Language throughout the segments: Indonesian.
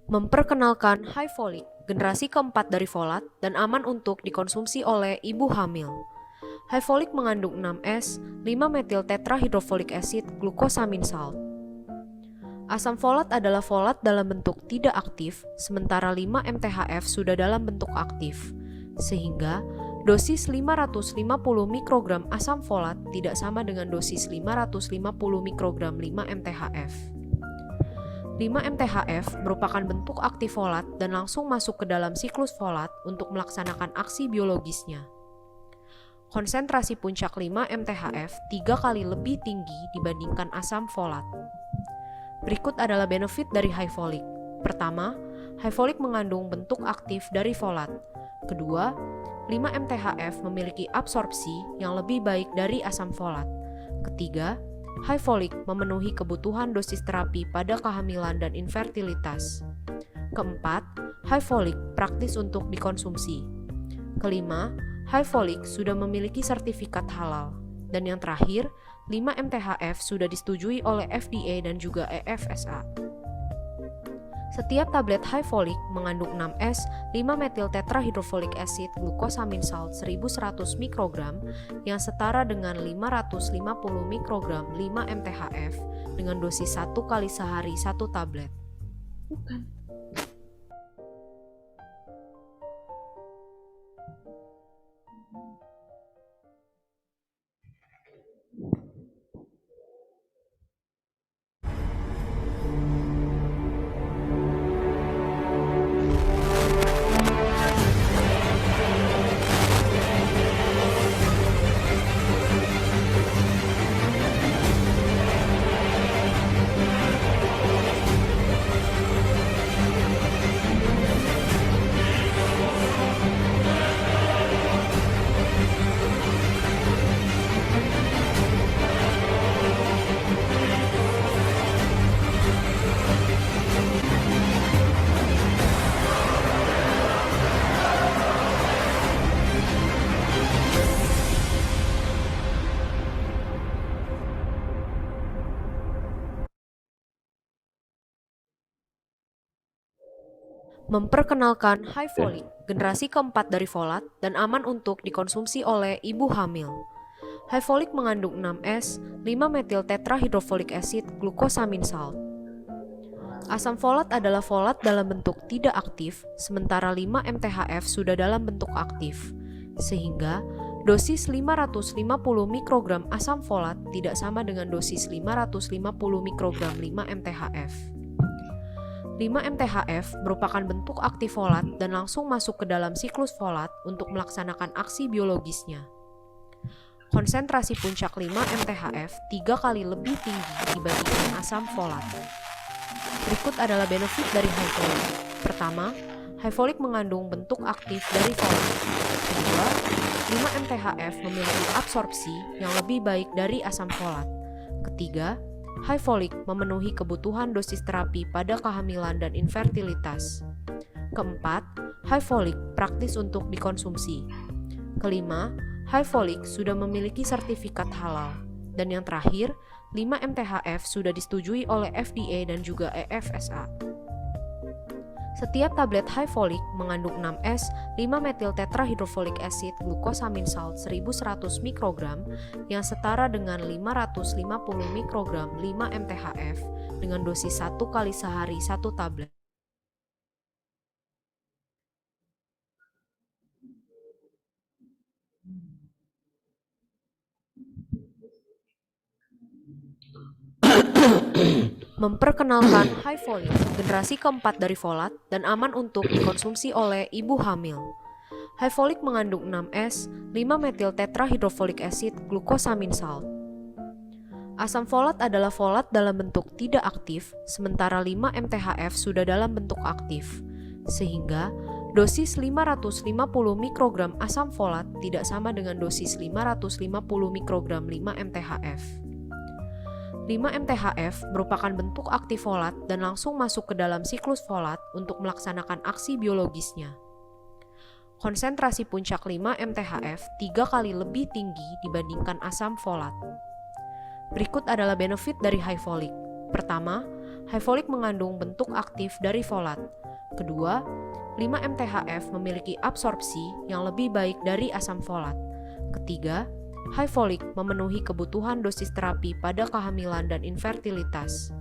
Memperkenalkan high folic, generasi keempat dari folat dan aman untuk dikonsumsi oleh ibu hamil. High folic mengandung 6S, 5-metil tetrahydrofolic acid, glucosamine salt. Asam folat adalah folat dalam bentuk tidak aktif, sementara 5-MTHF sudah dalam bentuk aktif. Sehingga dosis 550 mikrogram asam folat tidak sama dengan dosis 550 mikrogram 5-MTHF. 5-MTHF merupakan bentuk aktif folat dan langsung masuk ke dalam siklus folat untuk melaksanakan aksi biologisnya. Konsentrasi puncak 5-MTHF 3 kali lebih tinggi dibandingkan asam folat. Berikut adalah benefit dari high folic. Pertama, high folic mengandung bentuk aktif dari folat. Kedua, 5-MTHF memiliki absorpsi yang lebih baik dari asam folat. Ketiga, high folic memenuhi kebutuhan dosis terapi pada kehamilan dan infertilitas. Keempat, high folic praktis untuk dikonsumsi. Kelima, high folic sudah memiliki sertifikat halal. Dan yang terakhir, 5-MTHF sudah disetujui oleh FDA dan juga EFSA. Setiap tablet high folic mengandung 6S, 5-metil tetrahydrofolic acid, glucosamine salt 1100 mikrogram yang setara dengan 550 mikrogram 5-MTHF dengan dosis 1 kali sehari 1 tablet. Bukan. Memperkenalkan high folic, generasi keempat dari folat dan aman untuk dikonsumsi oleh ibu hamil. High folic mengandung 6S, 5-metil tetrahydrofolic acid, glucosamine salt. Asam folat adalah folat dalam bentuk tidak aktif, sementara 5-MTHF sudah dalam bentuk aktif. Sehingga dosis 550 mikrogram asam folat tidak sama dengan dosis 550 mikrogram 5-MTHF. 5-MTHF merupakan bentuk aktif folat dan langsung masuk ke dalam siklus folat untuk melaksanakan aksi biologisnya. Konsentrasi puncak 5-MTHF 3 kali lebih tinggi dibandingkan asam folat. Berikut adalah benefit dari high folic. Pertama, high folic mengandung bentuk aktif dari folat. Kedua, 5-MTHF memiliki absorpsi yang lebih baik dari asam folat. Ketiga, high folic memenuhi kebutuhan dosis terapi pada kehamilan dan infertilitas. Keempat, high folic praktis untuk dikonsumsi. Kelima, high folic sudah memiliki sertifikat halal. Dan yang terakhir, 5-MTHF sudah disetujui oleh FDA dan juga EFSA. Setiap tablet high folic mengandung 6S, 5-metil tetrahydrofolic acid, glucosamine salt 1100 mikrogram yang setara dengan 550 mikrogram 5-MTHF dengan dosis 1 kali sehari 1 tablet. Memperkenalkan high folic, generasi keempat dari folat dan aman untuk dikonsumsi oleh ibu hamil. High folic mengandung 6S, 5-metil tetrahydrofolic acid, glucosamine salt. Asam folat adalah folat dalam bentuk tidak aktif, sementara 5-MTHF sudah dalam bentuk aktif. Sehingga dosis 550 mikrogram asam folat tidak sama dengan dosis 550 mikrogram 5-MTHF. 5-MTHF merupakan bentuk aktif folat dan langsung masuk ke dalam siklus folat untuk melaksanakan aksi biologisnya. Konsentrasi puncak 5-MTHF 3 kali lebih tinggi dibandingkan asam folat. Berikut adalah benefit dari high folic. Pertama, high folic mengandung bentuk aktif dari folat. Kedua, 5 MTHF memiliki absorpsi yang lebih baik dari asam folat. Ketiga, high folic memenuhi kebutuhan dosis terapi pada kehamilan dan infertilitas.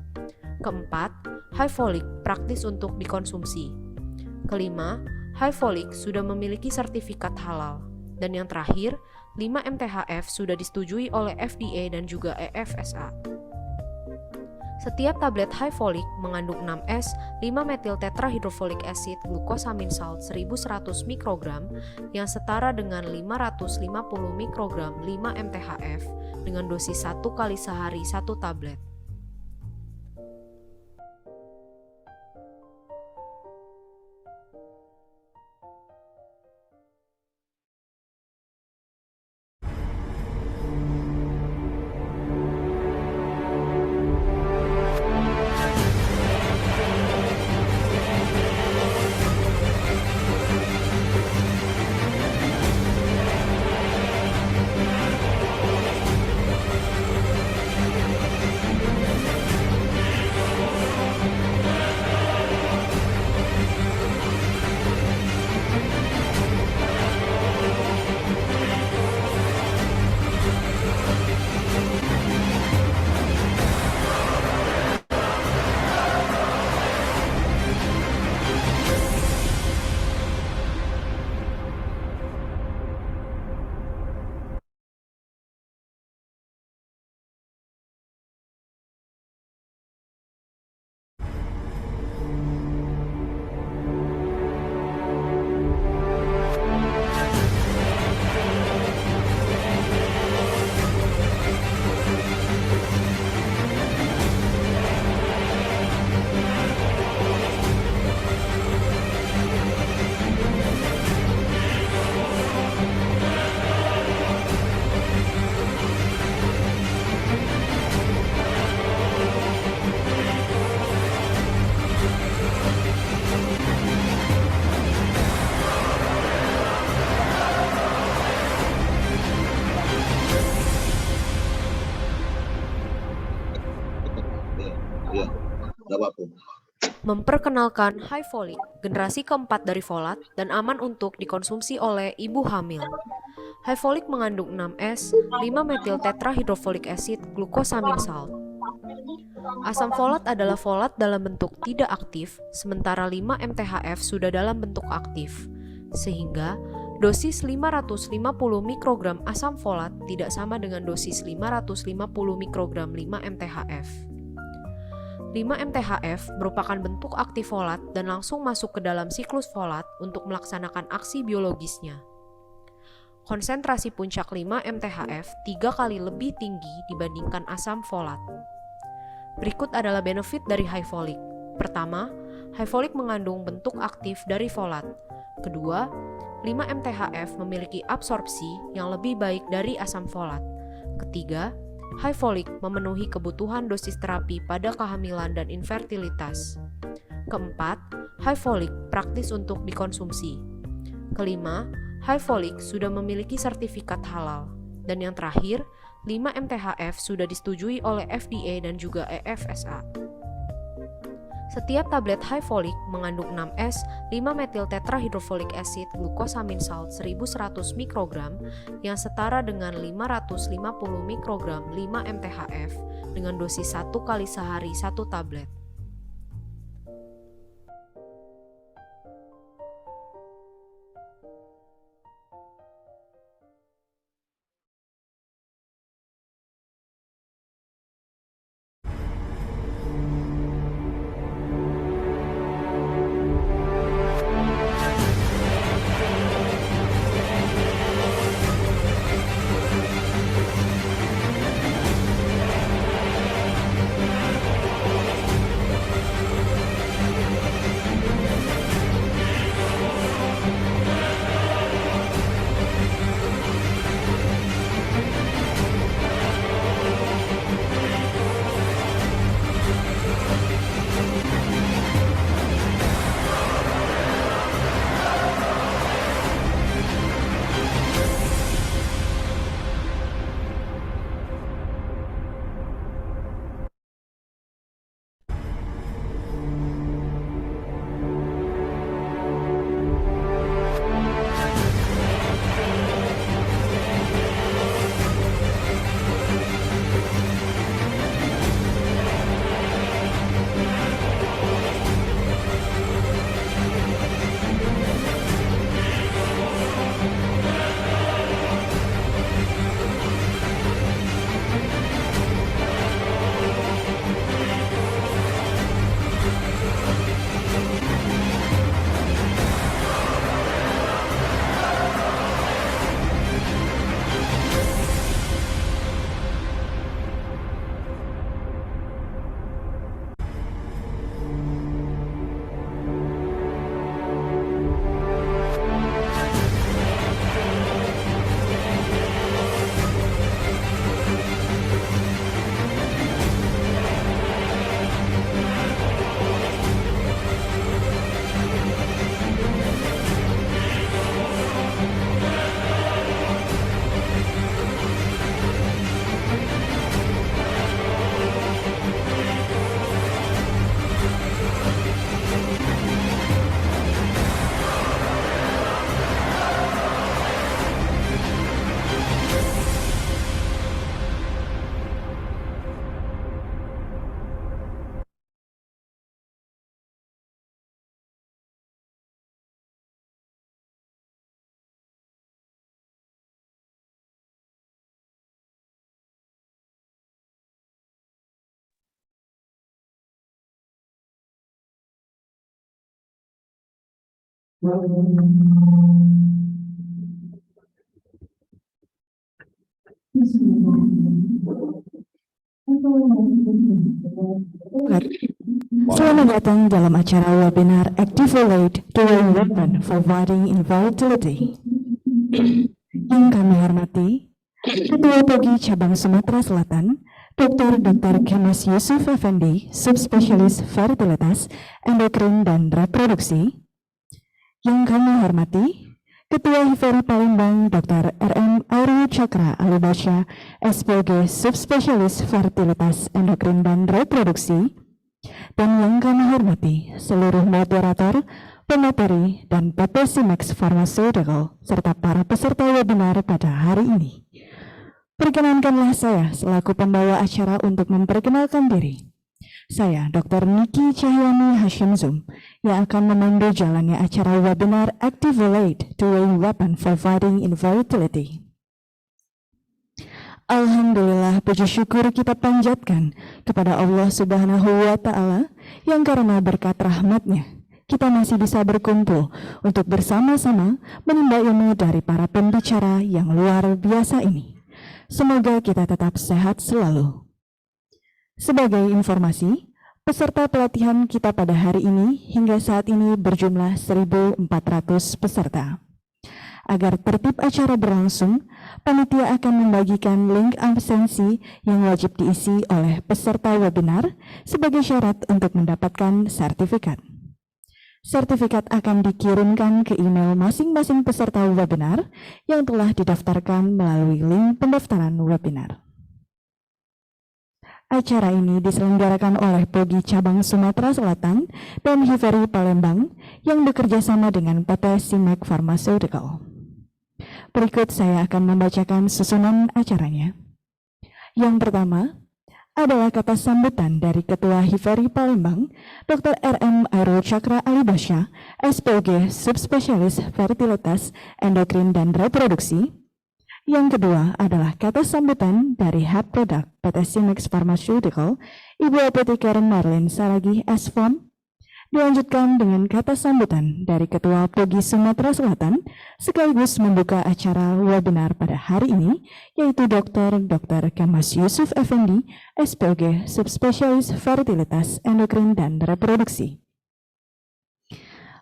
Keempat, high folic praktis untuk dikonsumsi. Kelima, high folic sudah memiliki sertifikat halal. Dan yang terakhir, 5 MTHF sudah disetujui oleh FDA dan juga EFSA. Setiap tablet high folic mengandung 6S 5-metil tetrahydrofolic acid glucosamine salt 1100 mikrogram yang setara dengan 550 mikrogram 5 MTHF dengan dosis 1 kali sehari 1 tablet. Memperkenalkan high folic, generasi keempat dari folat dan aman untuk dikonsumsi oleh ibu hamil. High folic mengandung 6S 5-metil tetrahydrofolic acid glucosamine salt. Asam folat adalah folat dalam bentuk tidak aktif, sementara 5 MTHF sudah dalam bentuk aktif, sehingga dosis 550 mikrogram asam folat tidak sama dengan dosis 550 mikrogram 5 MTHF. 5 MTHF merupakan bentuk aktif folat dan langsung masuk ke dalam siklus folat untuk melaksanakan aksi biologisnya. Konsentrasi puncak 5 MTHF 3 kali lebih tinggi dibandingkan asam folat. Berikut adalah benefit dari high folic. Pertama, high folic mengandung bentuk aktif dari folat. Kedua, 5 MTHF memiliki absorpsi yang lebih baik dari asam folat. Ketiga, high folic memenuhi kebutuhan dosis terapi pada kehamilan dan infertilitas. Keempat, high folic praktis untuk dikonsumsi. Kelima, high folic sudah memiliki sertifikat halal. Dan yang terakhir, 5 MTHF sudah disetujui oleh FDA dan juga EFSA. Setiap tablet high folic mengandung 6S 5-metil tetrahydrofolic acid glucosamine salt 1100 mikrogram yang setara dengan 550 mikrogram 5 MTHF dengan dosis 1 kali sehari 1 tablet. Selamat datang dalam acara webinar Activolate Dual Weapon for Fighting Infertility. Yang kami hormati, Ketua POGI Cabang Sumatera Selatan, Dr. Kemas Yusuf Effendi, Subspesialis Fertilitas, Endokrin dan Reproduksi. Yang kami hormati, Ketua HIVERI Palembang Dr. RM Aurel Cakra Alibasya, SPOG Subspesialis Fertilitas, Endokrin dan Reproduksi. Dan yang kami hormati seluruh moderator, pemateri, dan PT Simex Pharmaceutical, serta para peserta webinar pada hari ini. Perkenankanlah saya selaku pembawa acara untuk memperkenalkan diri. Saya Dr. Niki Cahyani Hashim Zoom yang akan memandu jalannya acara webinar Activolate Dual Weapon for Fighting Infertility. Alhamdulillah, puji syukur kita panjatkan kepada Allah Subhanahu wa Ta'ala yang karena berkat rahmat-Nya kita masih bisa berkumpul untuk bersama-sama menimba ilmu dari para pembicara yang luar biasa ini. Semoga kita tetap sehat selalu. Sebagai informasi, peserta pelatihan kita pada hari ini hingga saat ini berjumlah 1.400 peserta. Agar tertib acara berlangsung, panitia akan membagikan link absensi yang wajib diisi oleh peserta webinar sebagai syarat untuk mendapatkan sertifikat. Sertifikat akan dikirimkan ke email masing-masing peserta webinar yang telah didaftarkan melalui link pendaftaran webinar. Acara ini diselenggarakan oleh POGI Cabang Sumatera Selatan dan HIVERI Palembang yang bekerja sama dengan PT Simex Pharmaceutical. Berikut saya akan membacakan susunan acaranya. Yang pertama adalah kata sambutan dari Ketua HIVERI Palembang, Dr. RM Aurel Cakra Alibasya, SPOG Subspesialis Fertilitas, Endokrin dan Reproduksi. Yang kedua adalah kata sambutan dari Head Product PT Simex Pharmaceutical, Ibu Apoteker Marlin Saragih S.Pharm. Dilanjutkan dengan kata sambutan dari Ketua POGI Sumatera Selatan sekaligus membuka acara webinar pada hari ini, yaitu Dr. Kemas Yusuf Effendi, SPOG Subspesialis Fertilitas, Endokrin dan Reproduksi.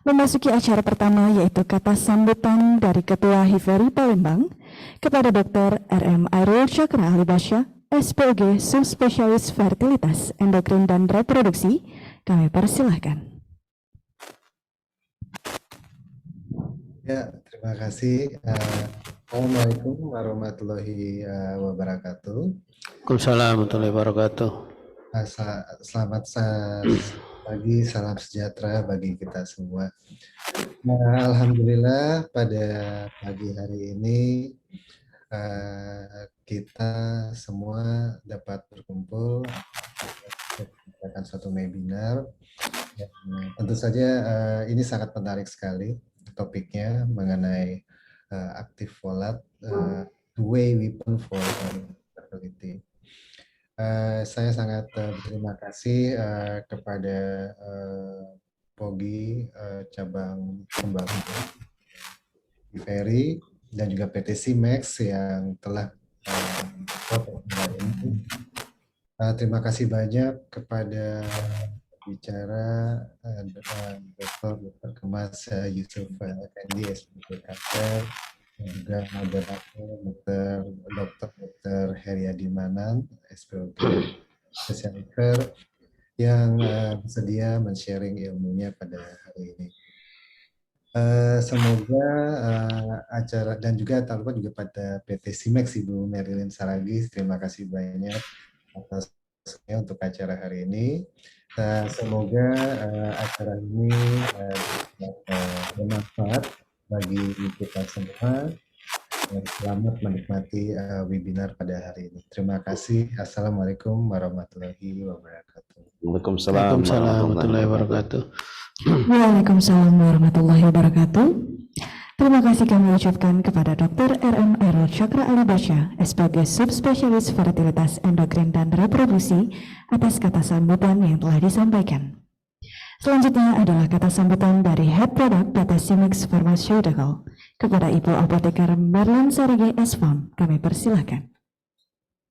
Memasuki acara pertama yaitu kata sambutan dari Ketua HIVERI Palembang kepada Dr. RM Aurel Cakra Alibasya, SPOG Subspesialis Fertilitas, Endokrin dan Reproduksi. Kami persilahkan. Ya, terima kasih. Assalamualaikum warahmatullahi wabarakatuh. Waalaikumsalam warahmatullahi wabarakatuh. Selamat pagi, salam sejahtera bagi kita semua. Nah, alhamdulillah pada pagi hari ini kita semua dapat berkumpul untuk melakukan suatu webinar. Tentu saja ini sangat menarik sekali topiknya mengenai Activolate Dual Weapon for Fertility. Saya sangat berterima kasih kepada POGI cabang Kembang HIVERI dan juga PT Simex yang telah ini. Terima kasih banyak kepada bicara Dr. Kemas Yusuf Effendi, SPOG dan juga moderator Dr. Heriadi Manan, SPOG Spesialiser yang bersedia men-sharing ilmunya pada hari ini. Semoga acara dan juga tak lupa juga pada PT Simex Ibu Marilyn Saragih, terima kasih banyak atas untuk acara hari ini. Semoga acara ini bermanfaat bagi kita semua. Selamat menikmati webinar pada hari ini. Terima kasih. Assalamualaikum warahmatullahi wabarakatuh. Waalaikumsalam warahmatullahi wabarakatuh. Waalaikumsalam warahmatullahi wabarakatuh. Terima kasih kami ucapkan kepada Dr. RM Aurel Cakra Alibasya, SPOG Subspesialis Fertilitas, Endokrin dan Reproduksi atas kata sambutan yang telah disampaikan. Selanjutnya adalah kata sambutan dari Head Product PT Simex Pharmaceutical kepada Ibu Apoteker Merlin Sarige S.Farm. Kami persilahkan.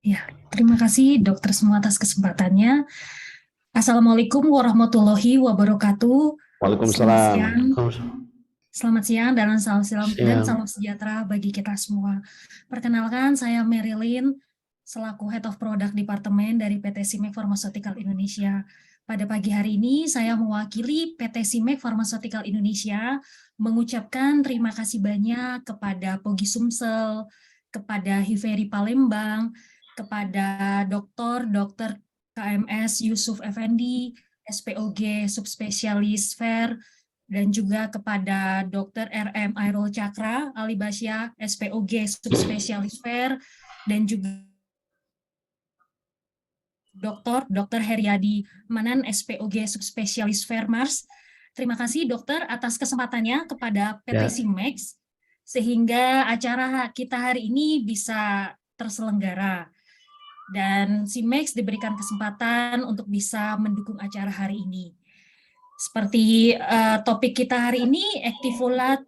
Ya, terima kasih dokter semua atas kesempatannya. Assalamualaikum warahmatullahi wabarakatuh. Waalaikumsalam. Selamat siang dan salam sejahtera bagi kita semua. Perkenalkan, saya Marilyn, selaku Head of Product Department dari PT Simex Pharmaceutical Indonesia. Pada pagi hari ini, saya mewakili PT Simex Pharmaceutical Indonesia mengucapkan terima kasih banyak kepada Pogi Sumsel, kepada Hiveri Palembang, kepada Dr. KMS Yusuf Effendi, SPOG Subspesialis Fair, dan juga kepada Dr. RM Airul Cakra Alibasya, SPOG Subspesialis Fair, dan juga Dr. Heriadi Manan, SPOG Subspesialis Fair Mars. Terima kasih dokter atas kesempatannya kepada PT Simex, sehingga acara kita hari ini bisa terselenggara. Dan Simex diberikan kesempatan untuk bisa mendukung acara hari ini. Seperti topik kita hari ini, Activolat,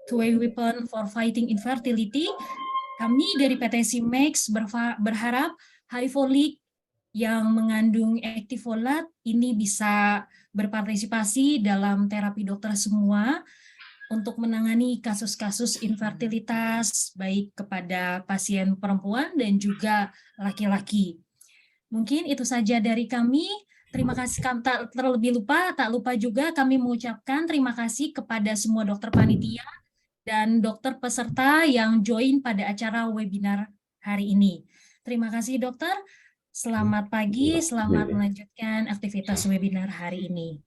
Two-Way Weapon for Fighting Infertility, kami dari PT Simex berharap high folic yang mengandung Activolat ini bisa berpartisipasi dalam terapi dokter semua untuk menangani kasus-kasus infertilitas baik kepada pasien perempuan dan juga laki-laki. Mungkin itu saja dari kami. Terima kasih. Tak lupa juga kami mengucapkan terima kasih kepada semua dokter panitia dan dokter peserta yang join pada acara webinar hari ini. Terima kasih dokter. Selamat pagi, selamat melanjutkan aktivitas webinar hari ini.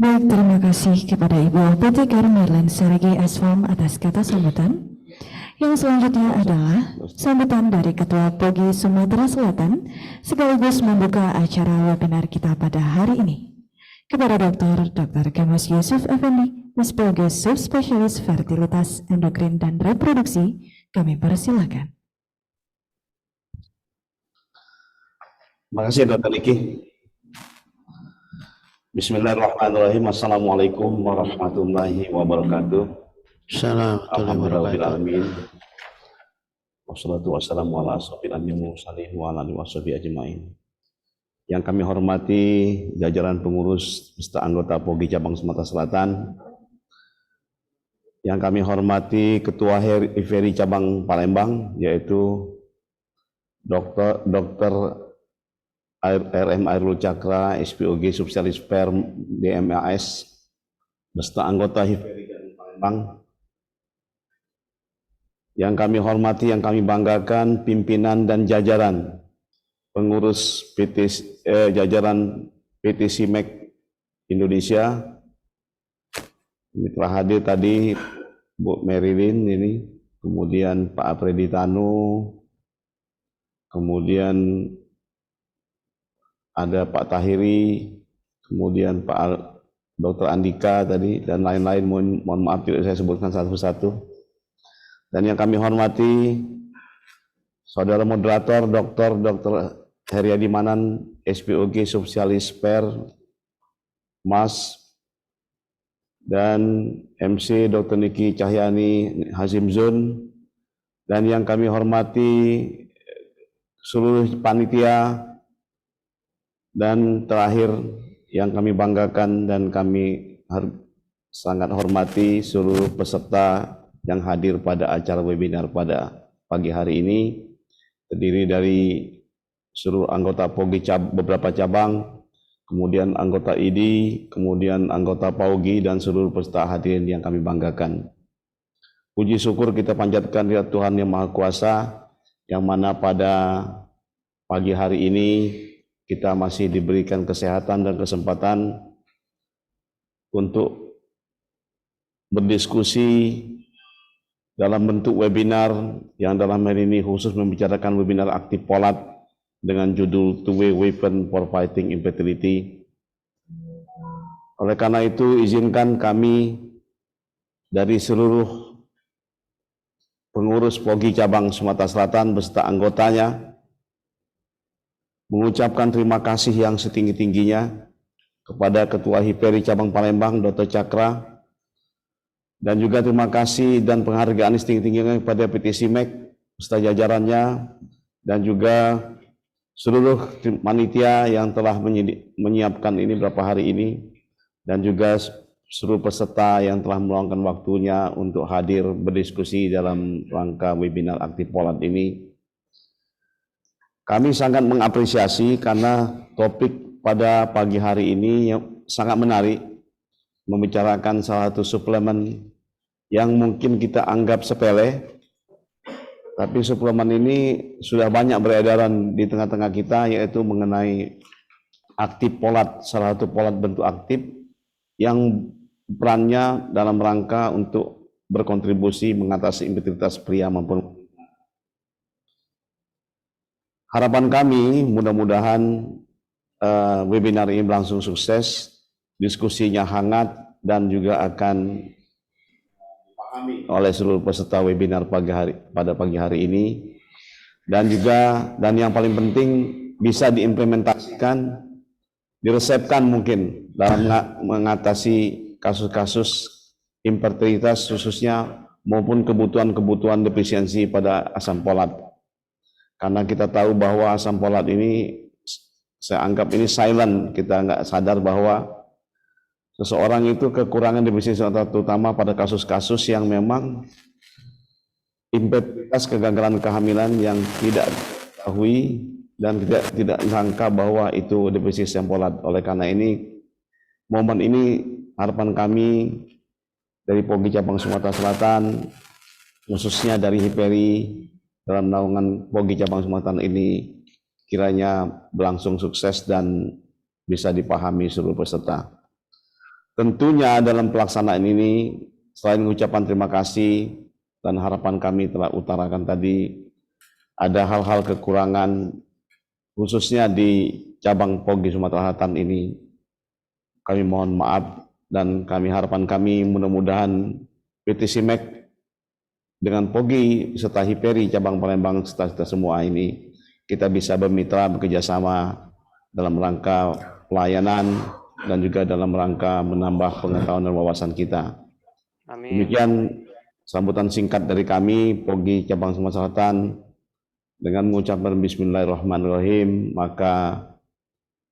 Baik, terima kasih kepada Ibu Apoteker Merlin Sarige S.Farm atas kata sambutan. Yang selanjutnya adalah sambutan dari Ketua Pogi Sumatera Selatan sekaligus membuka acara webinar kita pada hari ini. Kepada Dr. Kemas Yusuf Effendi, SPOG Subspesialis Fertilitas, Endokrin, dan Reproduksi, kami persilakan. Terima kasih Dr. Niki. Bismillahirrahmanirrahim. Assalamualaikum warahmatullahi wabarakatuh. Alhamdulillahirrahmanirrahim. Wassalatu wassalamu ala asrofil anbiya'i wal mursalin wa ala alihi washabihi ajmain. Yang kami hormati jajaran pengurus beserta anggota Pogi Cabang Sumatera Selatan. Yang kami hormati Ketua Hiveri Cabang Palembang, yaitu Dr. RM Airul Cakra, SPOG Subspesialis Per DMAS, beserta anggota Hiveri Palembang. Yang kami hormati, yang kami banggakan, pimpinan dan jajaran pengurus jajaran PT Simex Indonesia. Ini telah hadir tadi Bu Marilyn ini, kemudian Pak Apredi Tanu, kemudian ada Pak Tahiri, kemudian Pak Dr. Andika tadi, dan lain-lain. Mohon maaf tidak saya sebutkan satu-satu. Dan yang kami hormati saudara moderator Dr. Heriadi Manan, SPOG Subspesialis Per Mas, dan MC Dr. Niki Cahyani Hazim Zun, dan yang kami hormati seluruh panitia, dan terakhir yang kami banggakan dan kami sangat hormati seluruh peserta yang hadir pada acara webinar pada pagi hari ini, terdiri dari seluruh anggota Pogi beberapa cabang, kemudian anggota ID, kemudian anggota Pogi, dan seluruh peserta hadirin yang kami banggakan. Puji syukur kita panjatkan kepada Tuhan Yang Maha Kuasa, yang mana pada pagi hari ini kita masih diberikan kesehatan dan kesempatan untuk berdiskusi dalam bentuk webinar yang dalam hari ini khusus membicarakan webinar Activolat dengan judul Two-Way Weapon for Fighting Infertility. Oleh karena itu, izinkan kami dari seluruh pengurus Pogi Cabang Sumatera Selatan beserta anggotanya mengucapkan terima kasih yang setinggi-tingginya kepada Ketua HIPERI Cabang Palembang, Dr. Cakra, dan juga terima kasih dan penghargaan setinggi-tingginya kepada PT SIMEK beserta jajarannya, dan juga seluruh panitia yang telah menyiapkan ini beberapa hari ini, dan juga seluruh peserta yang telah meluangkan waktunya untuk hadir berdiskusi dalam rangka webinar ActivePolat ini. Kami sangat mengapresiasi karena topik pada pagi hari ini yang sangat menarik, membicarakan salah satu suplemen yang mungkin kita anggap sepele, tapi suplemen ini sudah banyak beredaran di tengah-tengah kita, yaitu mengenai ActivePolat, salah satu polat bentuk aktif yang perannya dalam rangka untuk berkontribusi mengatasi infertilitas pria maupun wanita. Harapan kami mudah-mudahan webinar ini berlangsung sukses, diskusinya hangat, dan juga akan oleh seluruh peserta webinar pada pagi hari ini, dan yang paling penting bisa diimplementasikan, diresepkan mungkin dalam mengatasi kasus-kasus infertilitas khususnya maupun kebutuhan defisiensi pada asam folat. Karena kita tahu bahwa asam folat ini saya anggap ini silent, kita nggak sadar bahwa seseorang itu kekurangan defisiensi, terutama pada kasus-kasus yang memang infertilitas, kegagalan kehamilan yang tidak diketahui dan tidak disangka bahwa itu defisiensi asam folat. Oleh karena ini, momen ini harapan kami dari POGI Cabang Sumatera Selatan, khususnya dari HIPERI dalam naungan POGI Cabang Sumatera ini, kiranya berlangsung sukses dan bisa dipahami seluruh peserta. Tentunya dalam pelaksanaan ini, selain ucapan terima kasih dan harapan kami telah utarakan tadi, ada hal-hal kekurangan khususnya di cabang POGI Sumatera Selatan ini. Kami mohon maaf, dan harapan kami mudah-mudahan PT SIMEK dengan POGI serta HIPERI Cabang Palembang serta semua ini, kita bisa bermitra, bekerjasama dalam rangka pelayanan dan juga dalam rangka menambah pengetahuan dan wawasan kita. Amin. Demikian sambutan singkat dari kami, POGI Cabang Sumatera Selatan, dengan mengucapkan Bismillahirrahmanirrahim, maka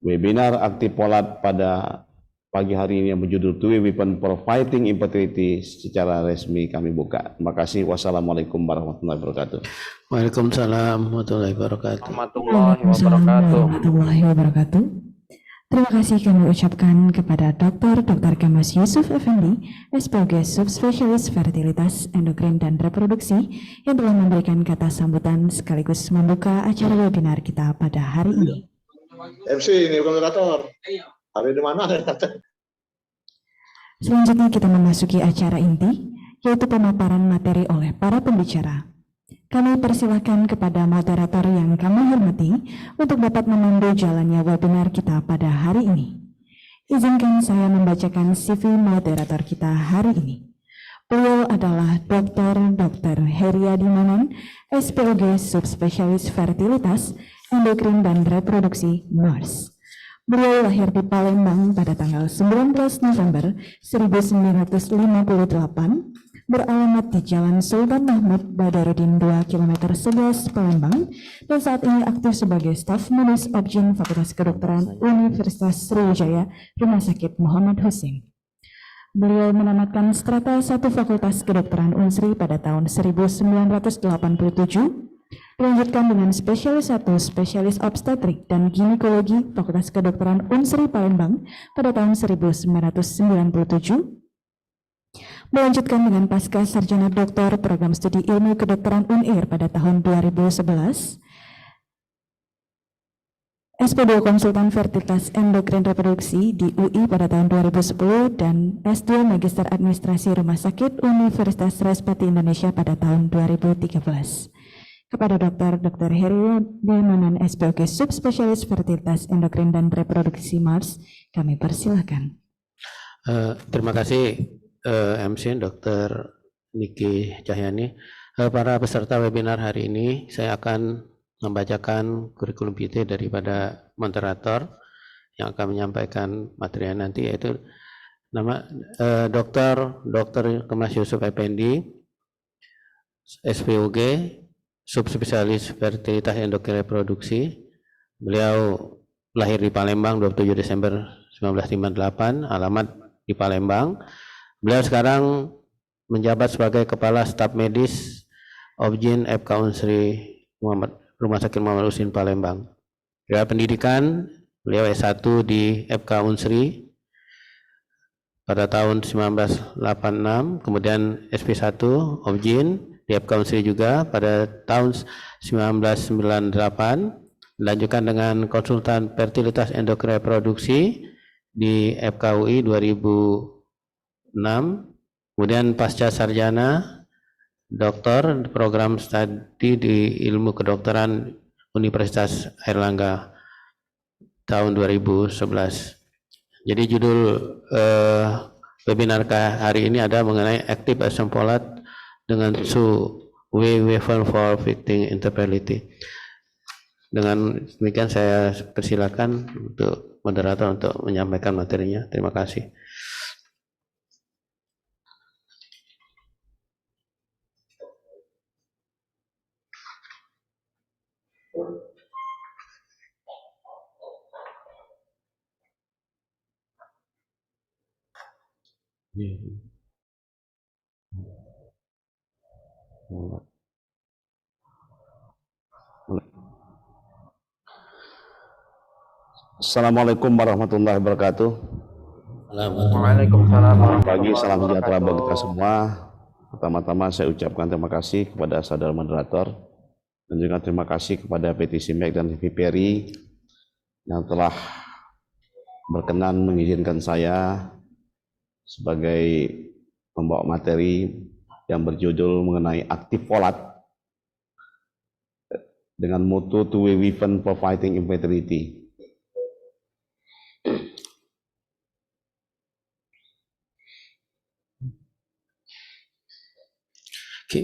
webinar ActivePolat pada pagi hari ini yang berjudul Two Weapon for Fighting Infertility secara resmi kami buka. Terima kasih. Wassalamualaikum warahmatullahi wabarakatuh. Waalaikumsalam warahmatullahi wabarakatuh. Waalaikumsalam warahmatullahi wabarakatuh. Terima kasih kami ucapkan kepada Dr. Kemas Yusuf Effendi, SPOG Subspesialis Fertilitas, Endokrin dan Reproduksi, yang telah memberikan kata sambutan sekaligus membuka acara webinar kita pada hari ini. MC ini moderator. Hari di mana? Selanjutnya kita memasuki acara inti, yaitu pemaparan materi oleh para pembicara. Kami persilahkan kepada moderator yang kami hormati untuk dapat memandu jalannya webinar kita pada hari ini. Izinkan saya membacakan CV moderator kita hari ini. Beliau adalah Dr. Heriadi Manan, SPOG Subspesialis Fertilitas, Endokrin dan Reproduksi, MARS. Beliau lahir di Palembang pada tanggal 19 November 1958, beralamat di Jalan Sultan Mahmud Badarudin 2 km 11 Palembang, dan saat ini aktif sebagai staf medis Objin Fakultas Kedokteran Universitas Sriwijaya, Rumah Sakit Muhammad Hussein. Beliau menamatkan strata 1 Fakultas Kedokteran Unsri pada tahun 1987, dilanjutkan dengan spesialis 1 Spesialis Obstetrik dan Ginekologi Fakultas Kedokteran Unsri Palembang pada tahun 1997, melanjutkan dengan Pasca Sarjana Doktor Program Studi Ilmu Kedokteran UNIR pada tahun 2011, SP2 Konsultan Fertilitas Endokrin Reproduksi di UI pada tahun 2010, dan S2 Magister Administrasi Rumah Sakit Universitas Respati Indonesia pada tahun 2013. Kepada Dr. Heriadi Manan, SPOG Subspesialis Fertilitas Endokrin dan Reproduksi, MARS, kami persilahkan. Terima kasih MC Dr. Niki Cahyani. Para peserta webinar hari ini, saya akan membacakan kurikulum vitae daripada moderator yang akan menyampaikan materi nanti, yaitu nama Dr. Kemas Yusuf Effendi, SPOG, subspesialis fertilitas endokrin reproduksi. Beliau lahir di Palembang 27 Desember 1958, alamat di Palembang. Beliau sekarang menjabat sebagai Kepala Staf Medis Obgyn FK Unsri Rumah Sakit Muhammad Husin Palembang. Riwayat pendidikan, beliau S1 di FK Unsri pada tahun 1986, kemudian SP1 Obgyn di FK Unsri juga pada tahun 1998, dilanjutkan dengan konsultan fertilitas endokrin reproduksi di FKUI 2006, kemudian pasca sarjana doktor program studi di ilmu kedokteran Universitas Airlangga tahun 2011. Jadi judul webinar hari ini ada mengenai active asam folat dengan weapon for fitting infertility. Dengan demikian saya persilakan untuk moderator untuk menyampaikan materinya. Terima kasih. Assalamualaikum warahmatullahi wabarakatuh. Waalaikumsalam. Selamat pagi, salam sejahtera bagi kita semua. Pertama-tama saya ucapkan terima kasih kepada saudara moderator dan juga terima kasih kepada PT SIMEK dan VPRI yang telah berkenan mengizinkan saya sebagai pembawa materi yang berjudul mengenai aktif folat dengan moto to weapon for fighting infertility. Oke.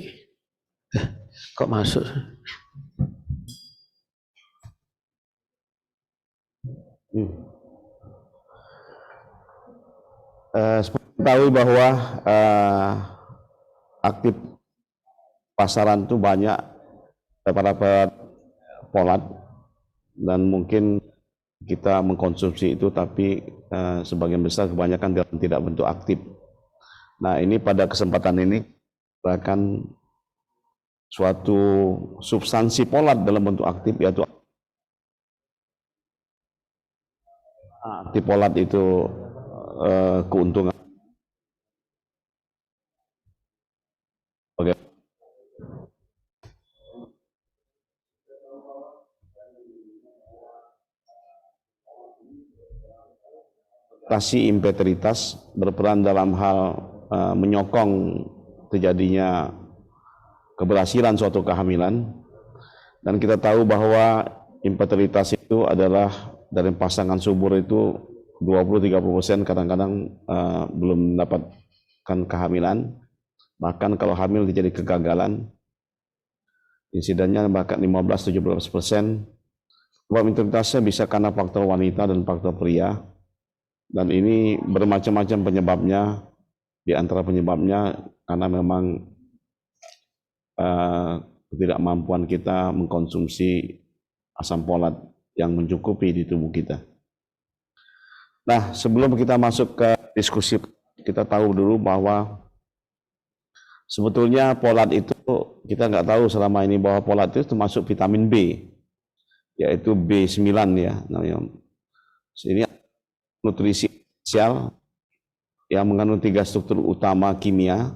Kok masuk? Tahu bahwa aktif pasaran itu banyak para folat dan mungkin kita mengkonsumsi itu, tapi sebagian besar kebanyakan tidak bentuk aktif. Nah, ini pada kesempatan ini akan suatu substansi folat dalam bentuk aktif, yaitu aktif folat itu keuntungan infertilitas, berperan dalam hal menyokong terjadinya keberhasilan suatu kehamilan. Dan kita tahu bahwa infertilitas itu adalah dari pasangan subur itu 20-30% kadang-kadang belum mendapatkan kehamilan. Bahkan kalau hamil terjadi kegagalan, insidennya bahkan 15-17%. Sebab infertilitasnya bisa karena faktor wanita dan faktor pria. Dan ini bermacam-macam penyebabnya. Di antara penyebabnya karena memang ketidakmampuan kita mengkonsumsi asam folat yang mencukupi di tubuh kita. Nah, sebelum kita masuk ke diskusi, kita tahu dulu bahwa sebetulnya folat itu, kita nggak tahu selama ini bahwa folat itu termasuk vitamin B, yaitu B9 ya. Nah, ini nutrisi esensial yang mengandung 3 struktur utama kimia,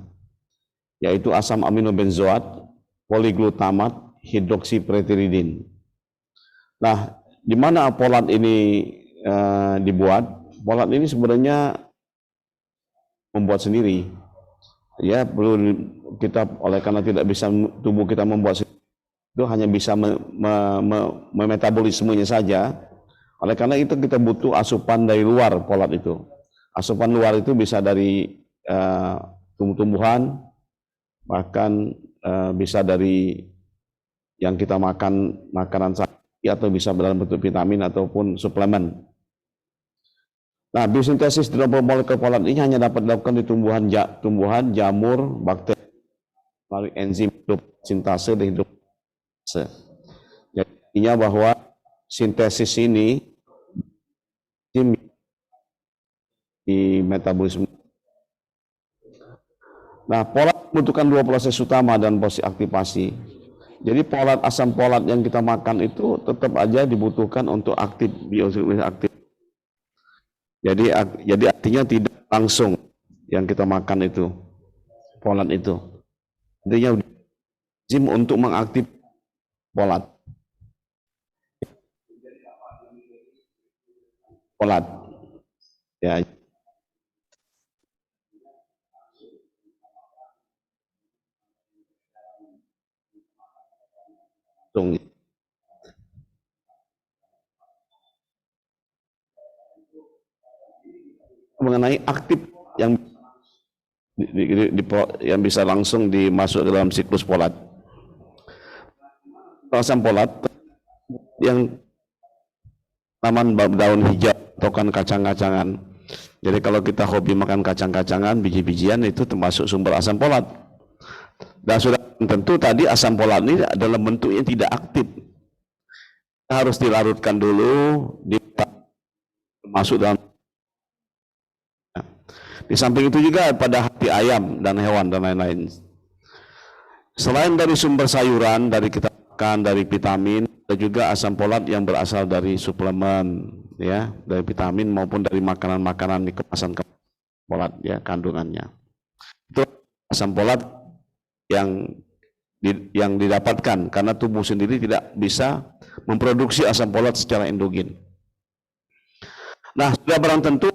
yaitu asam aminobenzoat, poliglutamat, hidroksipretidin. Nah, di mana folat ini dibuat? Folat ini sebenarnya membuat sendiri. Ya, perlu kita, oleh karena tidak bisa tubuh kita membuat sendiri, itu hanya bisa memetabolismenya saja. Oleh karena itu kita butuh asupan dari luar folat itu. Asupan luar itu bisa dari tumbuh-tumbuhan, bahkan bisa dari yang kita makan makanan sehari atau bisa dalam bentuk vitamin ataupun suplemen. Nah, biosintesis 20 molekul folat ini hanya dapat dilakukan di tumbuhan, jamur, bakteri melalui enzim sintase dan hidrolase. Jadi artinya bahwa sintesis ini di metabolisme. Nah, folat membutuhkan dua proses utama dan proses aktivasi. Jadi folat, asam folat yang kita makan itu tetap aja dibutuhkan untuk aktif, biosintesis aktif. Jadi artinya tidak langsung yang kita makan itu folat itu. Intinya enzim untuk mengaktif folat. Ya. Mengenai aktif yang yang bisa langsung dimasuk ke dalam siklus folat. Asam folat yang taman daun hijau atau kacang-kacangan. Jadi kalau kita hobi makan kacang-kacangan, biji-bijian itu termasuk sumber asam folat. Dan sudah tentu tadi asam folat ini adalah bentuk yang tidak aktif. Harus dilarutkan dulu, masuk dalam. Di samping itu juga pada hati ayam dan hewan dan lain-lain. Selain dari sumber sayuran, dari kita makan, dari vitamin, ada juga asam folat yang berasal dari suplemen, ya, dari vitamin maupun dari makanan-makanan di kemasan folat, ya, kandungannya. Itu asam folat yang didapatkan karena tubuh sendiri tidak bisa memproduksi asam folat secara endogen. Nah, sudah barang tentu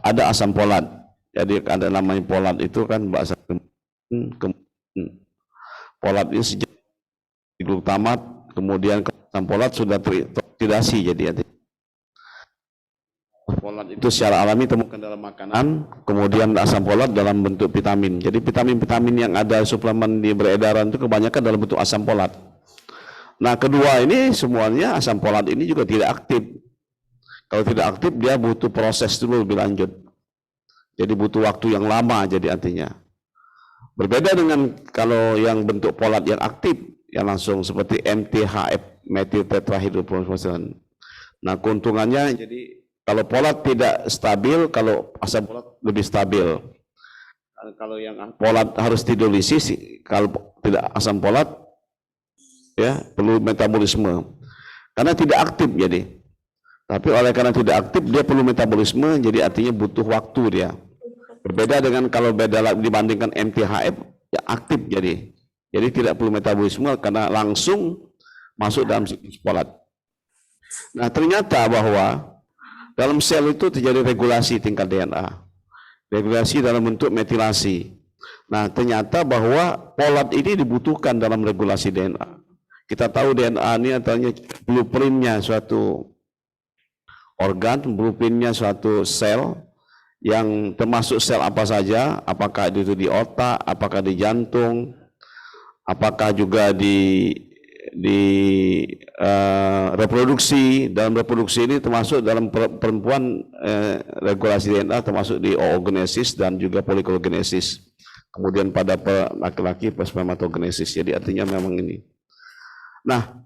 ada asam folat. Jadi ada namanya folat itu kan bahasa folat ini sejak glutamat, kemudian asam folat sudah teroksidasi. Jadi folat itu secara alami temukan dalam makanan, kemudian asam folat dalam bentuk vitamin. Jadi vitamin-vitamin yang ada suplemen di beredaran itu kebanyakan dalam bentuk asam folat. Nah, kedua ini semuanya asam folat ini juga tidak aktif. Kalau tidak aktif dia butuh proses dulu lebih lanjut. Jadi butuh waktu yang lama jadi artinya. Berbeda dengan kalau yang bentuk folat yang aktif yang langsung seperti MTHF, metil tetrahydrofolat. Nah, keuntungannya jadi kalau folat tidak stabil, kalau asam folat lebih stabil. Kalau yang folat harus didolisis, kalau tidak asam folat ya perlu metabolisme. Karena tidak aktif jadi. Tapi oleh karena tidak aktif dia perlu metabolisme, jadi artinya butuh waktu dia. Berbeda dengan kalau beda dibandingkan MTHF ya aktif jadi. Jadi tidak perlu metabolisme karena langsung masuk dalam siklus folat. Nah, ternyata bahwa dalam sel itu terjadi regulasi tingkat DNA. Regulasi dalam bentuk metilasi. Nah, ternyata bahwa folat ini dibutuhkan dalam regulasi DNA. Kita tahu DNA ini artinya blueprintnya suatu organ, blueprintnya suatu sel yang termasuk sel apa saja, apakah itu di otak, apakah di jantung, apakah juga di reproduksi. Dalam reproduksi ini termasuk dalam perempuan regulasi DNA termasuk di oogenesis dan juga polikogenesis. Kemudian pada laki-laki spermatogenesis. Jadi artinya memang ini. Nah,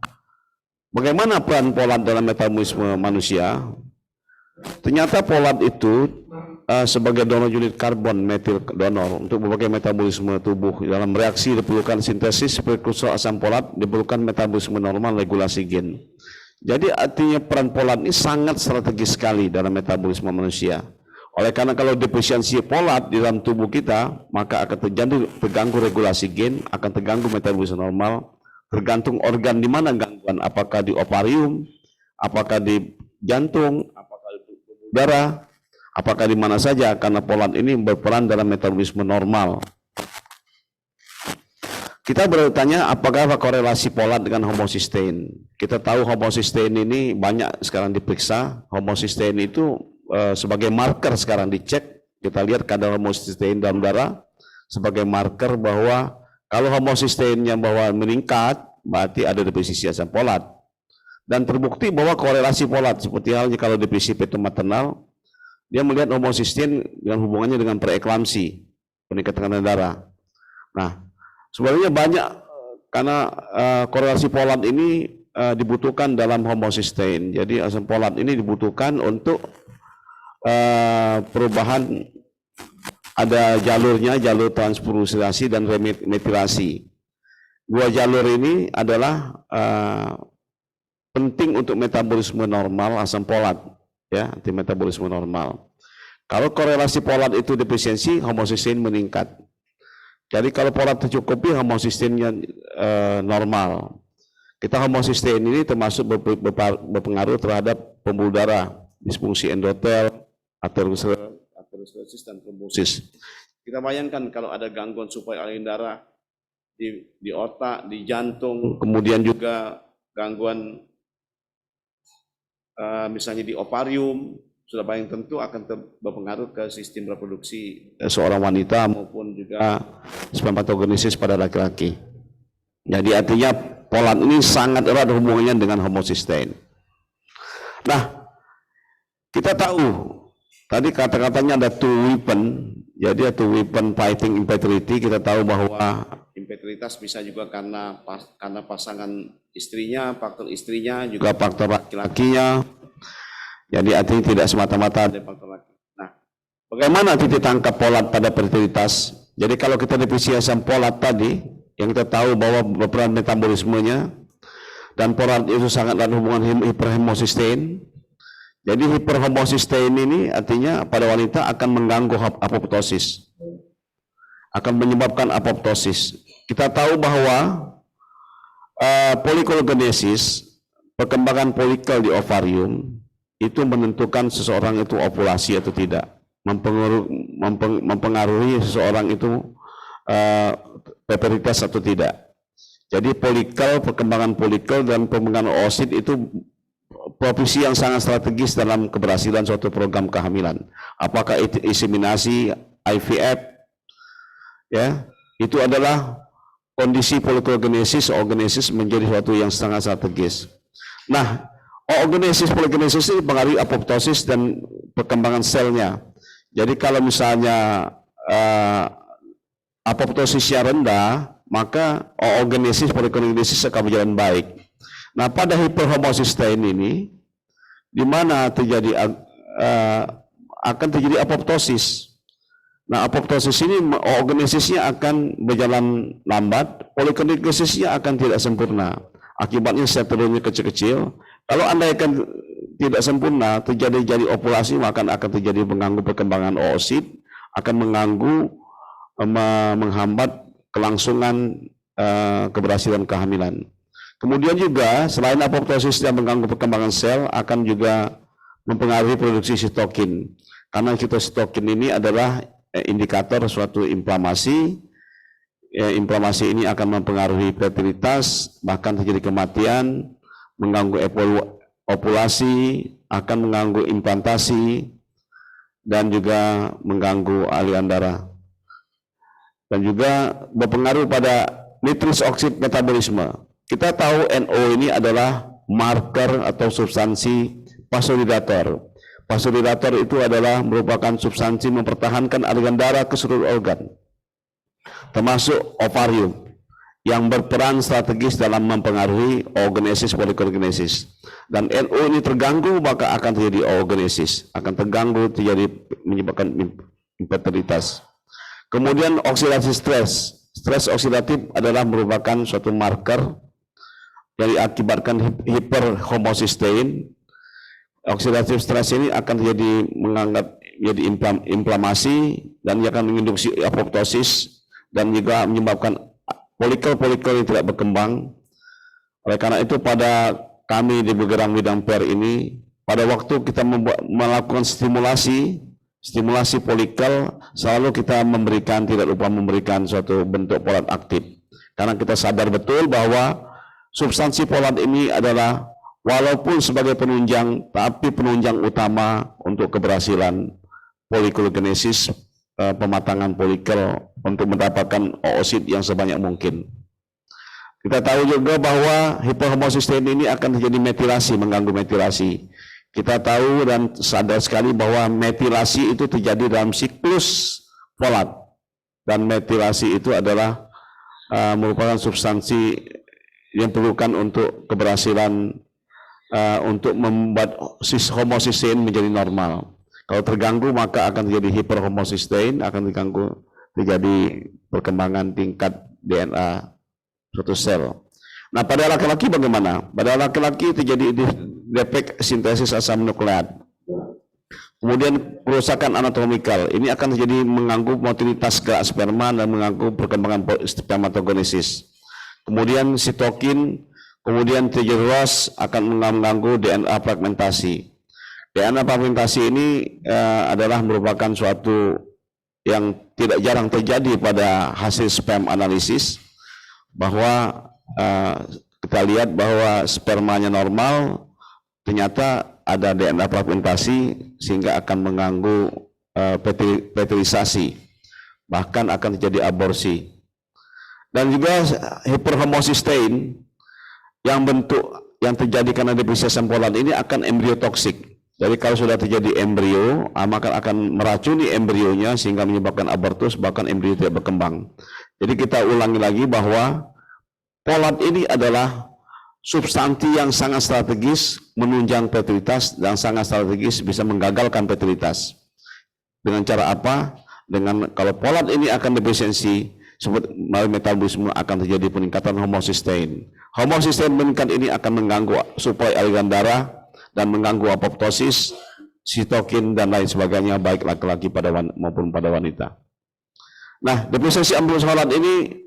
bagaimana peran folat dalam metabolisme manusia? Ternyata folat itu sebagai donor unit karbon metil donor untuk berbagai metabolisme tubuh. Dalam reaksi diperlukan sintesis prekursor asam folat, diperlukan metabolisme normal regulasi gen. Jadi artinya peran folat ini sangat strategis sekali dalam metabolisme manusia. Oleh karena kalau defisiensi folat di dalam tubuh kita, maka akan terganggu regulasi gen, akan terganggu metabolisme normal, tergantung organ di mana gangguan, apakah di ovarium, apakah di jantung, apakah di darah, apakah di mana saja, karena folat ini berperan dalam metabolisme normal. Kita bertanya apakah korelasi folat dengan homocysteine. Kita tahu homocysteine ini banyak sekarang diperiksa. Homocysteine itu sebagai marker sekarang dicek. Kita lihat kadar homocysteine dalam darah sebagai marker bahwa kalau homocysteine-nya bahwa meningkat, berarti ada deposisi asam folat. Dan terbukti bahwa korelasi folat, seperti halnya kalau deposisi fetum maternal, dia melihat homocysteine dengan hubungannya dengan preeklamsi, peningkatan tekanan darah. Nah, sebenarnya banyak karena korelasi folat ini dibutuhkan dalam homocysteine. Jadi asam folat ini dibutuhkan untuk perubahan, ada jalurnya, jalur transfusirasi dan remetilasi. Dua jalur ini adalah penting untuk metabolisme normal asam folat, ya, anti metabolisme normal. Kalau korelasi folat itu defisiensi, homocysteine meningkat. Jadi kalau folat tercukupi, homocysteine-nya normal. Kita homocysteine ini termasuk berpengaruh terhadap pembuluh darah, disfungsi endotel, aterosklerosis dan trombosis. Kita bayangkan kalau ada gangguan suplai aliran darah di otak, di jantung, kemudian juga gangguan misalnya di ovarium, sudah paling tentu akan berpengaruh ke sistem reproduksi seorang wanita maupun juga spermatogenesis pada laki-laki. Jadi artinya folat ini sangat erat hubungannya dengan homocysteine. Nah, kita tahu tadi kata-katanya ada two weapon, jadi two weapon fighting infertility. Kita tahu bahwa infertilitas bisa juga karena pasangan istrinya, faktor istrinya, juga faktor laki-lakinya. Jadi artinya tidak semata-mata ada faktor laki. Nah, bagaimana titik tangkap folat pada fertilitas? Jadi kalau kita definisi asam folat tadi, yang kita tahu bahwa berperan metabolismenya, dan folat itu sangat erat hubungan hiperhomocysteine. Jadi hiperhomocysteine ini artinya pada wanita akan mengganggu apoptosis, akan menyebabkan apoptosis. Kita tahu bahwa folikulogenesis, perkembangan folikel di ovarium, itu menentukan seseorang itu ovulasi atau tidak, mempengaruhi seseorang itu fertilitas atau tidak. Jadi folikel, perkembangan folikel dan perkembangan oosit itu profesi yang sangat strategis dalam keberhasilan suatu program kehamilan. Apakah itu inseminasi, IVF, ya, itu adalah kondisi folikulogenesis, oogenesis menjadi suatu yang sangat strategis. Nah, oogenesis, folikulogenesis ini mempengaruhi apoptosis dan perkembangan selnya. Jadi kalau misalnya apoptosisnya rendah, maka oogenesis, folikulogenesis akan berjalan baik. Nah, pada hiperhomocysteine ini, di mana akan terjadi apoptosis. Nah, apoptosis ini oogenesisnya akan berjalan lambat, folikulogenesisnya akan tidak sempurna. Akibatnya sel telurnya kecil-kecil. Kalau andaikan tidak sempurna, terjadi ovulasi, maka akan terjadi mengganggu perkembangan oosit, akan menghambat kelangsungan keberhasilan kehamilan. Kemudian juga selain apoptosis yang mengganggu perkembangan sel, akan juga mempengaruhi produksi sitokin. Karena sitokin ini adalah indikator suatu inflamasi. Inflamasi ini akan mempengaruhi fertilitas, bahkan terjadi kematian, mengganggu ovulasi, akan mengganggu implantasi, dan juga mengganggu aliran darah. Dan juga berpengaruh pada nitrous oxide metabolisme. Kita tahu NO ini adalah marker atau substansi vasodilator. Vasodilator itu adalah merupakan substansi mempertahankan aliran darah ke seluruh organ, termasuk ovarium, yang berperan strategis dalam mempengaruhi oogenesis, folikulogenesis. Dan NO ini terganggu, maka akan terjadi oogenesis, akan terganggu, menyebabkan infertilitas. Kemudian oksidasi stres. Stres oksidatif adalah merupakan suatu marker yang diakibatkan hiperhomocysteine. Oksidatif stres ini akan menjadi inflamasi dan akan menginduksi apoptosis dan juga menyebabkan folikel-folikel yang tidak berkembang. Oleh karena itu pada kami di Bergerak Bidang Per ini, pada waktu kita melakukan stimulasi folikel, selalu kita tidak lupa memberikan suatu bentuk folat aktif. Karena kita sadar betul bahwa substansi folat ini adalah walaupun sebagai penunjang, tapi penunjang utama untuk keberhasilan folikulogenesis, pematangan folikel untuk mendapatkan oosit yang sebanyak mungkin. Kita tahu juga bahwa hiperhomocysteine ini akan terjadi metilasi, mengganggu metilasi. Kita tahu dan sadar sekali bahwa metilasi itu terjadi dalam siklus folat. Dan metilasi itu adalah merupakan substansi yang diperlukan untuk keberhasilan untuk membuat homocysteine menjadi normal. Kalau terganggu maka akan terjadi hiperhomocysteine, akan terjadi perkembangan tingkat DNA suatu sel. Nah, pada laki-laki bagaimana? Pada laki-laki terjadi defek sintesis asam nukleat. Kemudian kerusakan anatomikal. Ini akan terjadi mengganggu motilitas gerak sperma dan mengganggu perkembangan spermatogenesis. Kemudian sitokin, kemudian terjadi ROS akan mengganggu DNA fragmentasi. DNA fragmentasi ini adalah merupakan suatu yang tidak jarang terjadi pada hasil sperm analisis, bahwa kita lihat bahwa spermanya normal, ternyata ada DNA fragmentasi sehingga akan mengganggu fertilisasi, bahkan akan terjadi aborsi. Dan juga hiperhomocysteine yang terjadi karena depresiasi asam folat ini akan embryotoksik. Jadi kalau sudah terjadi embrio, maka akan meracuni embrionya sehingga menyebabkan abortus, bahkan embrio tidak berkembang. Jadi kita ulangi lagi bahwa folat ini adalah substansi yang sangat strategis menunjang fertilitas dan sangat strategis bisa menggagalkan fertilitas. Dengan cara apa? Dengan kalau folat ini akan defisiensi, melalui metabolisme akan terjadi peningkatan homocysteine. Homocysteine meningkat ini akan mengganggu suplai aliran darah dan mengganggu apoptosis, sitokin dan lain sebagainya baik laki-laki maupun pada wanita. Nah, defisiensi amino folat ini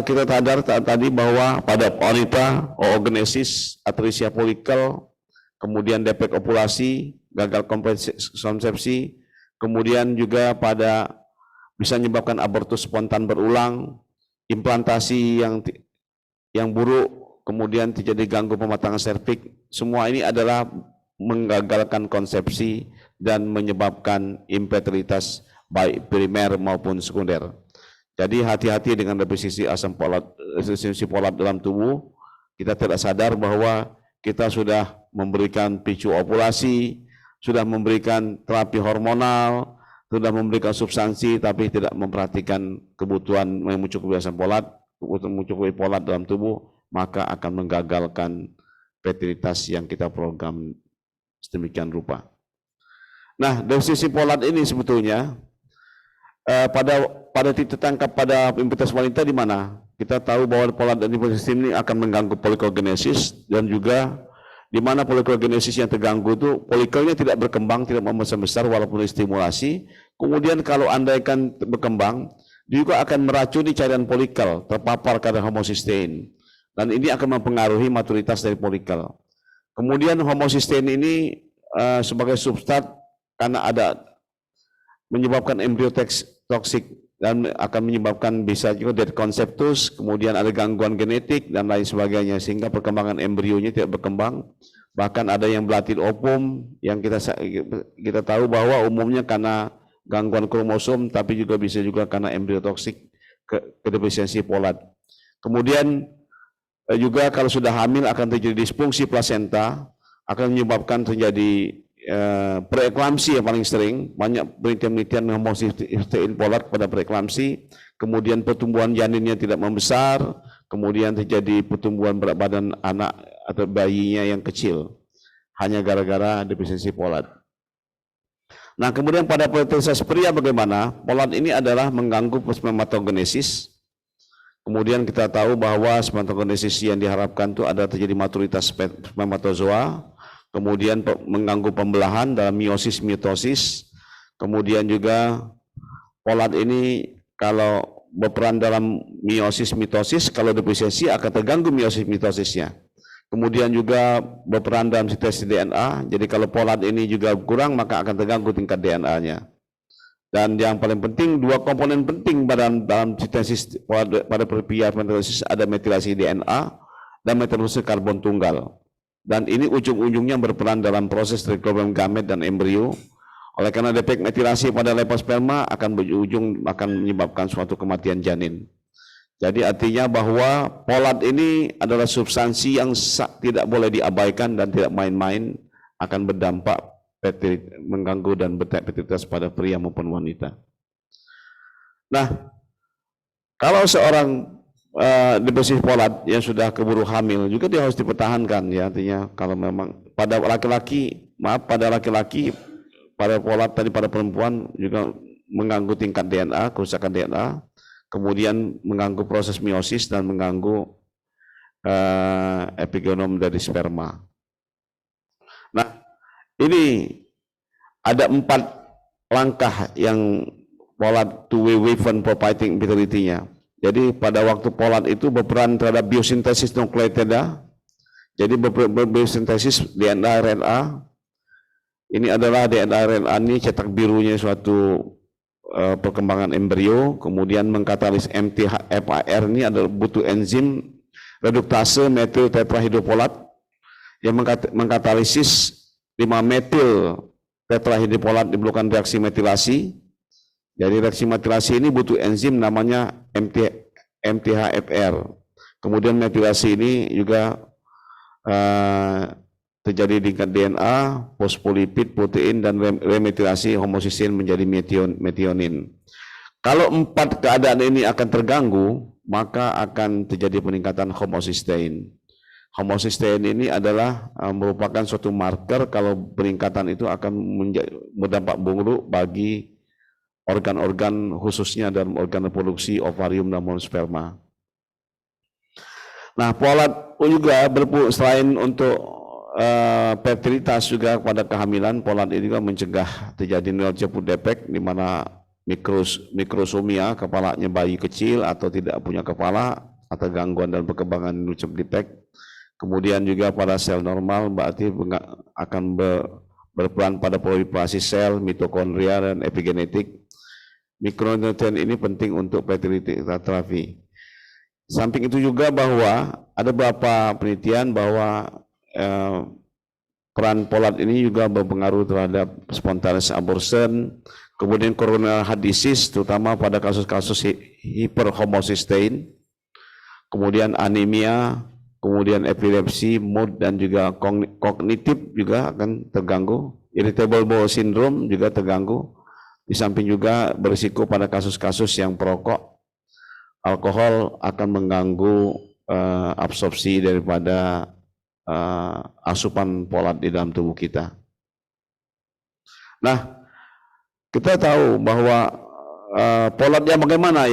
kita sadar tadi bahwa pada wanita oogenesis, atresia folikel, kemudian defek ovulasi, gagal konsepsi, kemudian juga pada bisa menyebabkan abortus spontan berulang, implantasi yang buruk, kemudian terjadi ganggu pematangan serviks. Semua ini adalah menggagalkan konsepsi dan menyebabkan infertilitas baik primer maupun sekunder. Jadi hati-hati dengan depresiasi asam folat, depresiasi folat dalam tubuh. Kita tidak sadar bahwa kita sudah memberikan picu ovulasi, sudah memberikan terapi hormonal, sudah memberikan substansi, tapi tidak memperhatikan kebutuhan yang mencukupi asam folat, mencukupi folat dalam tubuh, maka akan menggagalkan fertilitas yang kita program sedemikian rupa. Nah, depresiasi folat ini sebetulnya pada titik tangkap pada impotens wanita di mana kita tahu bahwa folat dan depresiasi ini akan mengganggu polikogenesis, dan juga di mana polikogenesis yang terganggu itu polikelnya tidak berkembang, tidak membesar-besar walaupun stimulasi. Kemudian kalau andaikan berkembang juga akan meracuni cairan polikel, terpapar kadar homocysteine, dan ini akan mempengaruhi maturitas dari polikel. Kemudian homocysteine ini sebagai substrat karena ada menyebabkan embrio toksik dan akan menyebabkan bisa juga dead conceptus, kemudian ada gangguan genetik dan lain sebagainya sehingga perkembangan embrionya tidak berkembang. Bahkan ada yang belatin opum yang kita tahu bahwa umumnya karena gangguan kromosom, tapi juga bisa juga karena embrio toksik kedefisiensi folat. Kemudian juga kalau sudah hamil akan terjadi disfungsi plasenta, akan menyebabkan terjadi preeklamsi yang paling sering, banyak penelitian homocysteine folat pada preeklamsi, kemudian pertumbuhan janinnya tidak membesar, kemudian terjadi pertumbuhan berat badan anak atau bayinya yang kecil, hanya gara-gara defisiensi folat. Nah, kemudian pada fertilitas pria bagaimana? Folat ini adalah mengganggu spermatogenesis. Kemudian kita tahu bahwa spermatogenesis yang diharapkan itu ada terjadi maturitas spermatozoa, kemudian mengganggu pembelahan dalam meiosis mitosis. Kemudian juga folat ini kalau berperan dalam meiosis mitosis, kalau defisiensi akan terganggu meiosis mitosisnya. Kemudian juga berperan dalam sintesis DNA. Jadi kalau folat ini juga kurang maka akan terganggu tingkat DNA-nya. Dan yang paling penting, dua komponen penting dalam sintesis pada pria metabolis ada metilasi DNA dan metilasi karbon tunggal. Dan ini ujung-ujungnya berperan dalam proses reprogram gamet dan embrio. Oleh karena defek metilasi pada leposperma akan berujung akan menyebabkan suatu kematian janin. Jadi artinya bahwa polat ini adalah substansi yang tidak boleh diabaikan dan tidak main-main, akan berdampak mengganggu dan fertilitas pada pria maupun wanita. Nah, kalau seorang deposisi polat yang sudah keburu hamil juga dia harus dipertahankan, ya, artinya kalau memang pada laki-laki, pada polat tadi pada perempuan juga mengganggu tingkat DNA, kerusakan DNA, kemudian mengganggu proses meiosis dan mengganggu epigenom dari sperma. Nah, ini ada 4 langkah yang polat two-way weapon for fighting infertility-nya. Jadi pada waktu polat itu berperan terhadap biosintesis nukleotida. Jadi biosintesis DNA RNA. Ini adalah DNA RNA ini cetak birunya suatu perkembangan embrio, kemudian mengkatalis MTHFR ini adalah butuh enzim reduktase metil tetrahidropolat yang mengkatalisis 5-metil tetrahidropolat diperlukan reaksi metilasi. Jadi reaksi metilasi ini butuh enzim namanya MTHFR. Kemudian metilasi ini juga terjadi di DNA, fosfolipid, protein, dan remetilasi homosistein menjadi metionin. Kalau 4 keadaan ini akan terganggu, maka akan terjadi peningkatan homosistein. Homosistein ini adalah merupakan suatu marker kalau peningkatan itu akan berdampak buruk bagi organ-organ khususnya dalam organ reproduksi, ovarium dan sperma. Nah, polat juga selain untuk fertilitas juga pada kehamilan, polat ini juga mencegah terjadi neurological defect di mana mikrosomia, kepalanya bayi kecil atau tidak punya kepala, atau gangguan dalam perkembangan neurological defect. Kemudian juga pada sel normal berarti akan berperan pada proliferasi sel, mitokondria, dan epigenetik. Mikronutrien ini penting untuk fertility terapi. Samping itu juga bahwa ada beberapa penelitian bahwa peran polat ini juga berpengaruh terhadap spontaneous abortion, kemudian coronary heart disease, terutama pada kasus-kasus hiperhomocysteine, kemudian anemia, kemudian epilepsi, mood, dan juga kognitif juga akan terganggu, irritable bowel syndrome juga terganggu, di samping juga berisiko pada kasus-kasus yang perokok, alkohol akan mengganggu absorpsi daripada asupan polat di dalam tubuh kita. Nah, kita tahu bahwa polat yang bagaimana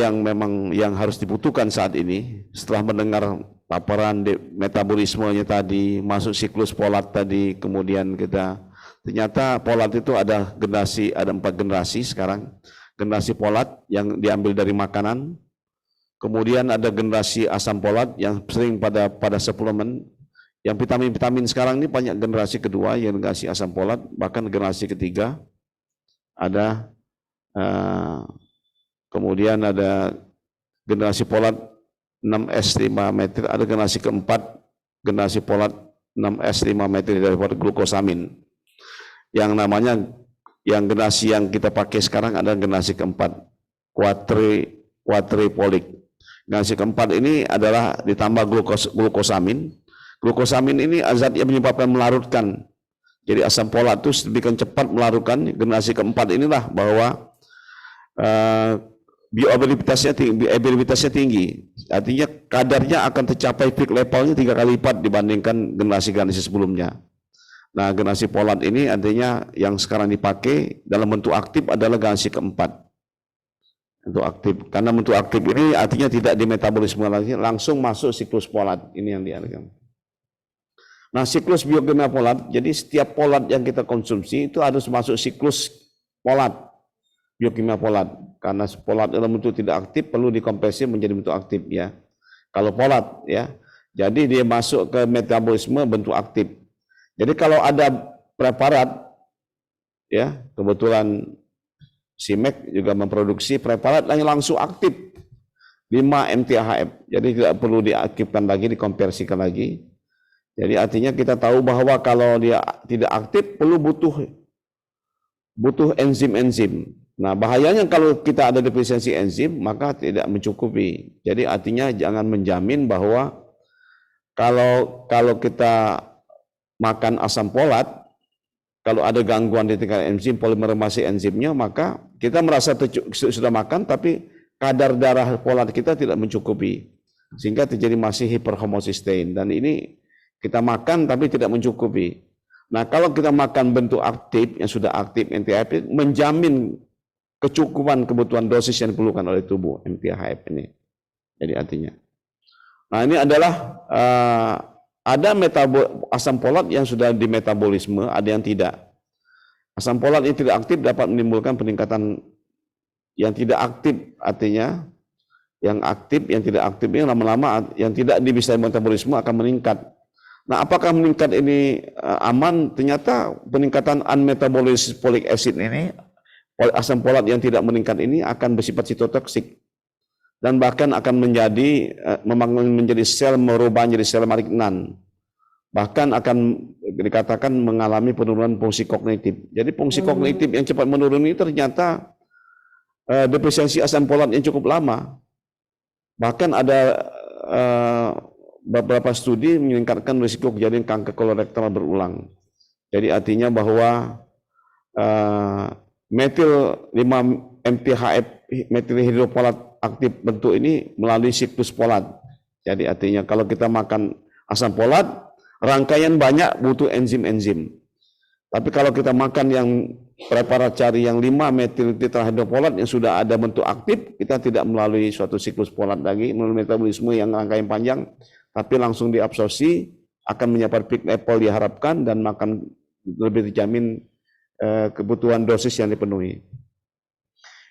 yang harus dibutuhkan saat ini setelah mendengar paparan metabolismenya tadi, masuk siklus polat tadi, kemudian kita ternyata polat itu ada 4 generasi sekarang. Generasi polat yang diambil dari makanan, kemudian ada generasi asam polat yang sering pada suplemen. Yang vitamin sekarang ini banyak generasi kedua, yang generasi asam polat, bahkan generasi ketiga ada kemudian ada generasi polat 6S5 metil, ada generasi keempat generasi polat 6S5 metil daripada glukosamin. Yang namanya generasi yang kita pakai sekarang ada generasi keempat, quadripolik. Generasi keempat ini adalah ditambah glukosamin. Glukosamin ini zat yang menyebabkan melarutkan. Jadi asam polat itu sedemikian cepat melarutkan. Generasi keempat inilah bahwa bioavailabilitasnya tinggi. Artinya kadarnya akan tercapai peak levelnya 3 kali lipat dibandingkan generasi-generasi sebelumnya. Nah, generasi polat ini artinya yang sekarang dipakai dalam bentuk aktif adalah generasi keempat. Bentuk aktif. Karena bentuk aktif ini artinya tidak di metabolisme lagi, langsung masuk siklus polat. Ini yang diartikan. Nah, siklus biokimia polat, jadi setiap polat yang kita konsumsi itu harus masuk siklus polat, biokimia polat. Karena polat dalam bentuk tidak aktif perlu dikompresi menjadi bentuk aktif, ya. Kalau polat, ya, jadi dia masuk ke metabolisme bentuk aktif. Jadi kalau ada preparat, ya, kebetulan CIMEC juga memproduksi preparat yang langsung aktif 5 MTHF, jadi tidak perlu diaktifkan lagi, dikonversikan lagi. Jadi artinya kita tahu bahwa kalau dia tidak aktif perlu butuh enzim-enzim. Nah, bahayanya kalau kita ada defisiensi enzim, maka tidak mencukupi. Jadi artinya jangan menjamin bahwa kalau kita makan asam folat, kalau ada gangguan di tingkat enzim, polimerisasi enzimnya, maka kita merasa sudah makan, tapi kadar darah folat kita tidak mencukupi. Sehingga terjadi masih hiperhomocysteine. Dan ini kita makan tapi tidak mencukupi. Nah, kalau kita makan bentuk aktif, yang sudah aktif, MTHF, menjamin kecukupan kebutuhan dosis yang diperlukan oleh tubuh MTHF ini. Jadi artinya. Nah, ini adalah ada asam folat yang sudah di metabolisme, ada yang tidak. Asam folat yang tidak aktif dapat menimbulkan peningkatan yang tidak aktif, artinya yang aktif, yang tidak aktif ini lama-lama yang tidak bisa metabolisme akan meningkat. Nah, apakah meningkat ini aman? Ternyata peningkatan unmetabolized folic acid ini, asam folat yang tidak meningkat ini akan bersifat sitotoksik dan bahkan akan menjadi sel merubah menjadi sel malignan. Bahkan akan dikatakan mengalami penurunan fungsi kognitif. Jadi fungsi kognitif yang cepat menurun ini ternyata defisiensi asam folat yang cukup lama. Bahkan ada beberapa studi meningkatkan risiko kejadian kanker kolorektal berulang. Jadi artinya bahwa metil 5-MTHF metil hidrofolat aktif bentuk ini melalui siklus folat. Jadi artinya kalau kita makan asam folat, rangkaian banyak butuh enzim-enzim. Tapi kalau kita makan yang preparat cari yang 5-metil tetrahidrofolat yang sudah ada bentuk aktif, kita tidak melalui suatu siklus folat lagi, melalui metabolisme yang rangkaian panjang, tapi langsung diabsorpsi, akan mencapai peak level diharapkan dan makan lebih terjamin kebutuhan dosis yang dipenuhi.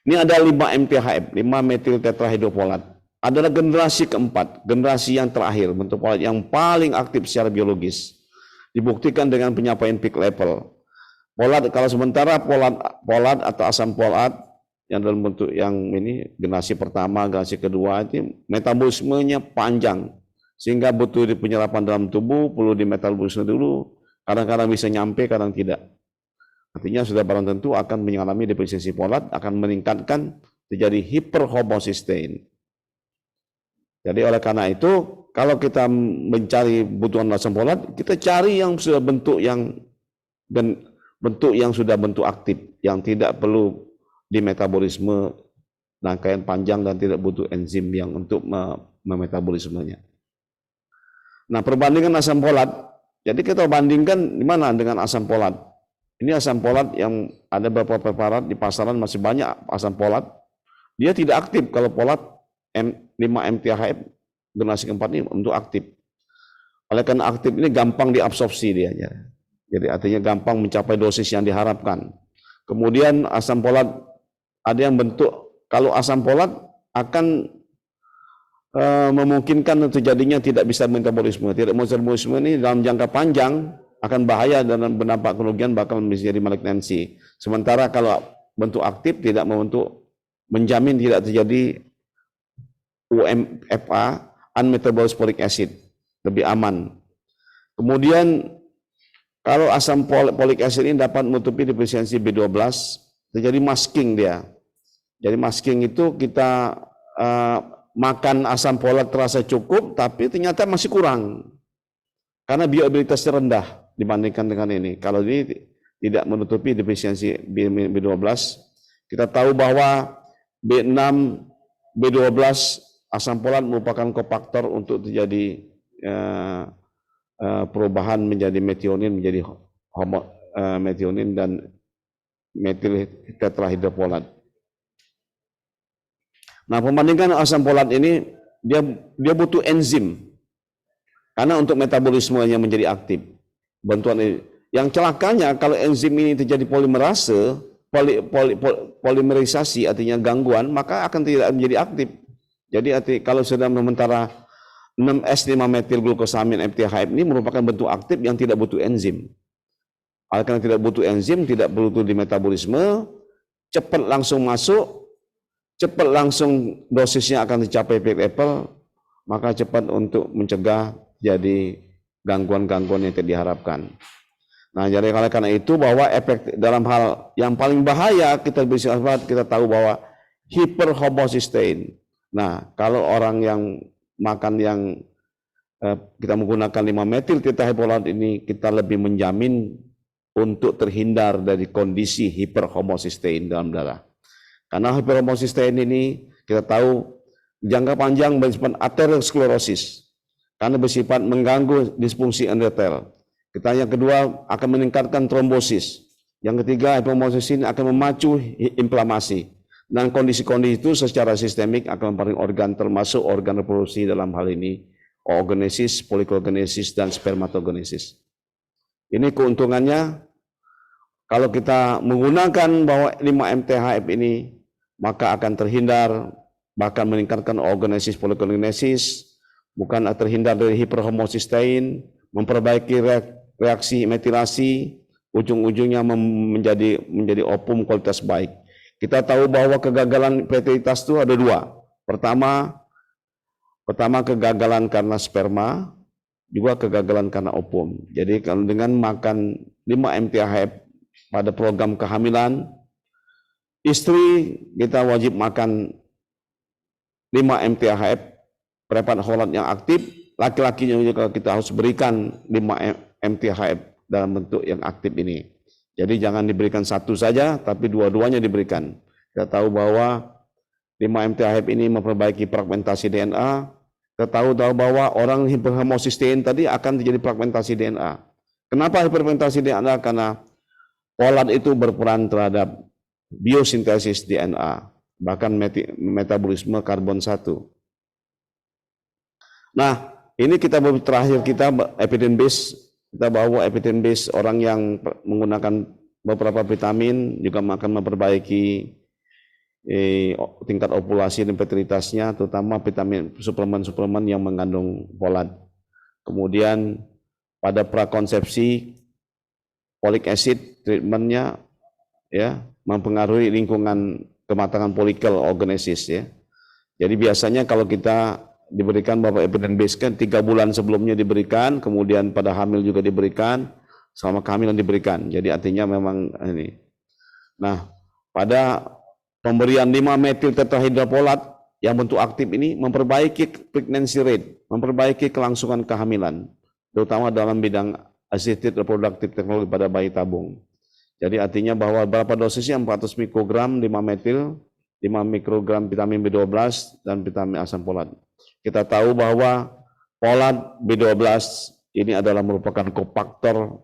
Ini ada 5-MTHF, 5-metil tetrahidrofolat. Adalah generasi keempat, generasi yang terakhir, bentuk folat yang paling aktif secara biologis. Dibuktikan dengan penyapaian peak level. Folat, kalau sementara folat atau asam folat yang dalam bentuk yang ini generasi pertama, generasi kedua itu metabolismenya panjang sehingga butuh penyerapan dalam tubuh, perlu di metabolisme dulu, kadang-kadang bisa nyampe, kadang tidak. Artinya sudah barang tentu akan mengalami defisiensi folat, akan meningkatkan terjadi hiperhomocysteine. Jadi oleh karena itu, kalau kita mencari kebutuhan asam folat, kita cari yang sudah bentuk yang sudah bentuk aktif, yang tidak perlu di metabolisme rangkaian panjang dan tidak butuh enzim yang untuk memetabolismenya. Nah, perbandingan asam folat, jadi kita bandingkan di mana dengan asam folat. Ini asam folat yang ada beberapa preparat di pasaran masih banyak asam folat. Dia tidak aktif kalau folat 5-MTHF generasi keempat ini untuk aktif. Oleh karena aktif ini gampang diabsorpsi dia. Jadi artinya gampang mencapai dosis yang diharapkan. Kemudian asam folat ada yang bentuk, kalau asam folat akan memungkinkan terjadinya tidak bisa metabolisme. Tidak metabolisme ini dalam jangka panjang akan bahaya dan berdampak kerugian bakal menjadi malignansi. Sementara kalau bentuk aktif tidak membentuk, menjamin tidak terjadi UMFA, unmetabolized folic acid, lebih aman. Kemudian kalau asam folic acid ini dapat menutupi defisiensi B12, terjadi masking dia. Jadi masking itu kita makan asam folat terasa cukup, tapi ternyata masih kurang. Karena bioavailabilitasnya rendah dibandingkan dengan ini. Kalau ini tidak menutupi defisiensi B12, kita tahu bahwa B6, B12, asam folat merupakan kofaktor untuk terjadi perubahan menjadi metionin, menjadi metionin dan metil tetrahidrofolat. Nah, pembandingkan asam folat ini dia butuh enzim karena untuk metabolismenya menjadi aktif. Bantuan ini. Yang celakanya kalau enzim ini terjadi polimerase, polimerisasi artinya gangguan, maka akan tidak menjadi aktif. Jadi kalau sudah sementara 6S5-metilglukosamin MTHF ini merupakan bentuk aktif yang tidak butuh enzim. Oleh karena tidak butuh enzim, tidak butuh di metabolisme, cepat langsung masuk, cepat langsung dosisnya akan dicapai peak level, maka cepat untuk mencegah jadi gangguan-gangguan yang tidak diharapkan. Nah, jadi karena itu bahwa efek dalam hal yang paling bahaya kita bisa kita tahu bahwa hiperhomocysteine. Nah, kalau orang yang makan yang kita menggunakan 5-metil tetrahydrofolat ini, kita lebih menjamin untuk terhindar dari kondisi hiperhomocysteine dalam darah. Karena hiperhomocysteine ini kita tahu jangka panjang bersifat aterosklerosis karena bersifat mengganggu disfungsi endotel. Yang kedua akan meningkatkan trombosis. Yang ketiga, hiperhomocysteine akan memacu inflamasi. Dan kondisi-kondisi itu secara sistemik akan mempengaruhi organ, termasuk organ reproduksi dalam hal ini oogenesis, polikogenesis, dan spermatogenesis. Ini keuntungannya kalau kita menggunakan bahwa 5-MTHF ini, maka akan terhindar, bahkan meningkatkan oogenesis, polikogenesis, bukan terhindar dari hiperhomocysteine, memperbaiki reaksi metilasi, ujung-ujungnya menjadi opum kualitas baik. Kita tahu bahwa kegagalan fertilitas itu ada dua. Pertama kegagalan karena sperma, juga kegagalan karena opum. Jadi kalau dengan makan 5-MTHF pada program kehamilan, istri kita wajib makan 5-MTHF, preparat folat yang aktif, laki-lakinya juga kita harus berikan 5-MTHF dalam bentuk yang aktif ini. Jadi jangan diberikan satu saja, tapi dua-duanya diberikan. Kita tahu bahwa 5-MTHF ini memperbaiki fragmentasi DNA. Kita tahu bahwa orang hiperhomocysteine tadi akan terjadi fragmentasi DNA. Kenapa hiperfragmentasi DNA? Karena folat itu berperan terhadap biosintesis DNA, bahkan metabolisme karbon 1. Nah, ini terakhir kita evidence base. Kita bawa evidence base orang yang menggunakan beberapa vitamin juga akan memperbaiki tingkat ovulasi dan fertilitasnya, terutama vitamin suplemen-suplemen yang mengandung folat. Kemudian pada prakonsepsi folic acid treatmentnya ya mempengaruhi lingkungan kematangan folikel oogenesis ya. Jadi biasanya kalau kita diberikan Bapak evidence base kan 3 bulan sebelumnya diberikan, kemudian pada hamil juga diberikan, selama kehamilan diberikan. Jadi artinya memang ini. Nah, pada pemberian 5-metil tetrahydrofolat yang bentuk aktif ini memperbaiki pregnancy rate, memperbaiki kelangsungan kehamilan, terutama dalam bidang assisted reproductive technology pada bayi tabung. Jadi artinya bahwa berapa dosisnya 400 mikrogram 5-metil, 5 mikrogram vitamin B12 dan vitamin asam folat. Kita tahu bahwa folat B12 ini adalah merupakan kofaktor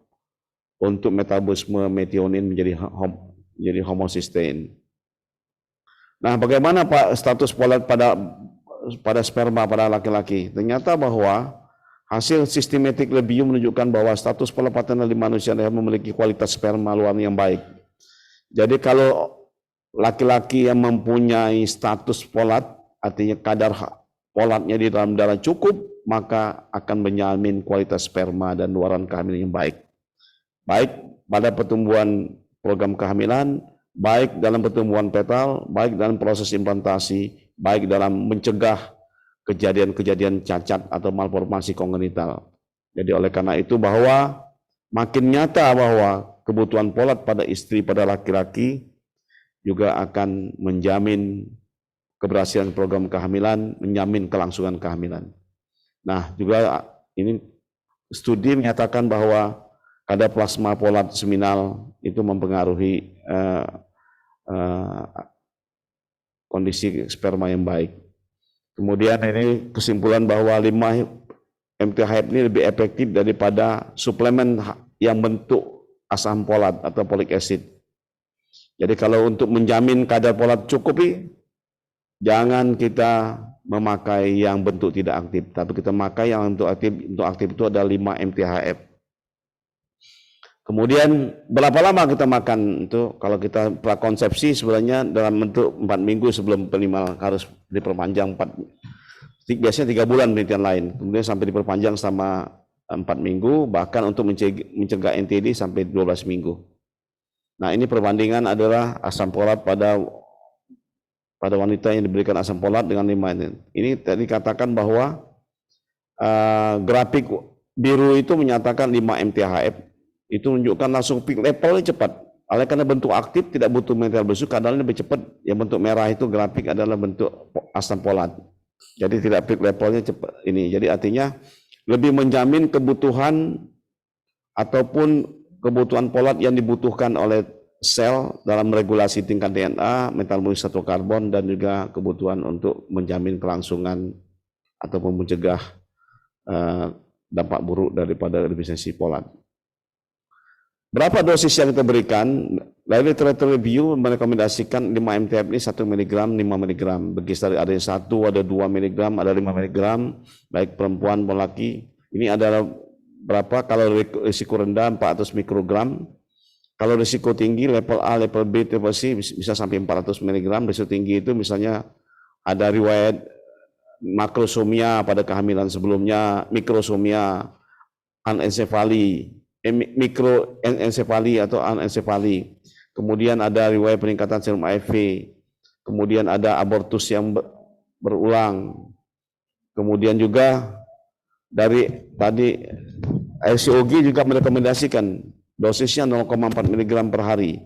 untuk metabolisme metionin menjadi homocysteine. Nah, bagaimana Pak status folat pada sperma pada laki-laki? Ternyata bahwa hasil systematic review menunjukkan bahwa status folat paternal di manusia memiliki kualitas sperma luar yang baik. Jadi kalau laki-laki yang mempunyai status folat, artinya kadar folatnya di dalam darah cukup, maka akan menjamin kualitas sperma dan luaran kehamilan yang baik. Baik pada pertumbuhan program kehamilan, baik dalam pertumbuhan fetal, baik dalam proses implantasi, baik dalam mencegah kejadian-kejadian cacat atau malformasi kongenital. Jadi oleh karena itu bahwa makin nyata bahwa kebutuhan folat pada istri, pada laki-laki juga akan menjamin keberhasilan program kehamilan, menjamin kelangsungan kehamilan. Nah, juga ini studi menyatakan bahwa kadar plasma folat seminal itu mempengaruhi kondisi sperma yang baik. Kemudian ini kesimpulan bahwa 5-MTHF ini lebih efektif daripada suplemen yang bentuk asam folat atau folic acid. Jadi kalau untuk menjamin kadar folat cukup, jangan kita memakai yang bentuk tidak aktif, tapi kita memakai yang untuk aktif. Untuk aktif itu ada 5-MTHF. Kemudian berapa lama kita makan itu? Kalau kita prakonsepsi sebenarnya dalam bentuk 4 minggu sebelum penerimaan harus diperpanjang biasanya 3 bulan penelitian lain. Kemudian sampai diperpanjang sama 4 minggu, bahkan untuk mencegah NTD sampai 12 minggu. Nah, ini perbandingan adalah asam folat pada wanita yang diberikan asam folat dengan 5. Ini tadi katakan bahwa grafik biru itu menyatakan 5-MTHF Itu menunjukkan langsung peak levelnya cepat. Oleh karena bentuk aktif tidak butuh material busuk, kadarnya lebih cepat. Yang bentuk merah itu grafik adalah bentuk asam folat. Jadi tidak peak levelnya cepat ini. Jadi artinya lebih menjamin kebutuhan ataupun kebutuhan folat yang dibutuhkan oleh sel dalam regulasi tingkat DNA, metabolisme satu karbon, dan juga kebutuhan untuk menjamin kelangsungan ataupun mencegah dampak buruk daripada defisiensi folat. Berapa dosis yang kita berikan? Dari literature review merekomendasikan 5 mTF ini 1 mg, 5 mg. Berkisar ada yang 1, ada 2 mg, ada 5 mg, baik perempuan maupun laki. Ini adalah berapa? Kalau risiko rendah 400 mikrogram. Kalau risiko tinggi level A, level B, level C bisa sampai 400 mg. Risiko tinggi itu misalnya ada riwayat makrosomia pada kehamilan sebelumnya, mikrosomia, anencefali, mikroencefali atau anencefali. Kemudian ada riwayat peningkatan serum AFP. Kemudian ada abortus yang berulang. Kemudian juga dari tadi LCOG juga merekomendasikan dosisnya 0,4 mg per hari.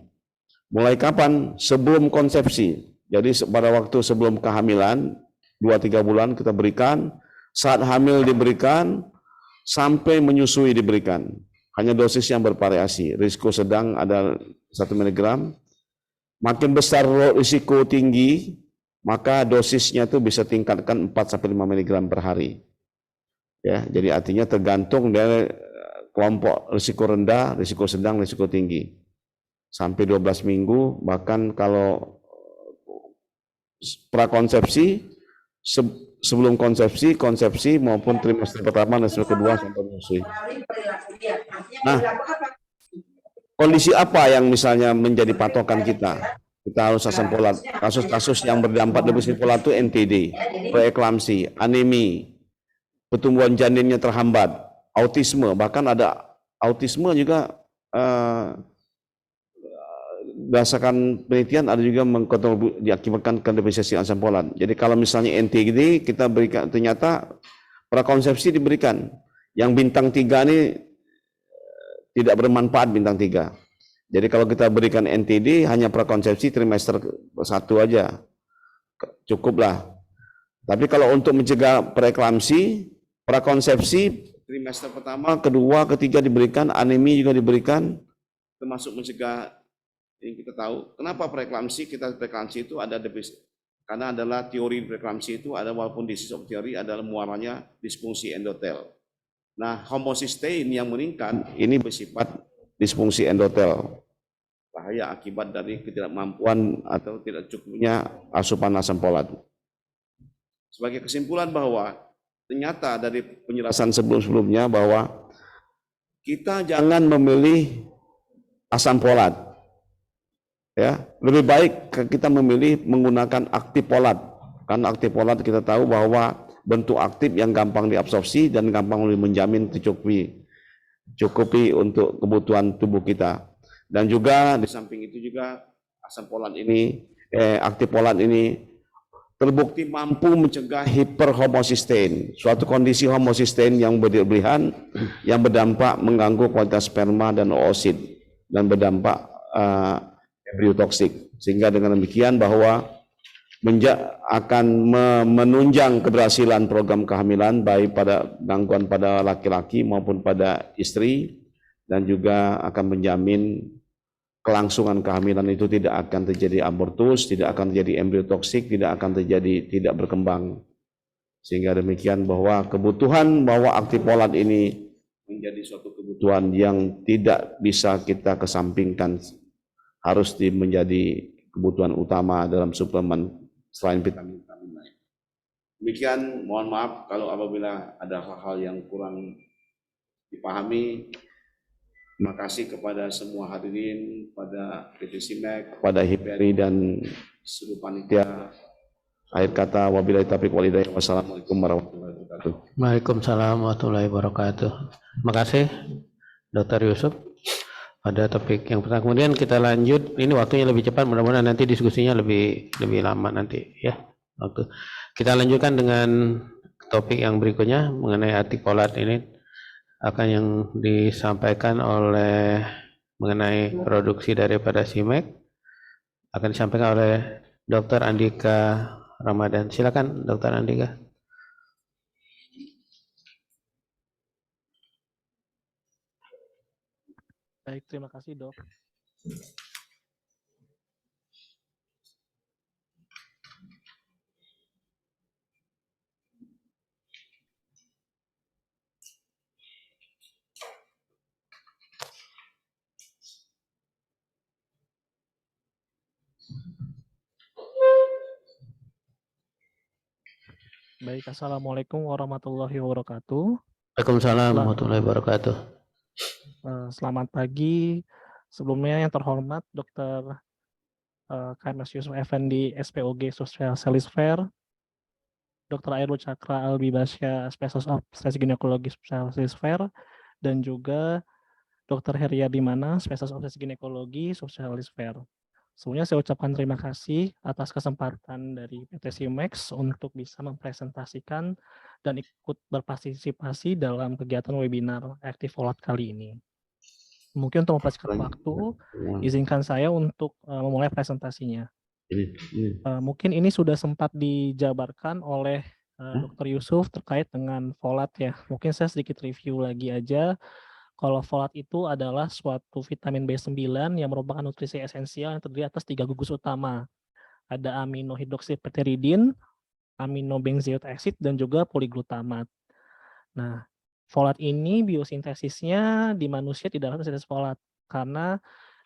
Mulai kapan? Sebelum konsepsi. Jadi pada waktu sebelum kehamilan 2-3 bulan kita berikan, saat hamil diberikan, sampai menyusui diberikan. Hanya dosis yang bervariasi. Risiko sedang ada 1 mg. Makin besar risiko tinggi, maka dosisnya itu bisa tingkatkan 4-5 mg per hari. Ya, jadi artinya tergantung dari kelompok risiko rendah, risiko sedang, risiko tinggi. Sampai 12 minggu, bahkan kalau prakonsepsi, sebelum konsepsi, konsepsi maupun trimester pertama dan trimester kedua sampai menyusui. Nah, kondisi apa yang misalnya menjadi patokan kita? Kita harus asam folat. Kasus-kasus yang berdampak defisit folat itu NTD, preeklamsi, anemi, pertumbuhan janinnya terhambat, autisme, bahkan ada autisme juga berdasarkan penelitian ada juga diakibatkan defisiensi asam folat. Jadi kalau misalnya NTD kita berikan, ternyata prakonsepsi diberikan. Yang bintang 3 ini tidak bermanfaat bintang 3. Jadi kalau kita berikan NTD hanya prakonsepsi trimester 1 aja. Cukuplah. Tapi kalau untuk mencegah preeklamsi, prakonsepsi trimester pertama, kedua, ketiga diberikan, anemi juga diberikan, termasuk mencegah. Ini kita tahu kenapa preeklamsi, itu ada defisit, karena adalah teori preeklamsi itu ada, walaupun disease of theory adalah muaranya disfungsi endotel. Nah, homocysteine yang meningkat ini bersifat disfungsi endotel, bahaya akibat dari ketidakmampuan atau tidak cukupnya asupan asam folat. Sebagai kesimpulan bahwa ternyata dari penjelasan sebelum-sebelumnya bahwa kita jangan memilih asam folat. Ya, lebih baik kita memilih menggunakan aktif folat. Karena aktif folat kita tahu bahwa bentuk aktif yang gampang diabsorpsi dan gampang menjamin cukupi untuk kebutuhan tubuh kita. Dan juga di samping itu juga asam folat ini, aktif folat ini terbukti mampu mencegah hiperhomocysteine, suatu kondisi homocysteine yang berlebihan yang berdampak mengganggu kualitas sperma dan oosit dan berdampak embriotoksik, sehingga dengan demikian bahwa akan menunjang keberhasilan program kehamilan baik pada gangguan pada laki-laki maupun pada istri, dan juga akan menjamin kelangsungan kehamilan itu tidak akan terjadi abortus, tidak akan terjadi embriotoksik, tidak akan terjadi tidak berkembang. Sehingga demikian bahwa kebutuhan bahwa aktif folat ini menjadi suatu kebutuhan yang tidak bisa kita kesampingkan, harus menjadi kebutuhan utama dalam suplemen selain vitamin-vitamin lain. Demikian, mohon maaf kalau apabila ada hal-hal yang kurang dipahami. Terima kasih kepada semua hadirin, pada PTSIMEC, kepada HIPERI dan seluruh panitia. Akhir kata, wabillahi taufiq wal hidayah. Wassalamualaikum warahmatullahi wabarakatuh. Waalaikumsalam warahmatullahi wabarakatuh. Terima kasih Dr. Yusuf pada topik yang pertama. Kemudian kita lanjut, ini waktunya lebih cepat, mudah-mudahan nanti diskusinya lebih lama nanti ya. Waktu kita lanjutkan dengan topik yang berikutnya mengenai aktif folat ini. akan yang disampaikan oleh mengenai produksi daripada SIMEK akan disampaikan oleh Dr. Andika Ramadan. Silakan Dr. Andika. Baik, terima kasih dok. Baik, Assalamualaikum warahmatullahi wabarakatuh. Waalaikumsalam warahmatullahi wabarakatuh. Selamat pagi. Sebelumnya yang terhormat Dr. KMS Yusuf Effendi, SPOG Spesialis Fair, Dr. Airul Cakra Albi Basya, Spesialis Obstetrik Ginekologi Spesialis Fair, dan juga Dr. Heriadi Mana, Spesialis Obstetrik Ginekologi Spesialis Fair. Sebelumnya saya ucapkan terima kasih atas kesempatan dari PT SIMEX untuk bisa mempresentasikan dan ikut berpartisipasi dalam kegiatan webinar Active Folate kali ini. Mungkin untuk mempersingkat waktu, izinkan saya untuk memulai presentasinya. Mungkin ini sudah sempat dijabarkan oleh Dr. Yusuf terkait dengan folate ya. Mungkin saya sedikit review lagi aja. Kalau folate itu adalah suatu vitamin B9 yang merupakan nutrisi esensial yang terdiri atas 3 gugus utama. Ada aminohidroksipyridin, aminobenzoic acid, dan juga poliglutamat. Nah, folate ini biosintesisnya di manusia tidak ada sintesis folate karena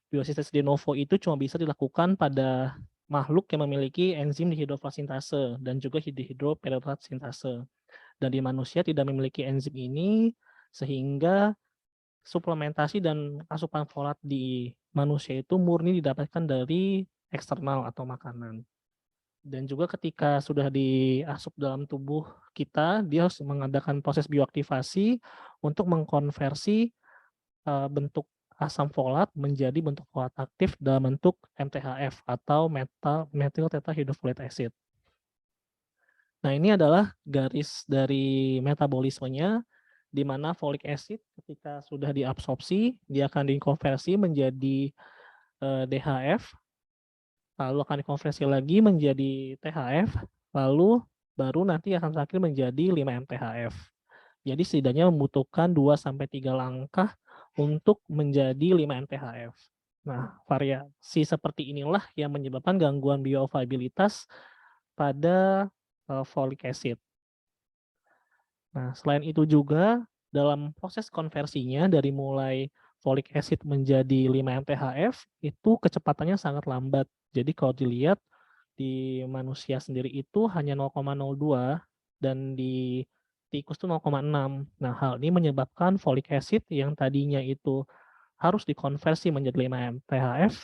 biosintesis de novo itu cuma bisa dilakukan pada makhluk yang memiliki enzim dihidrofolate dan juga dihidroperorate sintase. Dan di manusia tidak memiliki enzim ini sehingga suplementasi dan asupan folat di manusia itu murni didapatkan dari eksternal atau makanan. Dan juga ketika sudah diasup dalam tubuh kita, dia harus mengadakan proses bioaktivasi untuk mengkonversi bentuk asam folat menjadi bentuk folat aktif dalam bentuk MTHF atau methyl tetrahydrofolate acid. Nah, ini adalah garis dari metabolismenya di mana folic acid ketika sudah diabsorpsi, dia akan dikonversi menjadi DHF, lalu akan dikonversi lagi menjadi THF, lalu baru nanti akan terakhir menjadi 5-MTHF. Jadi setidaknya membutuhkan 2-3 langkah untuk menjadi 5-MTHF. Nah, variasi seperti inilah yang menyebabkan gangguan bioavailabilitas pada folic acid. Nah, selain itu juga dalam proses konversinya dari mulai folic acid menjadi 5-MTHF itu kecepatannya sangat lambat. Jadi kalau dilihat di manusia sendiri itu hanya 0,02 dan di tikus itu 0,6. Nah, hal ini menyebabkan folic acid yang tadinya itu harus dikonversi menjadi 5-MTHF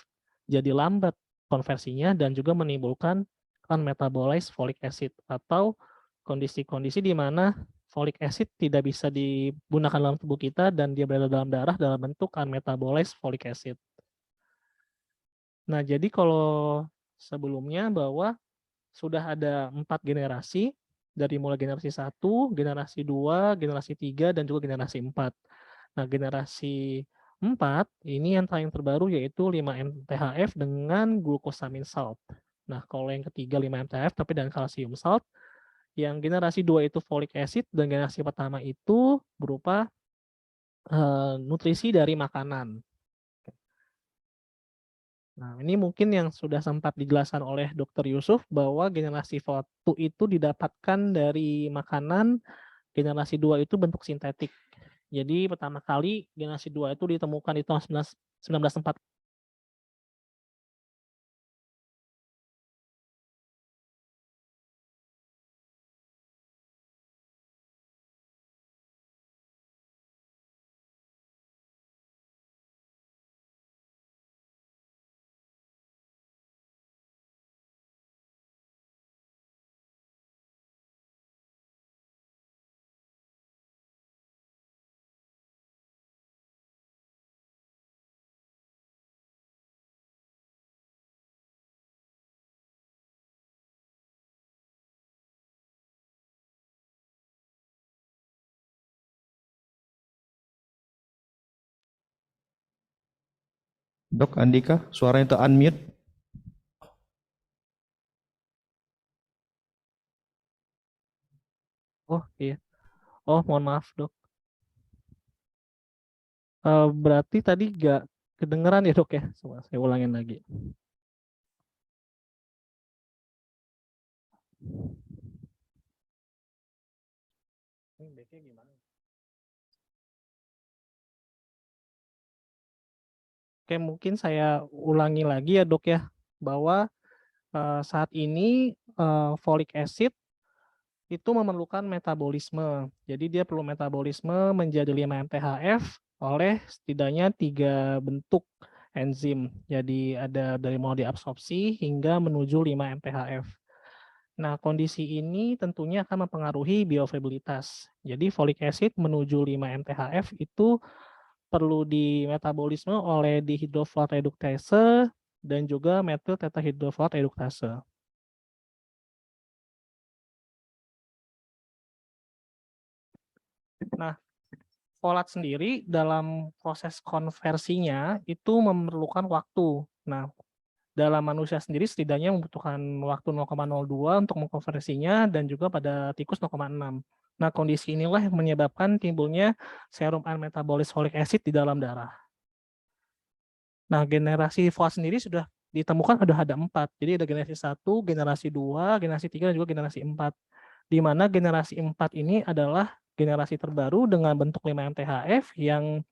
jadi lambat konversinya dan juga menimbulkan unmetabolized folic acid atau kondisi-kondisi di mana folic acid tidak bisa digunakan dalam tubuh kita dan dia berada dalam darah dalam bentuk unmetabolized folic acid. Nah, jadi kalau sebelumnya bahwa sudah ada 4 generasi, dari mulai generasi 1, generasi 2, generasi 3, dan juga generasi 4. Nah, generasi 4 ini yang paling terbaru yaitu 5-MTHF dengan glucosamine salt. Nah, kalau yang ketiga 5-MTHF tapi dengan kalsium salt. Yang generasi 2 itu folic acid dan generasi pertama itu berupa nutrisi dari makanan. Nah, ini mungkin yang sudah sempat dijelaskan oleh Dr. Yusuf bahwa generasi 1 itu didapatkan dari makanan, generasi 2 itu bentuk sintetik. Jadi pertama kali generasi 2 itu ditemukan di tahun 1940 Dok Andika, suaranya itu unmute. Oh iya. Oh mohon maaf dok. Berarti tadi nggak kedengeran ya dok ya? Coba saya ulangin lagi. Ini backnya gimana? Oke, mungkin saya ulangi lagi ya dok ya, bahwa saat ini folic acid itu memerlukan metabolisme. Jadi dia perlu metabolisme menjadi 5 MTHF oleh setidaknya 3 bentuk enzim. Jadi ada dari mulai diabsorpsi hingga menuju 5 MTHF. Nah, kondisi ini tentunya akan mempengaruhi bioavailabilitas. Jadi folic acid menuju 5 MTHF itu perlu dimetabolisme oleh dihidrofolat reduktase dan juga metil tetahidrofolat reduktase. Nah, folat sendiri dalam proses konversinya itu memerlukan waktu. Nah, dalam manusia sendiri setidaknya membutuhkan waktu 0,02 untuk mengkonversinya dan juga pada tikus 0,6. Nah, kondisi inilah yang menyebabkan timbulnya serum unmetabolized folic acid di dalam darah. Nah, generasi folat sendiri sudah ditemukan ada 4. Jadi ada generasi 1, generasi 2, generasi 3, dan juga generasi 4. Di mana generasi 4 ini adalah generasi terbaru dengan bentuk 5 MTHF yang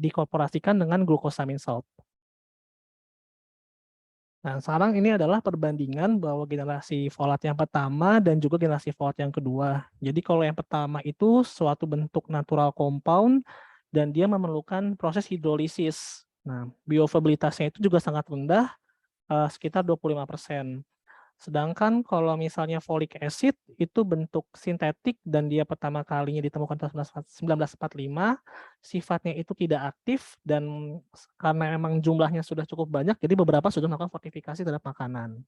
dikorporasikan dengan glucosamine salt. Nah, sekarang ini adalah perbandingan bahwa generasi folat yang pertama dan juga generasi folat yang kedua. Jadi kalau yang pertama itu suatu bentuk natural compound dan dia memerlukan proses hidrolisis. Nah, bioavailabilitasnya itu juga sangat rendah, sekitar 25%. Sedangkan kalau misalnya folic acid itu bentuk sintetik dan dia pertama kalinya ditemukan tahun 1945, sifatnya itu tidak aktif dan karena memang jumlahnya sudah cukup banyak, jadi beberapa sudah melakukan fortifikasi terhadap makanan.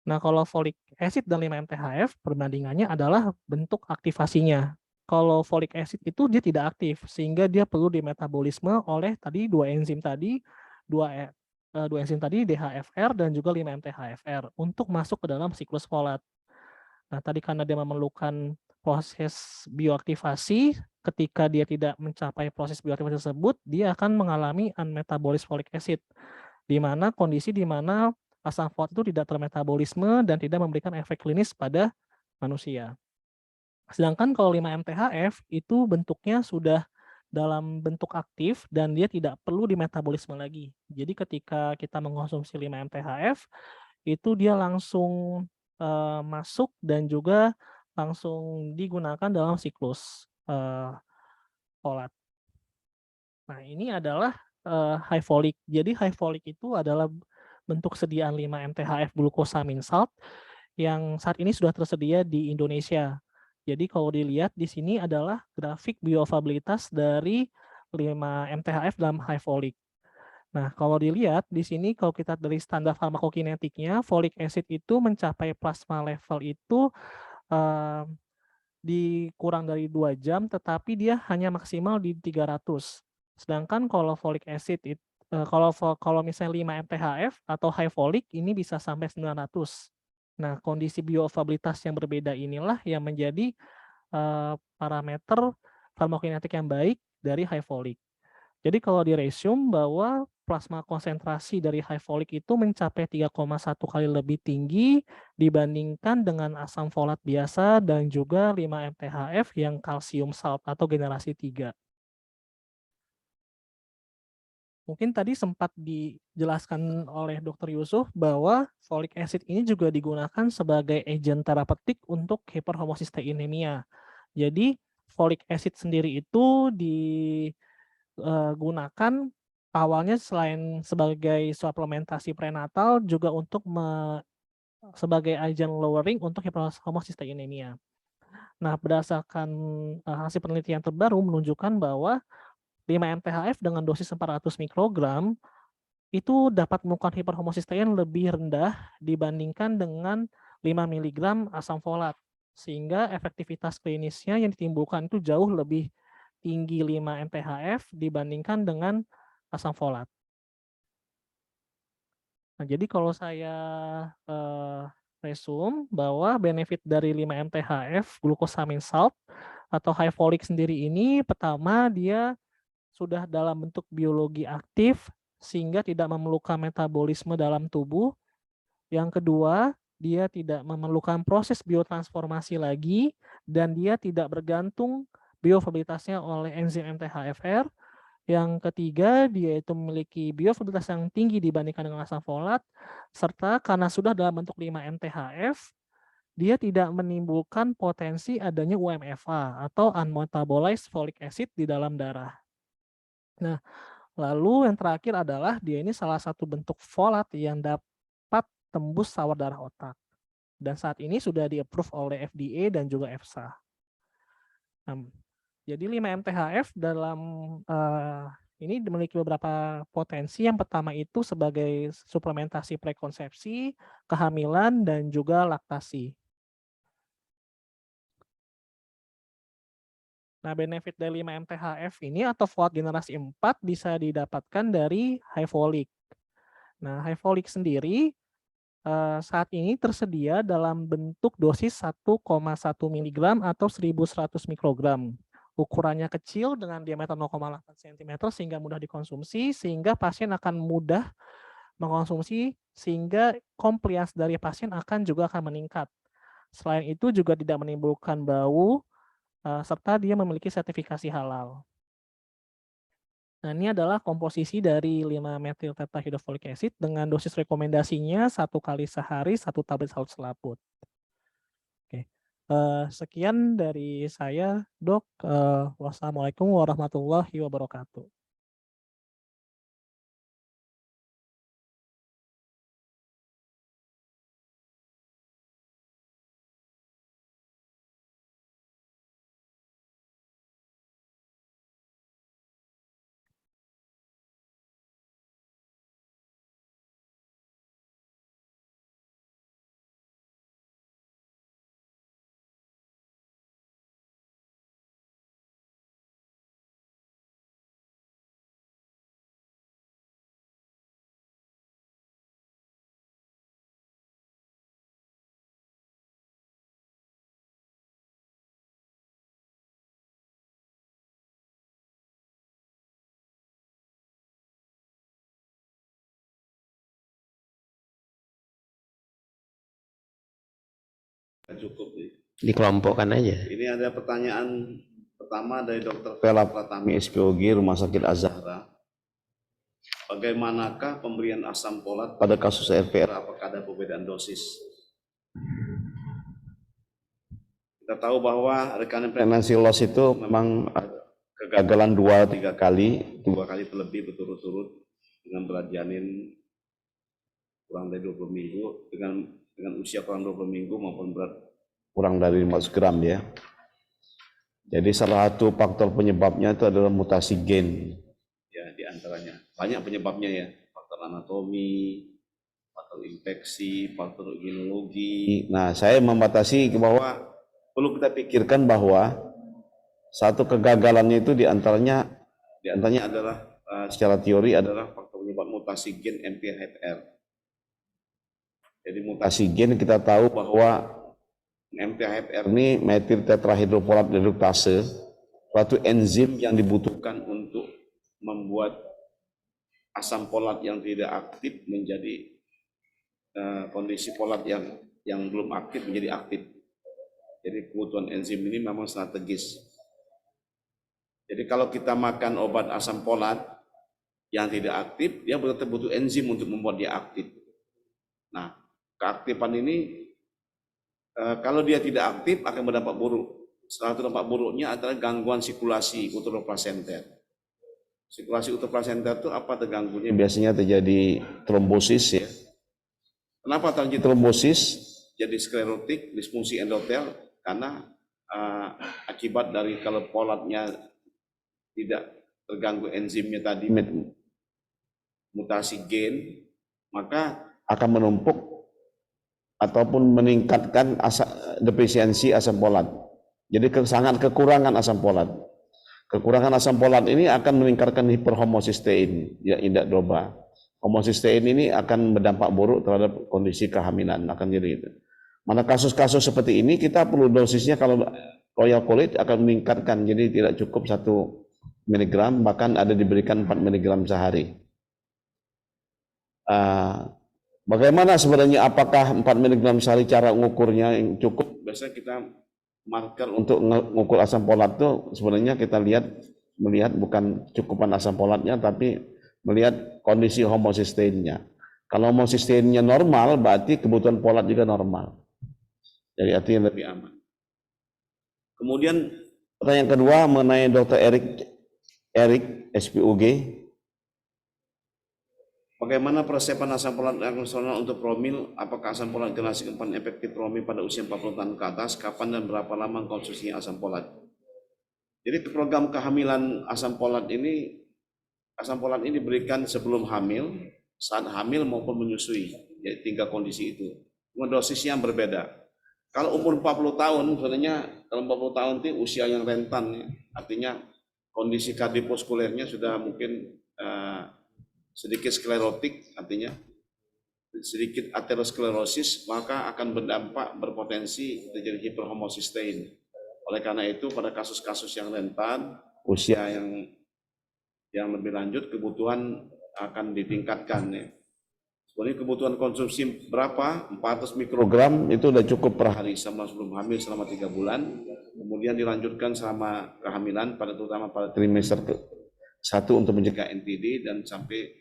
Nah, kalau folic acid dan 5 MTHF perbandingannya adalah bentuk aktivasinya. Kalau folic acid itu dia tidak aktif sehingga dia perlu dimetabolisme oleh tadi dua enzim tadi, dua enzim tadi DHFR dan juga 5 MTHFR untuk masuk ke dalam siklus folat. Nah, tadi karena dia memerlukan proses bioaktivasi, ketika dia tidak mencapai proses bioaktivasi tersebut, dia akan mengalami unmetabolized folic acid, di mana kondisi di mana asam folat itu tidak termetabolisme dan tidak memberikan efek klinis pada manusia. Sedangkan kalau 5 MTHF itu bentuknya sudah dalam bentuk aktif dan dia tidak perlu dimetabolisme lagi. Jadi ketika kita mengkonsumsi 5 MTHF itu dia langsung masuk dan juga langsung digunakan dalam siklus folat. Nah, ini adalah high folic. Jadi high folic itu adalah bentuk sediaan 5 MTHF glucosamine salt yang saat ini sudah tersedia di Indonesia. Jadi kalau dilihat di sini adalah grafik bioavailabilitas dari 5 MTHF dalam high folic. Nah, kalau dilihat di sini kalau kita dari standar farmakokinetiknya, folic acid itu mencapai plasma level itu dikurang dari 2 jam, tetapi dia hanya maksimal di 300. Sedangkan kalau folic acid kalau misalnya 5 MTHF atau high folic ini bisa sampai 900. Nah, kondisi bioavailabilitas yang berbeda inilah yang menjadi parameter farmakokinetik yang baik dari high folic. Jadi kalau di resume bahwa plasma konsentrasi dari high folic itu mencapai 3,1 kali lebih tinggi dibandingkan dengan asam folat biasa dan juga 5 MTHF yang kalsium salt atau generasi 3. Mungkin tadi sempat dijelaskan oleh Dr. Yusuf bahwa folic acid ini juga digunakan sebagai agent terapeutik untuk hiperhomosisteinemia. Jadi folic acid sendiri itu digunakan awalnya selain sebagai suplementasi prenatal juga untuk sebagai agent lowering untuk hiperhomosisteinemia. Nah, berdasarkan hasil penelitian terbaru menunjukkan bahwa 5 MTHF dengan dosis 400 mikrogram itu dapat melakukan hiperhomosistein lebih rendah dibandingkan dengan 5 mg asam folat. Sehingga efektivitas klinisnya yang ditimbulkan itu jauh lebih tinggi 5 MTHF dibandingkan dengan asam folat. Nah, jadi kalau saya resume bahwa benefit dari 5-MTHF glucosamine salt atau high folic sendiri ini, pertama dia sudah dalam bentuk biologi aktif sehingga tidak memerlukan metabolisme dalam tubuh. Yang kedua, dia tidak memerlukan proses biotransformasi lagi dan dia tidak bergantung bioavailabilitasnya oleh enzim MTHFR. Yang ketiga, dia itu memiliki bioavailabilitas yang tinggi dibandingkan dengan asam folat, serta karena sudah dalam bentuk 5-MTHF, dia tidak menimbulkan potensi adanya UMFA atau unmetabolized folic acid di dalam darah. Nah, lalu yang terakhir adalah dia ini salah satu bentuk folat yang dapat tembus sawar darah otak. Dan saat ini sudah di-approve oleh FDA dan juga EFSA. Nah, jadi 5-MTHF dalam ini memiliki beberapa potensi. Yang pertama itu sebagai suplementasi prekonsepsi, kehamilan, dan juga laktasi. Nah, benefit dari 5-MTHF ini atau folat generasi 4 bisa didapatkan dari high folic. Nah, high folic sendiri saat ini tersedia dalam bentuk dosis 1,1 mg atau 1100 mikrogram. Ukurannya kecil dengan diameter 0,8 cm sehingga mudah dikonsumsi, sehingga pasien akan mudah mengkonsumsi, sehingga compliance dari pasien juga akan meningkat. Selain itu juga tidak menimbulkan bau, serta dia memiliki sertifikasi halal. Nah, ini adalah komposisi dari 5-methyl tetrahydrofolic acid dengan dosis rekomendasinya 1 kali sehari 1 tablet salut selaput. Oke. Sekian dari saya, Dok. Wassalamualaikum warahmatullahi wabarakatuh. Cukup nih. Dikelompokkan aja. Ini ada pertanyaan pertama dari Dr. Vela Pratami SPOG Rumah Sakit Az-Zahra. Bagaimanakah pemberian asam folat pada kasus RPR? Apakah ada perbedaan dosis? Kita tahu bahwa recurrent pregnancy loss itu memang kegagalan 2-3 kali, 2 kali terlebih berturut-turut dengan berat janin kurang dari 20 minggu, dengan usia kurang 20 minggu maupun berat kurang dari 500 gram ya. Jadi salah satu faktor penyebabnya itu adalah mutasi gen ya, di antaranya. Banyak penyebabnya ya, faktor anatomi, faktor infeksi, faktor genealogi. Nah, saya membatasi bahwa perlu kita pikirkan bahwa satu kegagalannya itu di antaranya adalah secara teori adalah faktor penyebab mutasi gen MTHFR. Jadi mutasi gen kita tahu bahwa MTHFR ini methyl tetrahydrofolat reduktase, suatu enzim yang dibutuhkan untuk membuat asam folat yang tidak aktif menjadi kondisi folat yang belum aktif menjadi aktif. Jadi kebutuhan enzim ini memang strategis. Jadi kalau kita makan obat asam folat yang tidak aktif, dia betul-betul butuh enzim untuk membuat dia aktif. Nah, keaktifan ini kalau dia tidak aktif akan berdampak buruk. Salah satu dampak buruknya adalah gangguan sirkulasi uteroplasenter. Sirkulasi uteroplasenter itu apa terganggunya? Biasanya terjadi trombosis ya. Kenapa terjadi trombosis? Jadi sklerotik, disfungsi endotel karena akibat dari kalau folatnya tidak terganggu enzimnya tadi mutasi gen, maka akan menumpuk ataupun meningkatkan defisiensi asam folat. Jadi sangat kekurangan asam folat. Kekurangan asam folat ini akan meningkatkan hiperhomocysteine, ya indak doba. Homocysteine ini akan berdampak buruk terhadap kondisi kehamilan, akan jadi itu. Mana kasus-kasus seperti ini kita perlu dosisnya, kalau royal college akan meningkatkan, jadi tidak cukup 1 mg, bahkan ada diberikan 4 mg sehari. Bagaimana sebenarnya, apakah 4 mg sehari cara mengukurnya yang cukup? Biasanya kita marker untuk mengukur asam folat itu sebenarnya kita melihat bukan cukupan asam folatnya, tapi melihat kondisi homocysteine-nya. Kalau homocysteine-nya normal, berarti kebutuhan folat juga normal. Jadi artinya lebih aman. Kemudian pertanyaan kedua mengenai Dr. Erik SPOG. Bagaimana persiapan asam folat nasional untuk promil? Apakah asam folat generasi keempat efektif promil pada usia 40 tahun ke atas? Kapan dan berapa lama konsumsi asam folat? Jadi program kehamilan asam folat ini diberikan sebelum hamil, saat hamil maupun menyusui. Jadi 3 kondisi itu. Dosisnya yang berbeda. Kalau umur 40 tahun, sebenarnya kalau 40 tahun itu usia yang rentan, ya. Artinya kondisi kardiovaskulernya sudah mungkin sedikit sklerotik, artinya sedikit aterosklerosis, maka akan berpotensi terjadi hiperhomocysteine. Oleh karena itu pada kasus-kasus yang rentan, usia yang lebih lanjut, kebutuhan akan ditingkatkan, ya. Sebenarnya kebutuhan konsumsi berapa? 400 mikrogram itu sudah cukup per hari sebelum hamil selama 3 bulan. Kemudian dilanjutkan selama kehamilan, terutama pada trimester 1 untuk mencegah NTD, dan sampai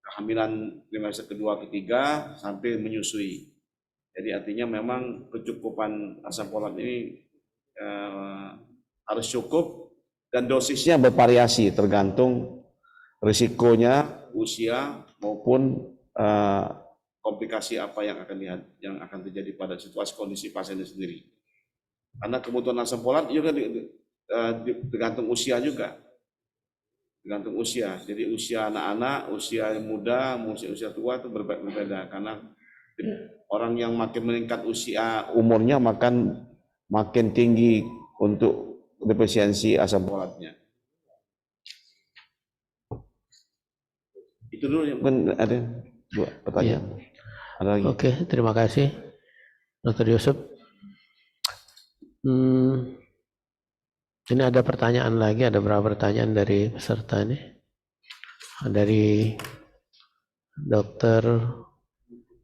kehamilan trimester kedua, ketiga, sampai menyusui. Jadi artinya memang kecukupan asam folat ini harus cukup, dan dosisnya bervariasi tergantung risikonya, usia maupun komplikasi apa yang akan terjadi pada situasi kondisi pasien sendiri. Karena kebutuhan asam folat juga tergantung usia juga. Tergantung usia. Jadi usia anak-anak, usia muda, usia tua itu berbeda. Karena orang yang makin meningkat usia umurnya makin tinggi untuk defisiensi asam folatnya. Itu dulu yang ada 2 pertanyaan. Ya. Ada lagi? Oke, terima kasih Dr. Yusuf. Ini ada pertanyaan lagi, ada beberapa pertanyaan dari peserta ini. Dari Dr.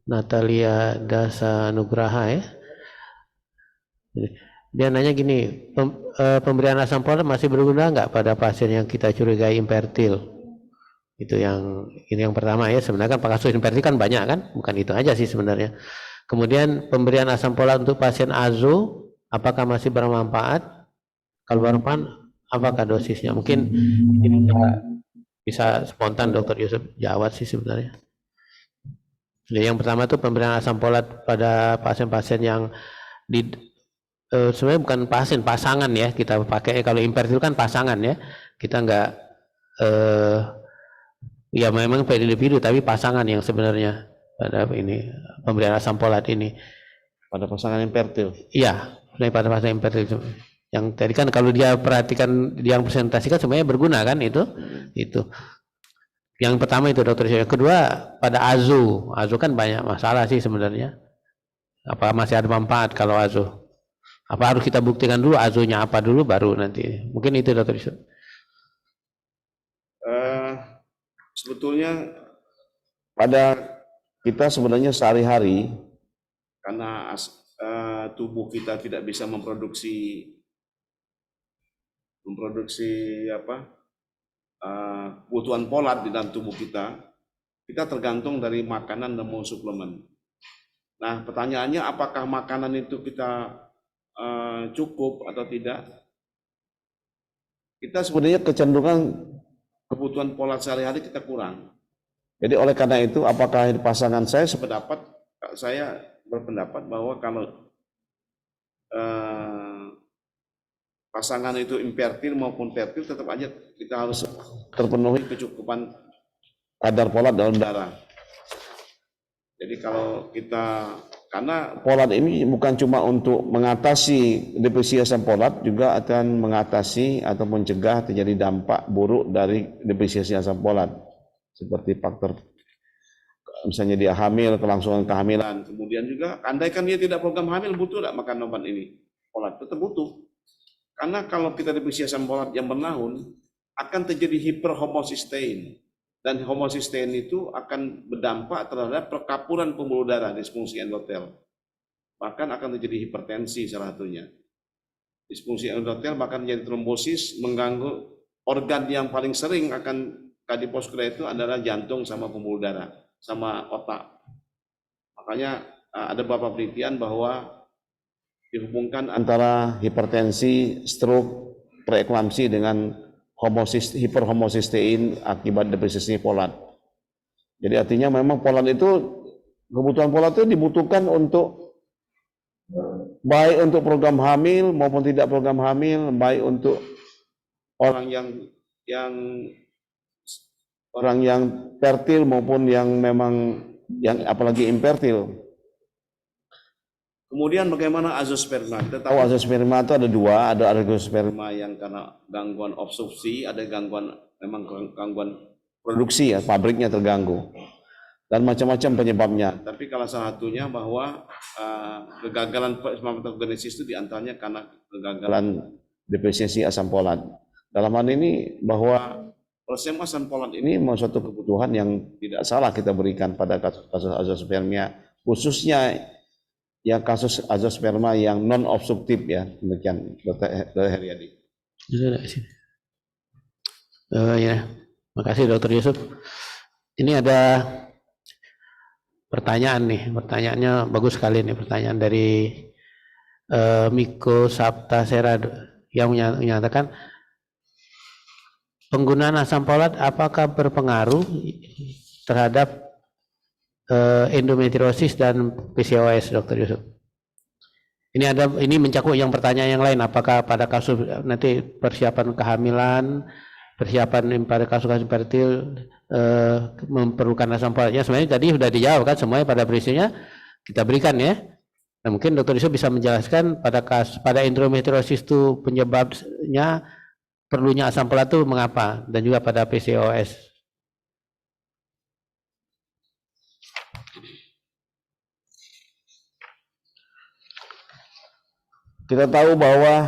Natalia Dasa Nugraha, ya. Dia nanya gini, pemberian asam folat masih berguna nggak pada pasien yang kita curigai infertil? Itu ini yang pertama, ya. Sebenarnya kan kasus infertil kan banyak kan, bukan itu aja sih sebenarnya. Kemudian pemberian asam folat untuk pasien AZO, apakah masih bermanfaat? Kalau bermanfaat, apakah dosisnya? Mungkin ini bisa spontan Dr. Yusuf jawab sih sebenarnya. Jadi yang pertama itu pemberian asam folat pada pasien-pasien yang sebenarnya bukan pasien, pasangan, ya, kita pakai. Kalau infertil kan pasangan, ya, kita nggak ya memang individu tapi pasangan yang sebenarnya pada ini pemberian asam folat ini pada pasangan infertil. Iya, pada pasangan infertil. Yang tadi kan kalau dia perhatikan, dia yang presentasikan sebenarnya berguna kan itu. Yang pertama itu dokter. Yang kedua pada AZO kan banyak masalah sih sebenarnya. Apa masih ada manfaat kalau AZO? Apa harus kita buktikan dulu AZO-nya apa dulu baru nanti? Mungkin itu dokter Yusuf. Sebetulnya pada kita sebenarnya sehari-hari, karena tubuh kita tidak bisa memproduksi kebutuhan folat di dalam tubuh kita tergantung dari makanan dan mau suplemen. Nah, pertanyaannya apakah makanan itu kita cukup atau tidak? Kita sebenarnya kecenderungan kebutuhan folat sehari-hari kita kurang. Jadi oleh karena itu, apakah pasangan saya berpendapat bahwa kalau pasangan itu infertil maupun fertil, tetap aja kita harus terpenuhi kecukupan kadar folat dalam darah. Jadi kalau kita Karena folat ini bukan cuma untuk mengatasi depresi asam folat, juga akan mengatasi atau mencegah terjadi dampak buruk dari depresi asam folat, seperti faktor misalnya dia hamil, kelangsungan kehamilan. Kemudian juga andaikan dia tidak program hamil, butuh tidak makan obat ini folat? Tetap butuh. Karena kalau kita depresi asam folat yang bertahun, akan terjadi hiperhomocysteine. Dan homocysteine itu akan berdampak terhadap perkapuran pembuluh darah, disfungsi endotel. Bahkan akan terjadi hipertensi salah satunya. Disfungsi endotel bahkan menjadi trombosis, mengganggu organ yang paling sering akan kardiovaskula itu adalah jantung sama pembuluh darah, sama otak. Makanya ada beberapa penelitian bahwa dihubungkan antara hipertensi, stroke, preeklamsi dengan hiperhomocysteine akibat depresi folat. Jadi artinya memang folat itu, kebutuhan folat itu dibutuhkan untuk baik untuk program hamil maupun tidak program hamil, baik untuk orang yang fertil maupun yang memang yang apalagi infertil. Kemudian bagaimana azosperma? Kita tahu azosperma itu ada dua, ada azosperma yang karena gangguan absorpsi, ada gangguan produksi ya, pabriknya terganggu. Dan macam-macam penyebabnya. Tapi kalau salah satunya bahwa kegagalan spermatogenesis itu diantaranya karena kegagalan depresiasi asam folat. Dalam hal ini bahwa kalsium asam folat ini suatu kebutuhan yang tidak salah kita berikan pada kasus azospermia, khususnya yang kasus azosperma yang non obstruktif ya. Demikian Dr. Heriadi. Ya, makasih Dr. Yusuf. Ini ada pertanyaan nih, pertanyaannya bagus sekali nih, pertanyaan dari Miko Saptasera yang menyatakan penggunaan asam folat apakah berpengaruh terhadap endometriosis dan PCOS, Dr. Yusuf? Ini mencakup yang pertanyaan yang lain, apakah pada kasus nanti persiapan kehamilan, persiapan pada kasus-kasus infertil memerlukan asam folat. Ya sebenarnya tadi sudah dijawab kan semuanya pada prinsipnya kita berikan ya. Nah, mungkin Dr. Yusuf bisa menjelaskan pada endometriosis itu penyebabnya perlunya asam folat itu mengapa, dan juga pada PCOS. Kita tahu bahwa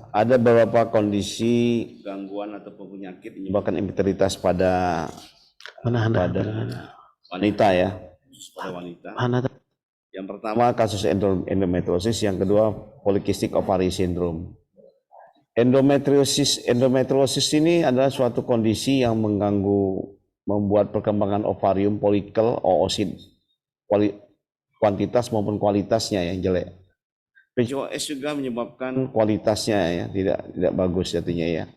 ada beberapa kondisi gangguan atau penyakit menyebabkan infertilitas pada wanita ya, pada wanita. Yang pertama kasus endometriosis, yang kedua polycystic ovary syndrome. Endometriosis ini adalah suatu kondisi yang membuat perkembangan ovarium folikel oosit, kuantitas maupun kualitasnya yang jelek. PCOS juga menyebabkan kualitasnya ya tidak bagus artinya ya.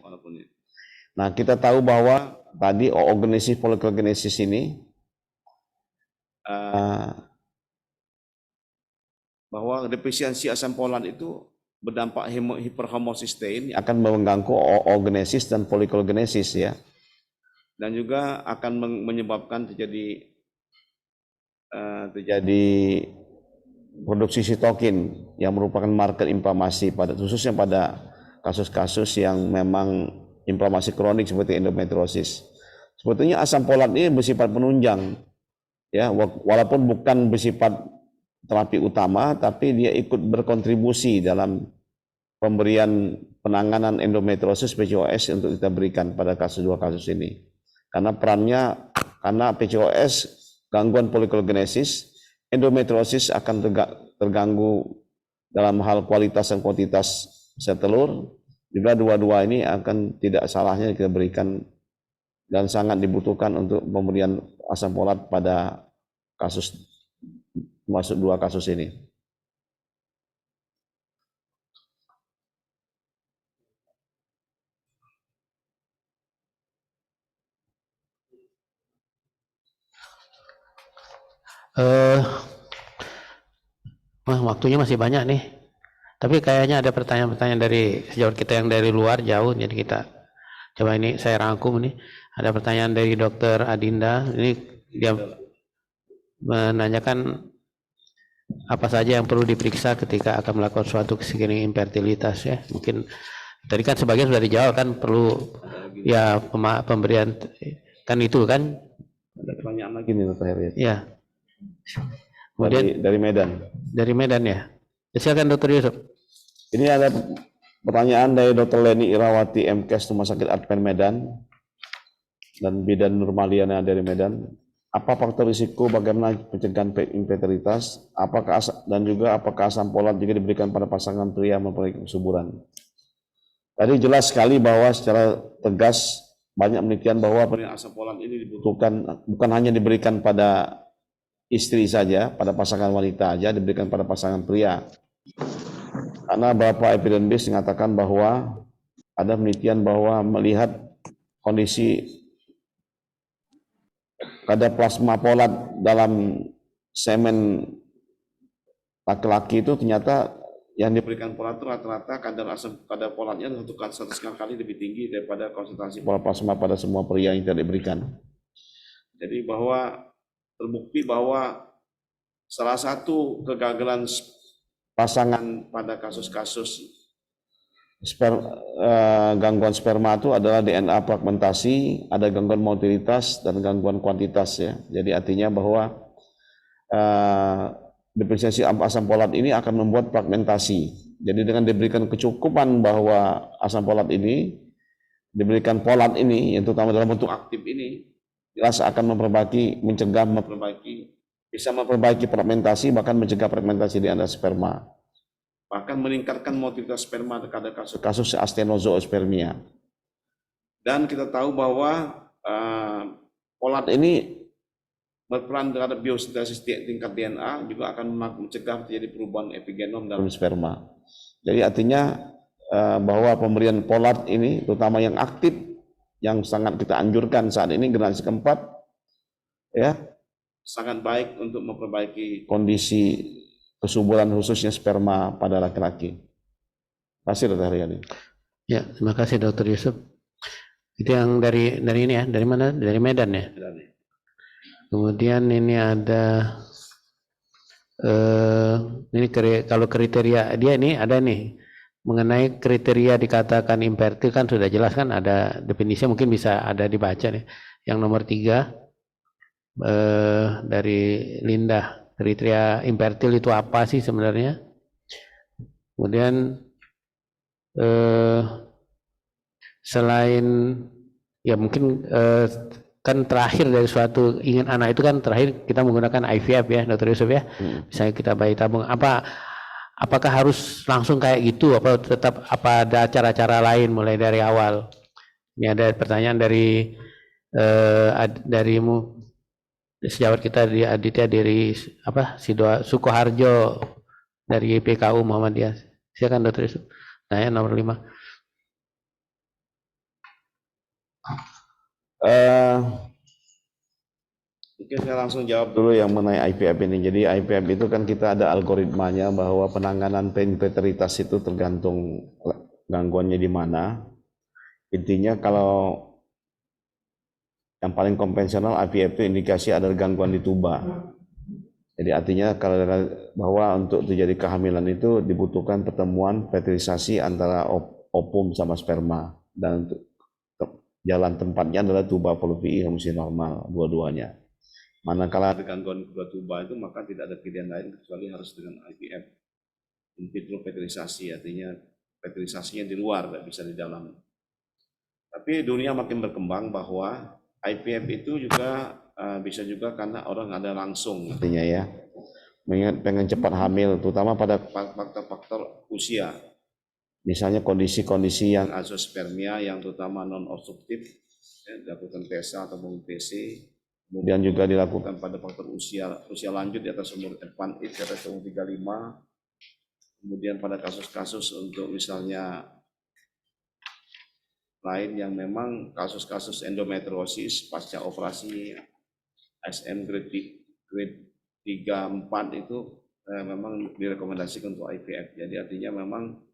Nah, kita tahu bahwa tadi oogenesis folliculogenesis ini bahwa defisiensi asam folat itu berdampak hiperhomocysteine, akan mengganggu oogenesis dan folliculogenesis ya. Dan juga akan menyebabkan terjadi produksi sitokin yang merupakan marker inflamasi khususnya pada kasus-kasus yang memang inflamasi kronik seperti endometriosis. Sebetulnya asam folat ini bersifat penunjang ya, walaupun bukan bersifat terapi utama, tapi dia ikut berkontribusi dalam pemberian penanganan endometriosis PCOS untuk kita berikan pada dua kasus ini. Karena perannya, karena PCOS gangguan folliculogenesis, endometriosis akan terganggu dalam hal kualitas dan kuantitas sel telur. Juga dua-dua ini akan tidak salahnya kita berikan dan sangat dibutuhkan untuk pemberian asam folat pada kasus masuk dua kasus ini. Waktunya masih banyak nih, tapi kayaknya ada pertanyaan-pertanyaan dari sejauh kita yang dari luar jauh, jadi kita coba ini saya rangkum nih. Ada pertanyaan dari Dr. Adinda, ini dia menanyakan apa saja yang perlu diperiksa ketika akan melakukan suatu screening infertilitas ya. Mungkin tadi kan sebagian sudah dijawab kan, perlu ya pemberian kan itu kan. Ada pertanyaan lagi nih Dr. Heri. Ya. Kemudian Dari Medan. Dari Medan ya. Silakan Dr. Yusuf. Ini ada pertanyaan dari Dr. Leni Irawati MKes Rumah Sakit Advent Medan dan Bidan Nurmaliana dari Medan. Apa faktor risiko bagaimana pencegahan infertilitas? Dan juga apakah asam folat juga diberikan pada pasangan pria memperoleh kesuburan? Tadi jelas sekali bahwa secara tegas banyak penelitian bahwa pemberian asam folat ini dibutuhkan bukan hanya diberikan pada istri saja, pada pasangan wanita saja, diberikan pada pasangan pria. Karena beberapa evidence mengatakan bahwa ada penelitian bahwa melihat kondisi kadar plasma folat dalam semen laki-laki itu ternyata yang diberikan folat itu rata-rata kadar folatnya 100 kali lebih tinggi daripada konsentrasi folat plasma pada semua pria yang tidak diberikan. Jadi bahwa terbukti bahwa salah satu kegagalan pasangan pada kasus-kasus gangguan sperma itu adalah DNA fragmentasi, ada gangguan motilitas dan gangguan kuantitas ya. Jadi artinya bahwa depresiasi asam folat ini akan membuat fragmentasi. Jadi dengan diberikan kecukupan bahwa asam folat ini diberikan folat ini, yang terutama dalam bentuk aktif ini, jelas akan bisa memperbaiki fragmentasi, bahkan mencegah fragmentasi di antara sperma. Bahkan meningkatkan motilitas sperma pada kasus astenozoospermia. Dan kita tahu bahwa folat ini berperan terhadap biosintesis tingkat DNA, juga akan mencegah terjadi perubahan epigenom dalam sperma. Jadi artinya bahwa pemberian folat ini, terutama yang aktif, yang sangat kita anjurkan saat ini generasi keempat, ya, sangat baik untuk memperbaiki kondisi kesuburan khususnya sperma pada laki-laki. Terima kasih Dr. Haryadi. Ya, terima kasih Dr. Yusuf. Itu yang dari ini ya, dari mana? Dari Medan ya. Kemudian ini ada ini kalau kriteria dia ini ada nih mengenai kriteria dikatakan infertil kan sudah jelas kan, ada definisinya, mungkin bisa ada dibaca nih. Yang nomor 3 dari Linda, kriteria infertil itu apa sih sebenarnya? Kemudian selain ya mungkin kan terakhir dari suatu ingin anak itu kan terakhir kita menggunakan IVF ya Dr. Yusuf ya. Misalnya kita bayi tabung, apakah harus langsung kayak gitu, apa tetap ada cara-cara lain mulai dari awal? Ini ada pertanyaan darimu sejawat kita di Aditya dari Sukoharjo dari PKU Muhammadiyah. Silakan Dr. Yusuf. Nah, nomor 5. Mungkin saya langsung jawab dulu yang mengenai IVF ini. Jadi IVF itu kan kita ada algoritmanya bahwa penanganan infertilitas itu tergantung gangguannya di mana. Intinya kalau yang paling konvensional IVF itu indikasi ada gangguan di tuba. Jadi artinya kalau bahwa untuk terjadi kehamilan itu dibutuhkan pertemuan fertilisasi antara ovum sama sperma, dan jalan tempatnya adalah tuba fallopian yang mesti normal dua-duanya. Manakala ada gangguan kedua tuba itu maka tidak ada pilihan lain kecuali harus dengan IVF, in vitro fertilisasi, artinya fertilisasinya di luar, tidak bisa di dalam. Tapi dunia makin berkembang bahwa IVF itu juga bisa juga karena orang ada langsung, artinya ya pengen cepat hamil, terutama pada faktor-faktor usia. Misalnya kondisi-kondisi yang azoospermia yang terutama non-obstruktif, ya, dilakukan PSA atau PC. Kemudian juga dilakukan pada faktor usia lanjut di atas umur advanced age, di atas umur 35. Kemudian pada kasus-kasus untuk misalnya lain yang memang kasus-kasus endometriosis pasca operasi SM grade 3-4 itu memang direkomendasikan untuk IVF. Jadi artinya memang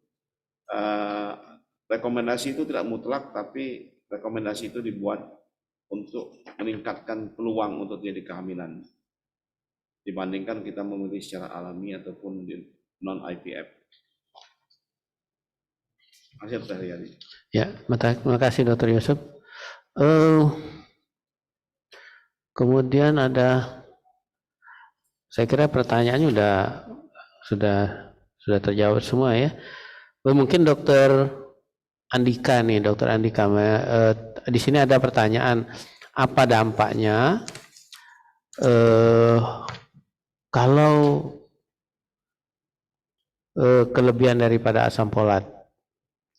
rekomendasi itu tidak mutlak, tapi rekomendasi itu dibuat untuk meningkatkan peluang untuk terjadi kehamilan. dibandingkan kita memilih secara alami ataupun non IVF. Terima kasih Dr. Haryadi. Ya, terima kasih Dr. Yusuf. Kemudian saya kira pertanyaannya sudah terjawab semua ya. Mungkin Dr. Andika nih, Dr. Andika, di sini ada pertanyaan, apa dampaknya kalau kelebihan daripada asam folat?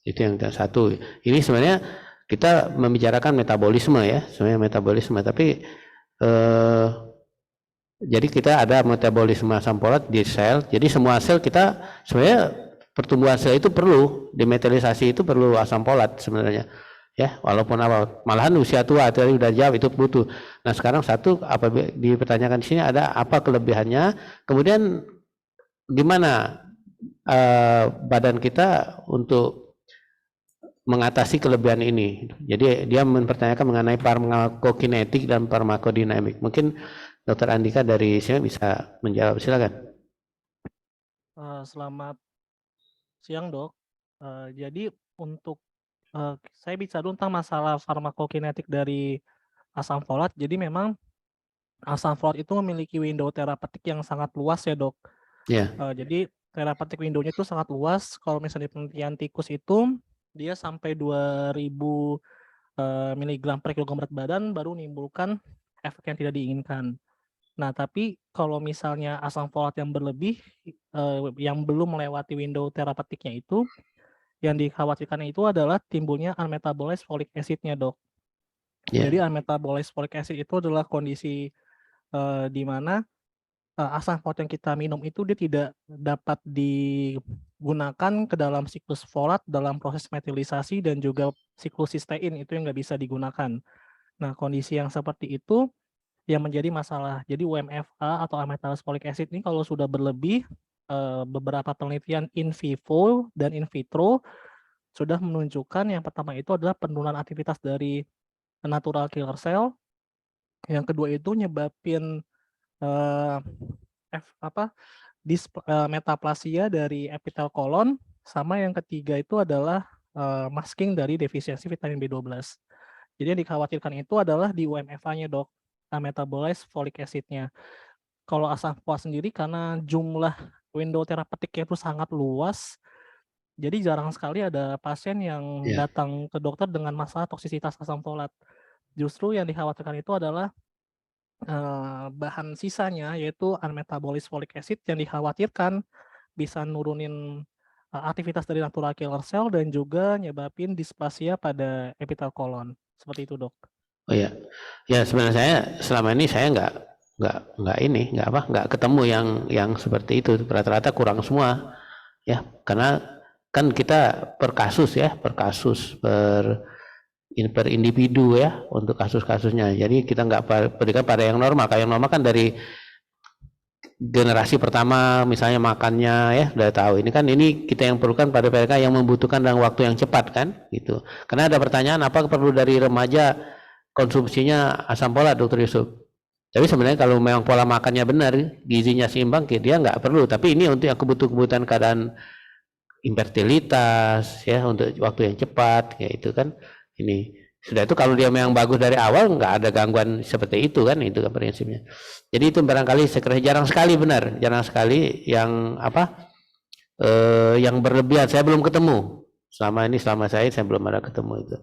Itu yang satu. Ini sebenarnya kita membicarakan metabolisme ya, sebenarnya metabolisme, tapi jadi kita ada metabolisme asam folat di sel. Jadi semua sel kita sebenarnya pertumbuhan sel itu perlu demetalisasi, itu perlu asam folat sebenarnya. Ya, walaupun malahan usia tua tadi udah jawab itu butuh. Nah, sekarang satu apa dipertanyakan di sini ada apa kelebihannya? Kemudian gimana badan kita untuk mengatasi kelebihan ini. Jadi dia mempertanyakan mengenai farmakokinetik dan farmakodinamik. Mungkin Dr. Andika dari sini bisa menjawab, silakan. Selamat siang dok. Jadi untuk saya bicara dulu tentang masalah farmakokinetik dari asam folat. Jadi memang asam folat itu memiliki window terapeutik yang sangat luas ya dok. Ya. Jadi terapeutik window-nya itu sangat luas. Kalau misalnya di penelitian tikus itu dia sampai 2000 mg per kilogram berat badan baru menimbulkan efek yang tidak diinginkan. Nah, tapi kalau misalnya asam folat yang berlebih, yang belum melewati window terapeutiknya itu, yang dikhawatirkan itu adalah timbulnya unmetabolized folic acid-nya, dok. Yeah. Jadi unmetabolized folic acid itu adalah kondisi di mana asam folat yang kita minum itu dia tidak dapat digunakan ke dalam siklus folat dalam proses metilisasi dan juga siklus sistein itu yang nggak bisa digunakan. Nah, kondisi yang seperti itu yang menjadi masalah. Jadi UMFA atau unmetabolized folic acid ini kalau sudah berlebih, beberapa penelitian in vivo dan in vitro sudah menunjukkan yang pertama itu adalah penurunan aktivitas dari natural killer cell. Yang kedua itu nyebabin metaplasia dari epitel kolon, sama yang ketiga itu adalah masking dari defisiensi vitamin B12. Jadi yang dikhawatirkan itu adalah di UMFA-nya dok, metabolized folic acid-nya. Kalau asam folat sendiri karena jumlah window terapeutiknya itu sangat luas, jadi jarang sekali ada pasien yang datang ke dokter dengan masalah toksisitas asam folat. Justru yang dikhawatirkan itu adalah bahan sisanya, yaitu unmetabolized folic acid yang dikhawatirkan bisa nurunin aktivitas dari natural killer cell dan juga nyebabin displasia pada epitel kolon. Seperti itu dok. Oh ya, ya sebenarnya saya selama ini saya nggak ketemu yang seperti itu. Rata-rata kurang semua, ya karena kan kita per kasus per individu ya untuk kasus-kasusnya. Jadi kita nggak berikan pada yang normal. Kayak yang normal kan dari generasi pertama misalnya makannya ya udah tahu. Ini kita yang perlukan pada mereka yang membutuhkan dalam waktu yang cepat kan gitu. Karena ada pertanyaan apa perlu dari remaja konsumsinya asam folat, Dr. Yusuf. Tapi sebenarnya kalau memang pola makannya benar, gizinya seimbang, dia nggak perlu. Tapi ini untuk yang kebutuhan keadaan infertilitas, ya untuk waktu yang cepat, ya itu kan. Ini sudah itu kalau dia memang bagus dari awal, nggak ada gangguan seperti itu kan prinsipnya. Jadi itu barangkali jarang sekali yang yang berlebihan. Saya belum ketemu selama saya belum ada ketemu itu.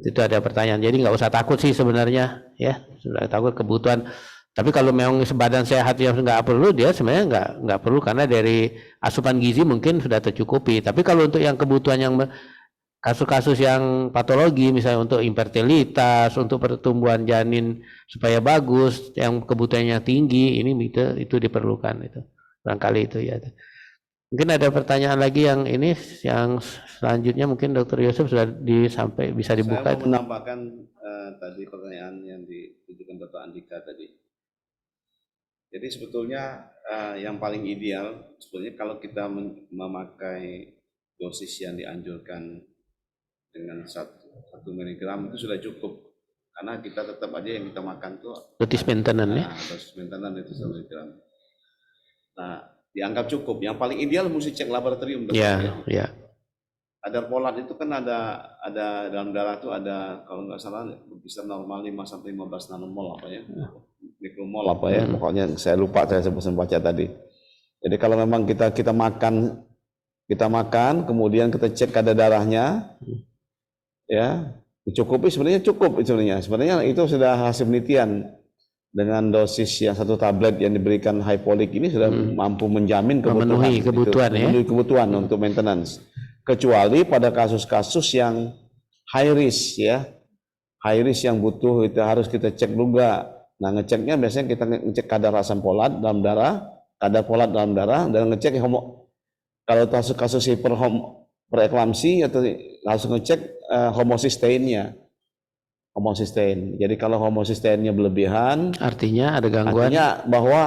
Itu ada pertanyaan, jadi nggak usah takut sih sebenarnya ya, sudah takut kebutuhan. Tapi kalau memang badan sehat yang nggak perlu, dia sebenarnya nggak perlu karena dari asupan gizi mungkin sudah tercukupi. Tapi kalau untuk yang kebutuhan yang kasus-kasus yang patologi, misalnya untuk infertilitas, untuk pertumbuhan janin supaya bagus, yang kebutuhannya tinggi, ini itu diperlukan itu. Barangkali itu ya. Mungkin ada pertanyaan lagi yang selanjutnya mungkin Dr. Yusuf sudah bisa dibuka. Saya mau menambahkan tadi pertanyaan yang ditujukan Dr. Andika tadi. Jadi sebetulnya yang paling ideal sebetulnya kalau kita memakai dosis yang dianjurkan dengan 1 mg itu sudah cukup. Karena kita tetap aja yang kita makan tuh dosis maintenance ya. Dosis maintenance itu 1 mg. Nah, dianggap cukup. Yang paling ideal mesti cek laboratorium. Ya. Kadar folat itu kan ada dalam darah itu ada, kalau nggak salah bisa normal 5 sampai 15 nanomol apa ya, mikromol apa ya, pokoknya saya lupa, saya sempat baca tadi. Jadi kalau memang kita makan kemudian kita cek kadar darahnya, ya cukup sebenarnya. Sebenarnya itu sudah hasil penelitian dengan dosis yang 1 tablet yang diberikan high folic ini sudah mampu menjamin Memenuhi kebutuhan memenuhi kebutuhan untuk maintenance. Kecuali pada kasus-kasus yang high risk ya, high risk yang butuh itu harus kita cek juga. Nah, ngeceknya biasanya kita ngecek kadar asam folat dalam darah, dan ngecek kalau kasus hipereklamsi atau langsung ngecek homosisteinnya. Jadi kalau homosisteinnya berlebihan, Artinya ada gangguan. artinya bahwa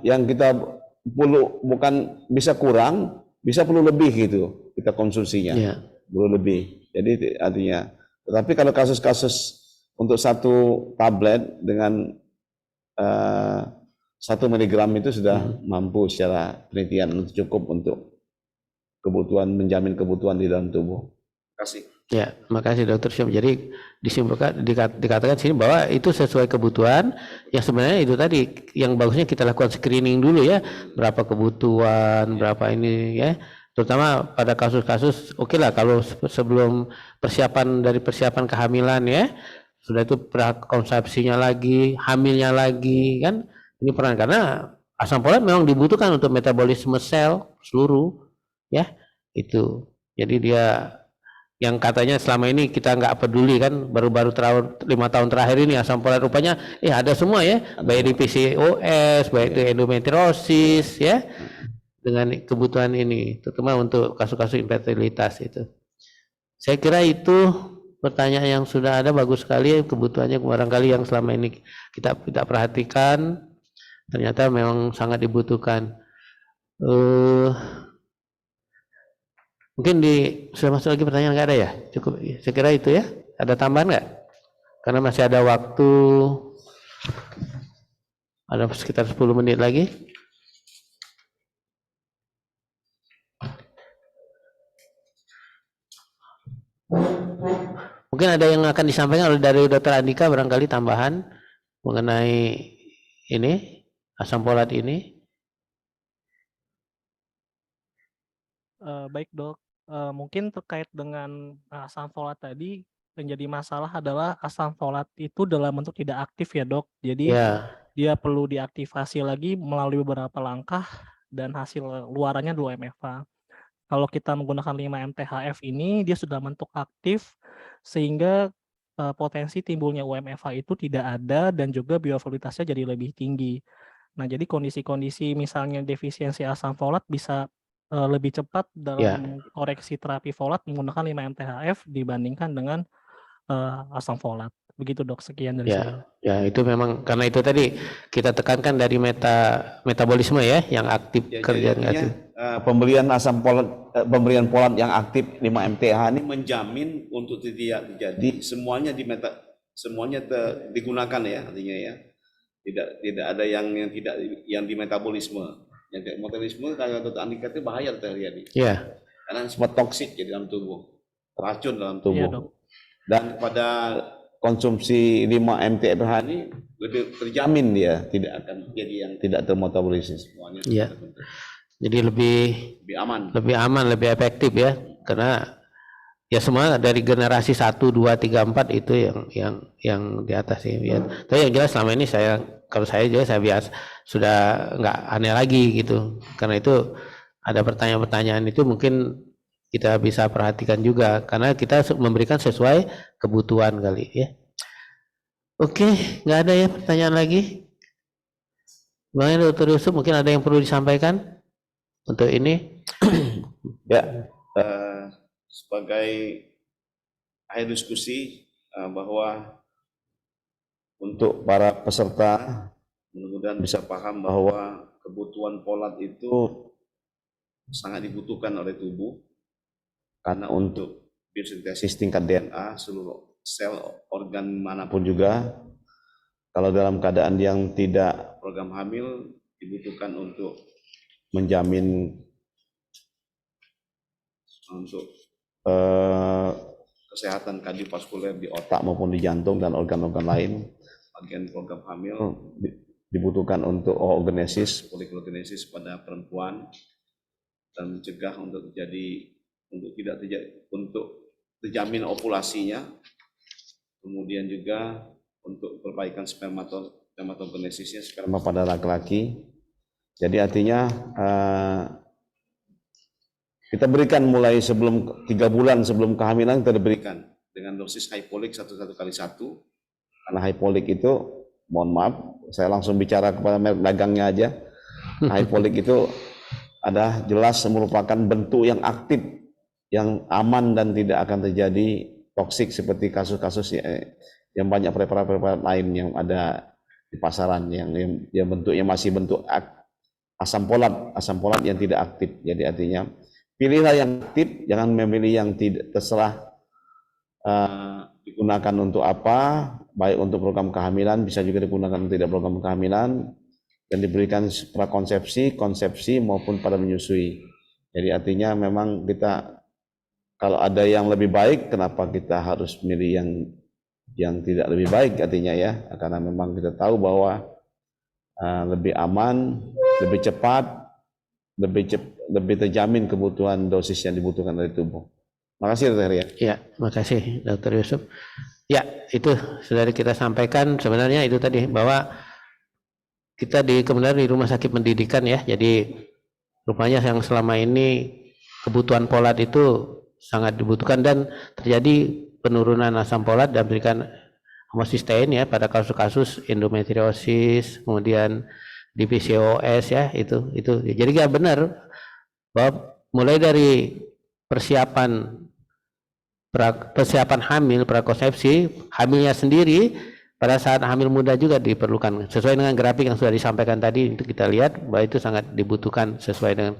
yang kita bukan bisa kurang, bisa perlu lebih gitu kita konsumsinya. Ya. Perlu lebih. Jadi artinya, tetapi kalau kasus-kasus untuk 1 tablet dengan 1 miligram itu sudah mampu secara penelitian cukup untuk menjamin kebutuhan di dalam tubuh. Terima kasih. Ya, makasih Dokter Syom. Jadi disimpulkan dikatakan sini bahwa itu sesuai kebutuhan. Yang sebenarnya itu tadi yang bagusnya kita lakukan screening dulu ya, berapa kebutuhan, berapa ini ya. Terutama pada kasus-kasus oke lah kalau sebelum persiapan kehamilan ya, sudah itu konsepsinya lagi, hamilnya lagi kan. Ini peran karena asam folat memang dibutuhkan untuk metabolisme sel seluruh ya, itu. Jadi dia yang katanya selama ini kita nggak peduli kan, baru-baru 5 tahun terakhir ini asam folat rupanya ada semua ya, baik di PCOS, baik di endometriosis ya, dengan kebutuhan ini, terutama untuk kasus-kasus infertilitas itu. Saya kira itu pertanyaan yang sudah ada bagus sekali, kebutuhannya barangkali yang selama ini kita tidak perhatikan, ternyata memang sangat dibutuhkan. Mungkin sudah masuk lagi pertanyaan, nggak ada ya? Cukup, saya kira itu ya. Ada tambahan nggak? Karena masih ada waktu, ada sekitar 10 menit lagi. Mungkin ada yang akan disampaikan oleh dari Dr. Andika barangkali tambahan mengenai ini, asam folat ini. Baik Dok, mungkin terkait dengan asam folat tadi, yang jadi masalah adalah asam folat itu dalam bentuk tidak aktif ya Dok. Jadi dia perlu diaktifasi lagi melalui beberapa langkah dan hasil luarannya 2 MFA. Kalau kita menggunakan 5 MTHF ini, dia sudah bentuk aktif sehingga potensi timbulnya UMFA itu tidak ada dan juga bioavailabilitasnya jadi lebih tinggi. Nah, jadi kondisi-kondisi misalnya defisiensi asam folat bisa lebih cepat dalam koreksi terapi folat menggunakan 5 MTHF dibandingkan dengan asam folat. Begitu Dok, sekian dari saya. Ya, itu memang karena itu tadi kita tekankan dari metabolisme ya yang aktif kerja aktif. Pemberian pemberian folat yang aktif 5 MTH ini menjamin untuk tidak terjadi semuanya digunakan ya, artinya ya. Tidak ada yang di metabolisme. Yang metabolisme kalau Dr. Andika itu bahaya terjadi. Iya. Karena semua toksik di dalam tubuh, racun dalam tubuh. Iya, Dok. Dan pada konsumsi 5 MTH ini lebih terjamin dia tidak akan jadi yang tidak termetabolisme semuanya. Iya. Jadi lebih aman, lebih efektif ya. Karena ya semua dari generasi 1, 2, 3, 4 itu yang di atas ya. Tapi yang jelas selama ini kalau saya biasa sudah nggak aneh lagi gitu. Karena itu ada pertanyaan-pertanyaan itu mungkin kita bisa perhatikan juga karena kita memberikan sesuai kebutuhan kali ya. Oke, nggak ada ya pertanyaan lagi. Bang Dr. Yusuf mungkin ada yang perlu disampaikan untuk ini? Ya, sebagai akhir diskusi bahwa untuk para peserta mudah-mudahan bisa paham bahwa kebutuhan folat itu sangat dibutuhkan oleh tubuh karena untuk biosintesis tingkat DNA seluruh sel organ manapun juga kalau dalam keadaan yang tidak program hamil dibutuhkan untuk menjamin untuk kesehatan kardiovaskuler di otak maupun di jantung dan organ-organ lain. Bagian program hamil dibutuhkan untuk oogenesis, poliklogenesis pada perempuan dan mencegah untuk terjamin ovulasinya. Kemudian juga untuk perbaikan spermatogenesisnya, sperma pada laki-laki. Jadi artinya kita berikan mulai 3 bulan sebelum kehamilan kita diberikan dengan dosis hypolik 1 kali 1. Karena hypolik itu, mohon maaf, saya langsung bicara kepada merek dagangnya aja. Hypolik itu adalah jelas merupakan bentuk yang aktif, yang aman dan tidak akan terjadi toksik seperti kasus-kasus yang banyak preparat-preparat lain yang ada di pasaran yang bentuknya masih bentuk asam folat yang tidak aktif. Jadi artinya pilihlah yang aktif, jangan memilih yang tidak terserah digunakan untuk apa, baik untuk program kehamilan, bisa juga digunakan untuk tidak program kehamilan, dan diberikan prakonsepsi, konsepsi maupun pada menyusui. Jadi artinya memang kita kalau ada yang lebih baik, kenapa kita harus milih yang tidak lebih baik artinya ya, karena memang kita tahu bahwa lebih aman, lebih cepat, lebih terjamin kebutuhan dosis yang dibutuhkan dari tubuh. Makasih Dr. Heria. Ya, makasih Dr. Yusuf. Ya, itu sudah kita sampaikan sebenarnya itu tadi bahwa kita kemudian di rumah sakit pendidikan ya, jadi rupanya yang selama ini kebutuhan folat itu sangat dibutuhkan dan terjadi penurunan asam folat dan berikan homocysteine ya pada kasus-kasus endometriosis, kemudian di PCOS ya itu. Jadi nggak benar bahwa mulai dari persiapan hamil, prakonsepsi, hamilnya sendiri pada saat hamil muda juga diperlukan sesuai dengan grafik yang sudah disampaikan tadi. Itu kita lihat bahwa itu sangat dibutuhkan sesuai dengan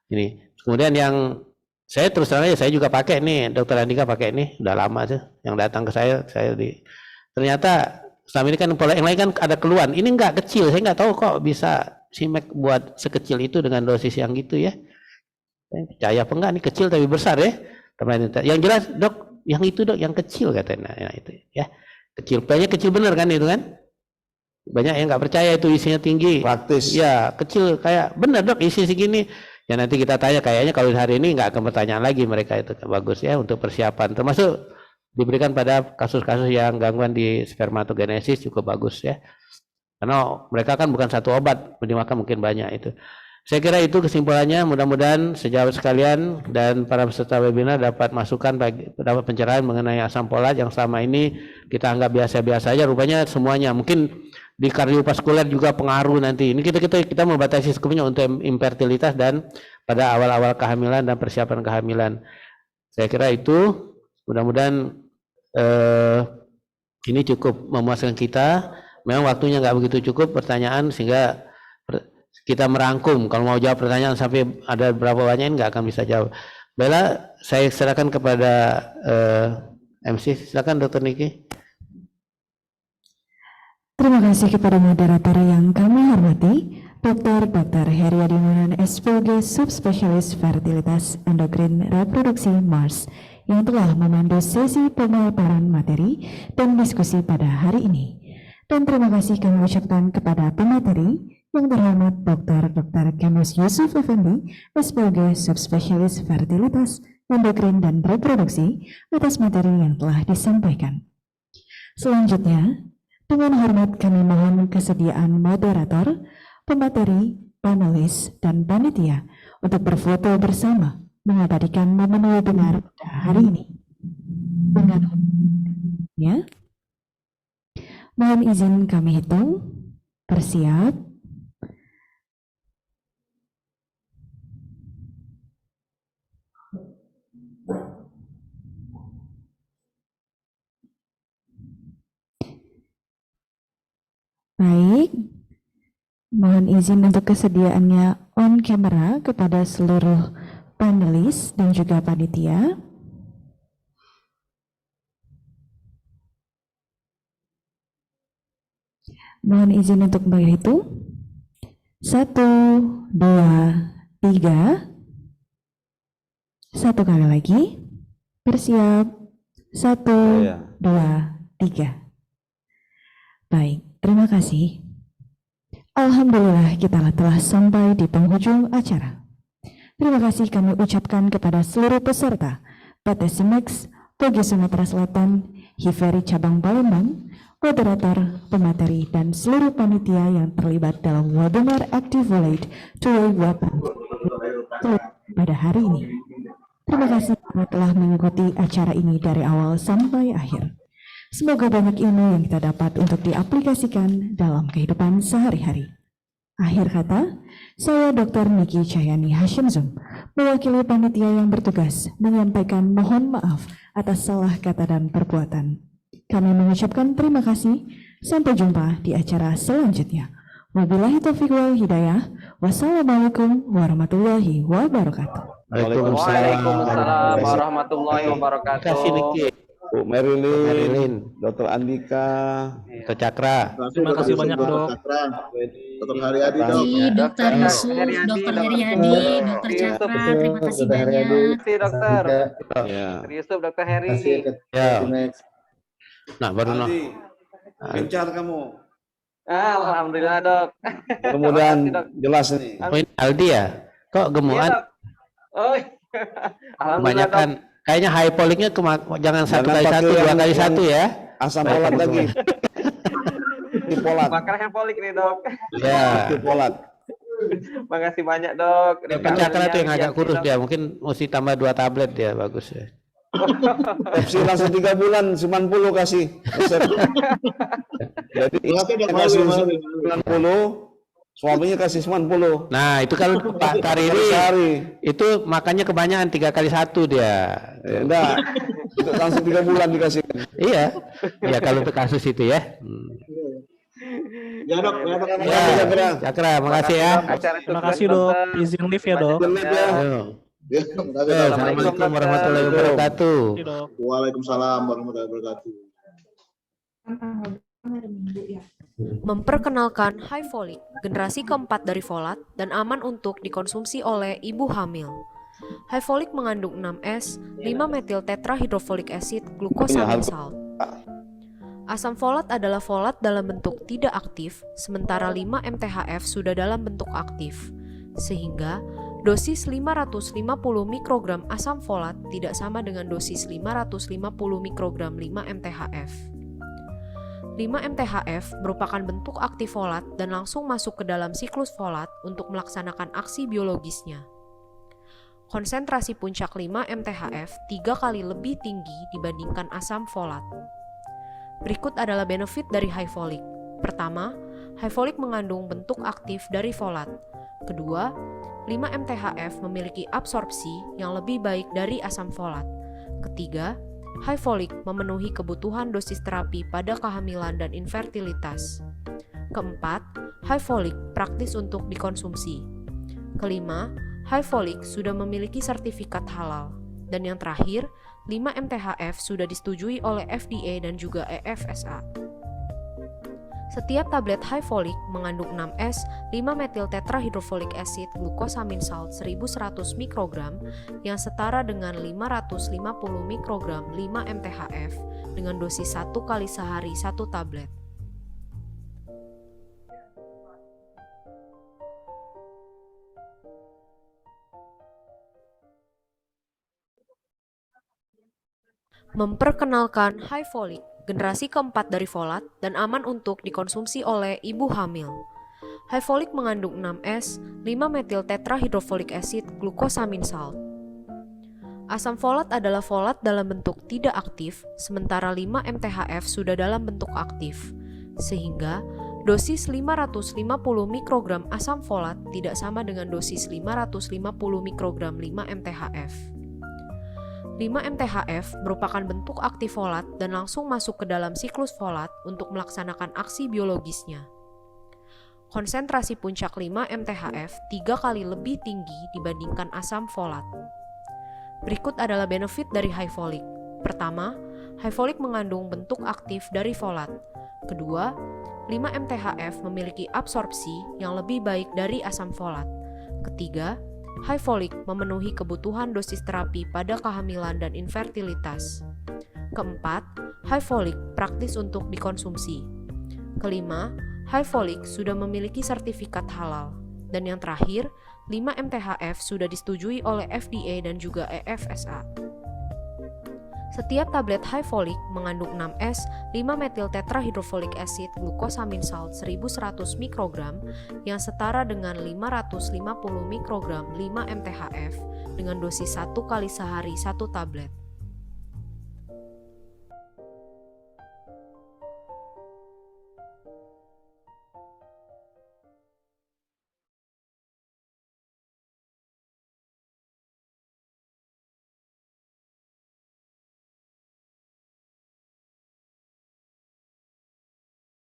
ini. Kemudian yang saya terus terang aja, saya juga pakai nih, Dr. Andika pakai nih, udah lama tuh yang datang ke saya ternyata selama ini kan pola yang lain kan ada keluhan, ini enggak kecil, saya nggak tahu kok bisa Simek buat sekecil itu dengan dosis yang gitu ya. Saya percaya apa enggak, ini kecil tapi besar ya. Yang jelas dok, yang itu dok, yang kecil katanya, ya, itu ya. Kecil, banyak kecil bener kan itu kan? Banyak yang nggak percaya itu isinya tinggi. Praktis. Ya kecil kayak bener dok isi segini. Ya nanti kita tanya, kayaknya kalau hari ini nggak akan pertanyaan lagi mereka itu bagus ya untuk persiapan. Termasuk diberikan pada kasus-kasus yang gangguan di spermatogenesis cukup bagus ya. Karena mereka kan bukan satu obat, dimakan mungkin banyak itu. Saya kira itu kesimpulannya, mudah-mudahan sejawat sekalian dan para peserta webinar dapat masukan, dapat pencerahan mengenai asam folat yang selama ini kita anggap biasa-biasa saja, rupanya semuanya. Mungkin di kardiovaskuler juga pengaruh nanti. Ini kita membatasi skupnya untuk infertilitas dan pada awal-awal kehamilan dan persiapan kehamilan. Saya kira itu, mudah-mudahan ini cukup memuaskan kita. Memang waktunya nggak begitu cukup pertanyaan sehingga kita merangkum. Kalau mau jawab pertanyaan sampai ada berapa banyak nggak akan bisa jawab. Baiklah, saya serahkan kepada MC. Silakan Dr. Niki. Terima kasih kepada moderator yang kami hormati, Dr. Heriadi Manan, SPOG Subspesialis Fertilitas Endokrin Reproduksi MARS, yang telah memandu sesi pemaparan materi dan diskusi pada hari ini. Dan terima kasih kami ucapkan kepada pemateri yang terhormat Dr. Kemas Yusuf Effendi, SPOG Subspesialis Fertilitas Endokrin dan Reproduksi atas materi yang telah disampaikan. Selanjutnya, dengan hormat kami mohon kesediaan moderator, pemateri, panelis, dan panitia untuk berfoto bersama mengabadikan momen webinar pada hari ini. Dengan hormatnya, mohon izin kami hitung, bersiap, baik, mohon izin untuk kesediaannya on camera kepada seluruh panelis dan juga panitia. Mohon izin untuk berhitung. 1, 2, 3. Satu kali lagi. Bersiap. 1, Ya. 2, 3. Baik, terima kasih. Alhamdulillah kita telah sampai di penghujung acara. Terima kasih kami ucapkan kepada seluruh peserta PT SIMEX POGI Sumatera Selatan, HIVERI Cabang Palembang, moderator, pemateri, dan seluruh panitia yang terlibat dalam webinar Active Relate Two-Way Weapon pada hari ini. Terima kasih karena telah mengikuti acara ini dari awal sampai akhir. Semoga banyak ilmu yang kita dapat untuk diaplikasikan dalam kehidupan sehari-hari. Akhir kata, saya Dr. Niki Cahyani Hashimzum, mewakili panitia yang bertugas menyampaikan mohon maaf atas salah kata dan perbuatan. Kami mengucapkan terima kasih. Sampai jumpa di acara selanjutnya. Wabillahi taufiq wal hidayah. Wassalamualaikum warahmatullahi wabarakatuh. Waalaikumsalam warahmatullahi wabarakatuh. Terima kasih Niki. Bu Marilyn, Marilyn, Dr. Andika, Dr. Cakra. Terima kasih banyak, Dok. Dr. Haryadi, Dok. Dr. Yusuf, Dr. Heriadi, Dr. Cakra, terima kasih Dr. Haryadi, banyak. Terima kasih, Dokter. ya. Dr. Yusuf, Dr. Heri. Terima kasih Ya. SIMEX. Nah, baru Aldi, gencar kamu. Alhamdulillah, Dok. Mudah-mudahan Terima kasih, Dok. jelas nih. Oh, ini Aldi ya? Kok Iya, gemukan? Dok. Oh, alhamdulillah, Kebanyakan. Dok. Kayaknya hypoliknya jangan satu Jangan kali pakai satu, dua yang- kali yang- satu ya. Asam folat lagi. Dipolat. Makan hempolik nih, Dok. Ya. Dipolat. Makasih banyak, Dok. Dr. Cakra tuh yang agak kurus dia, mungkin mesti tambah 2 tablet ya, bagus ya. Pepsi langsung 3 bulan, 90 kasih. Resep. Jadi Dok, kasih malu. 90, suaminya kasih 90. Nah, itu kalau Pak Tariri Sehari. itu makannya kebanyakan 3 kali 1 dia. Ya, enggak. Itu langsung 3 bulan dikasih. Iya. Ya kalau untuk kasus itu ya. Ya, Dok. Ya, Dok. Ya, Cakra, makasih ya. Terima kasih, Dok. Izin live ya, Dok. Jelek ya. Ayo. Ya, terima kasih, Ya, Dok. Assalamualaikum warahmatullahi wabarakatuh. Terima kasih, Dok. Waalaikumsalam warahmatullahi wabarakatuh. Memperkenalkan High Folic, generasi keempat dari folat dan aman untuk dikonsumsi oleh ibu hamil. High Folic mengandung 6S, 5-metil tetrahydrofolic acid, glucosamine salt. Asam folat adalah folat dalam bentuk tidak aktif, sementara 5-MTHF sudah dalam bentuk aktif. Sehingga dosis 550 mikrogram asam folat tidak sama dengan dosis 550 mikrogram 5-MTHF. 5-MTHF merupakan bentuk aktif folat dan langsung masuk ke dalam siklus folat untuk melaksanakan aksi biologisnya. Konsentrasi puncak 5-MTHF 3 kali lebih tinggi dibandingkan asam folat. Berikut adalah benefit dari high folic. Pertama, high folic mengandung bentuk aktif dari folat. Kedua, 5-MTHF memiliki absorpsi yang lebih baik dari asam folat. Ketiga, high folic memenuhi kebutuhan dosis terapi pada kehamilan dan infertilitas. Keempat, high folic praktis untuk dikonsumsi. Kelima, high folic sudah memiliki sertifikat halal. Dan yang terakhir, 5-MTHF sudah disetujui oleh FDA dan juga EFSA. Setiap tablet high folic mengandung 6S, 5-metil tetrahydrofolic acid, glucosamine salt 1100 mikrogram yang setara dengan 550 mikrogram 5-MTHF dengan dosis 1 kali sehari 1 tablet. Memperkenalkan high folic, generasi keempat dari folat dan aman untuk dikonsumsi oleh ibu hamil. High folic mengandung 6S, 5-metil tetrahydrofolic acid, glucosamine salt. Asam folat adalah folat dalam bentuk tidak aktif, sementara 5-MTHF sudah dalam bentuk aktif. Sehingga dosis 550 mikrogram asam folat tidak sama dengan dosis 550 mikrogram 5-MTHF. 5-MTHF merupakan bentuk aktif folat dan langsung masuk ke dalam siklus folat untuk melaksanakan aksi biologisnya. Konsentrasi puncak 5-MTHF 3 kali lebih tinggi dibandingkan asam folat. Berikut adalah benefit dari high folic. Pertama, high folic mengandung bentuk aktif dari folat. Kedua, 5-MTHF memiliki absorpsi yang lebih baik dari asam folat. Ketiga, high folic memenuhi kebutuhan dosis terapi pada kehamilan dan infertilitas. Keempat, high folic praktis untuk dikonsumsi. Kelima, high folic sudah memiliki sertifikat halal. Dan yang terakhir, 5-MTHF sudah disetujui oleh FDA dan juga EFSA. Setiap tablet high folic mengandung 6S 5-metil tetrahydrofolic acid glucosamine salt 1100 mikrogram yang setara dengan 550 mikrogram 5-MTHF dengan dosis 1 kali sehari 1 tablet.